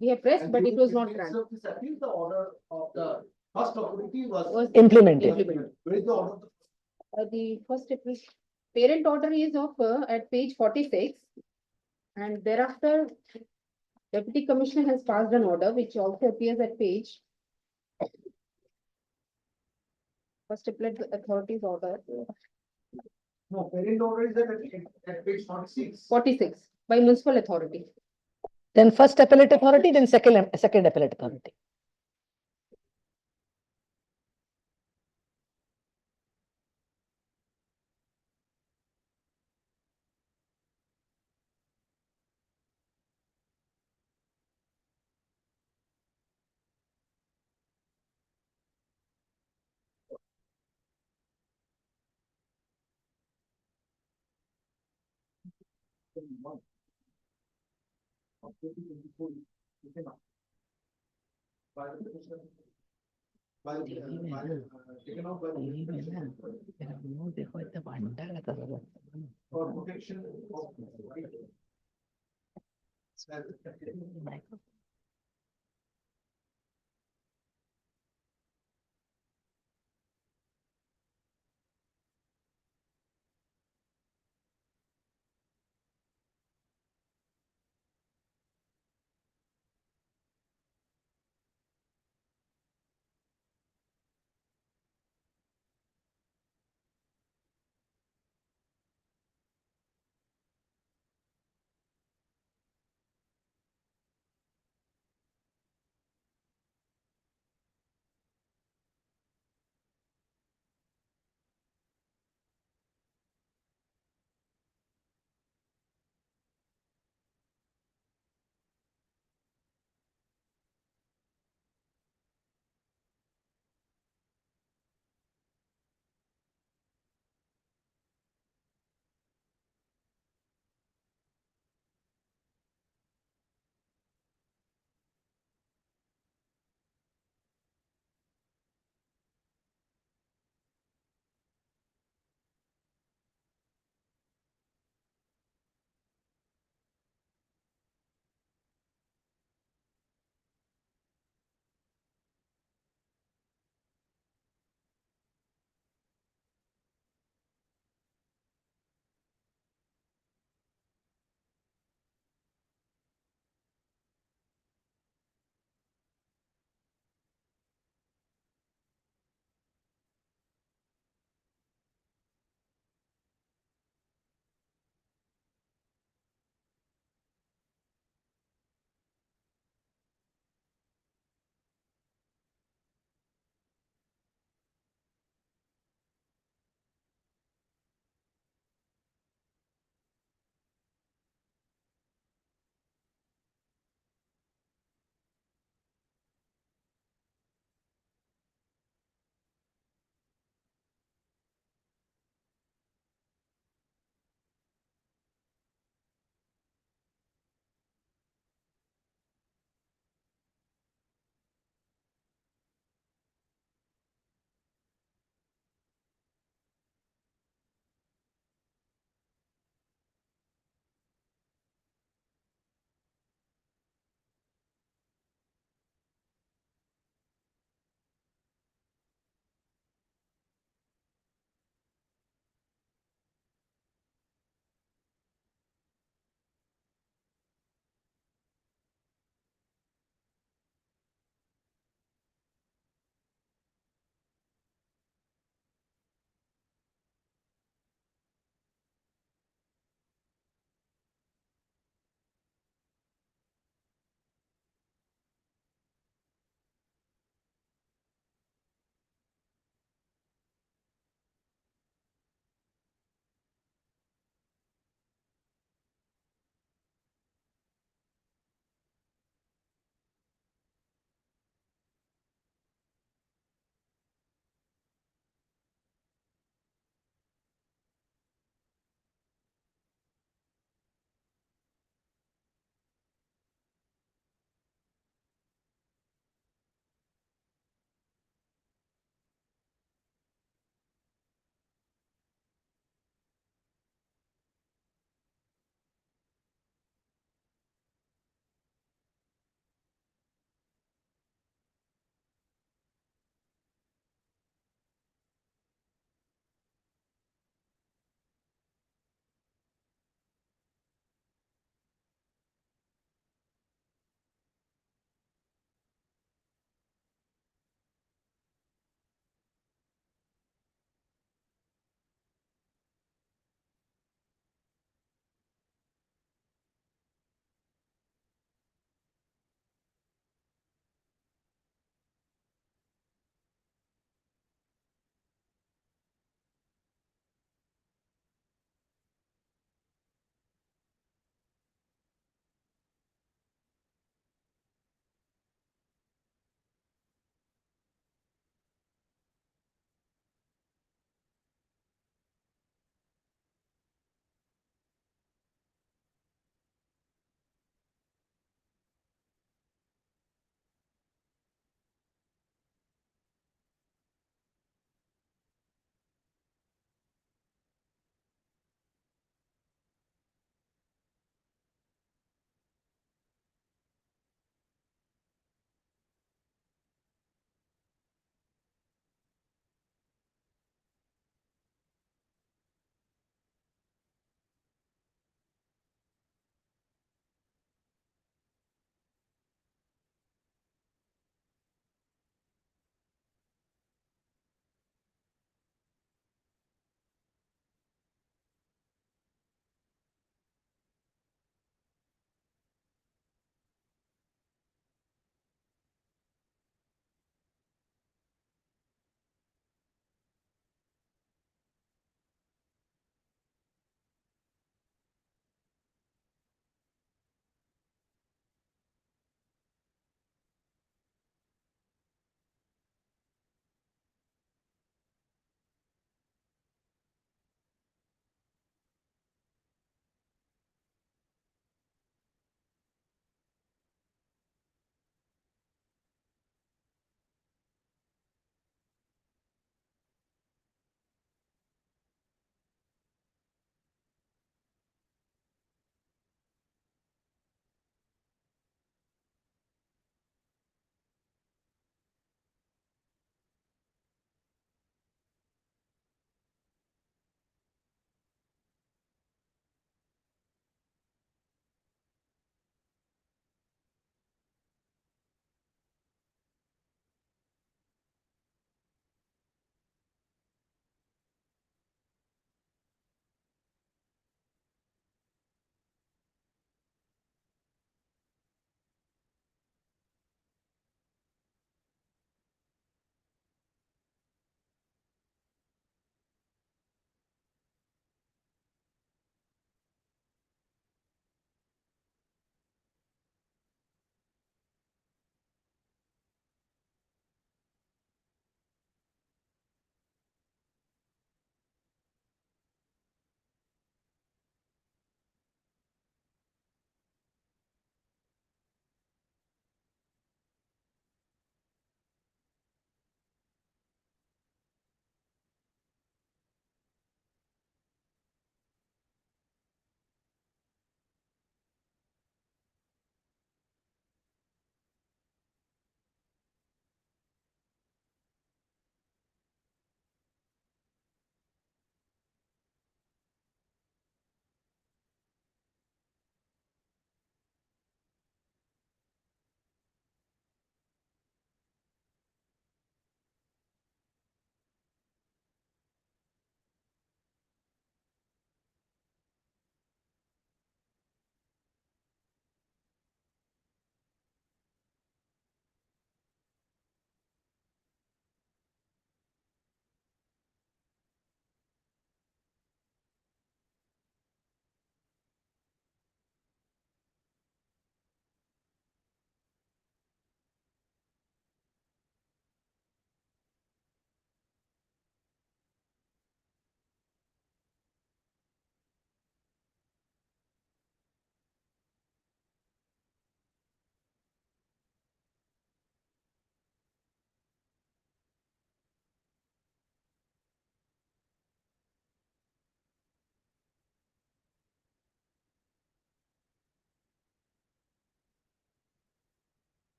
We have pressed, but it was not granted. So this appeal, the order of the first authority was Implemented. Where is the order? The first parent order is of at page 46. And thereafter, Deputy Commissioner has passed an order which also appears at page. First appellate authorities order. No, parent order is at page 46. 46 by municipal authority. Then first appellate authority, then second appellate authority. देखो इतना भंडा लगा था For protection of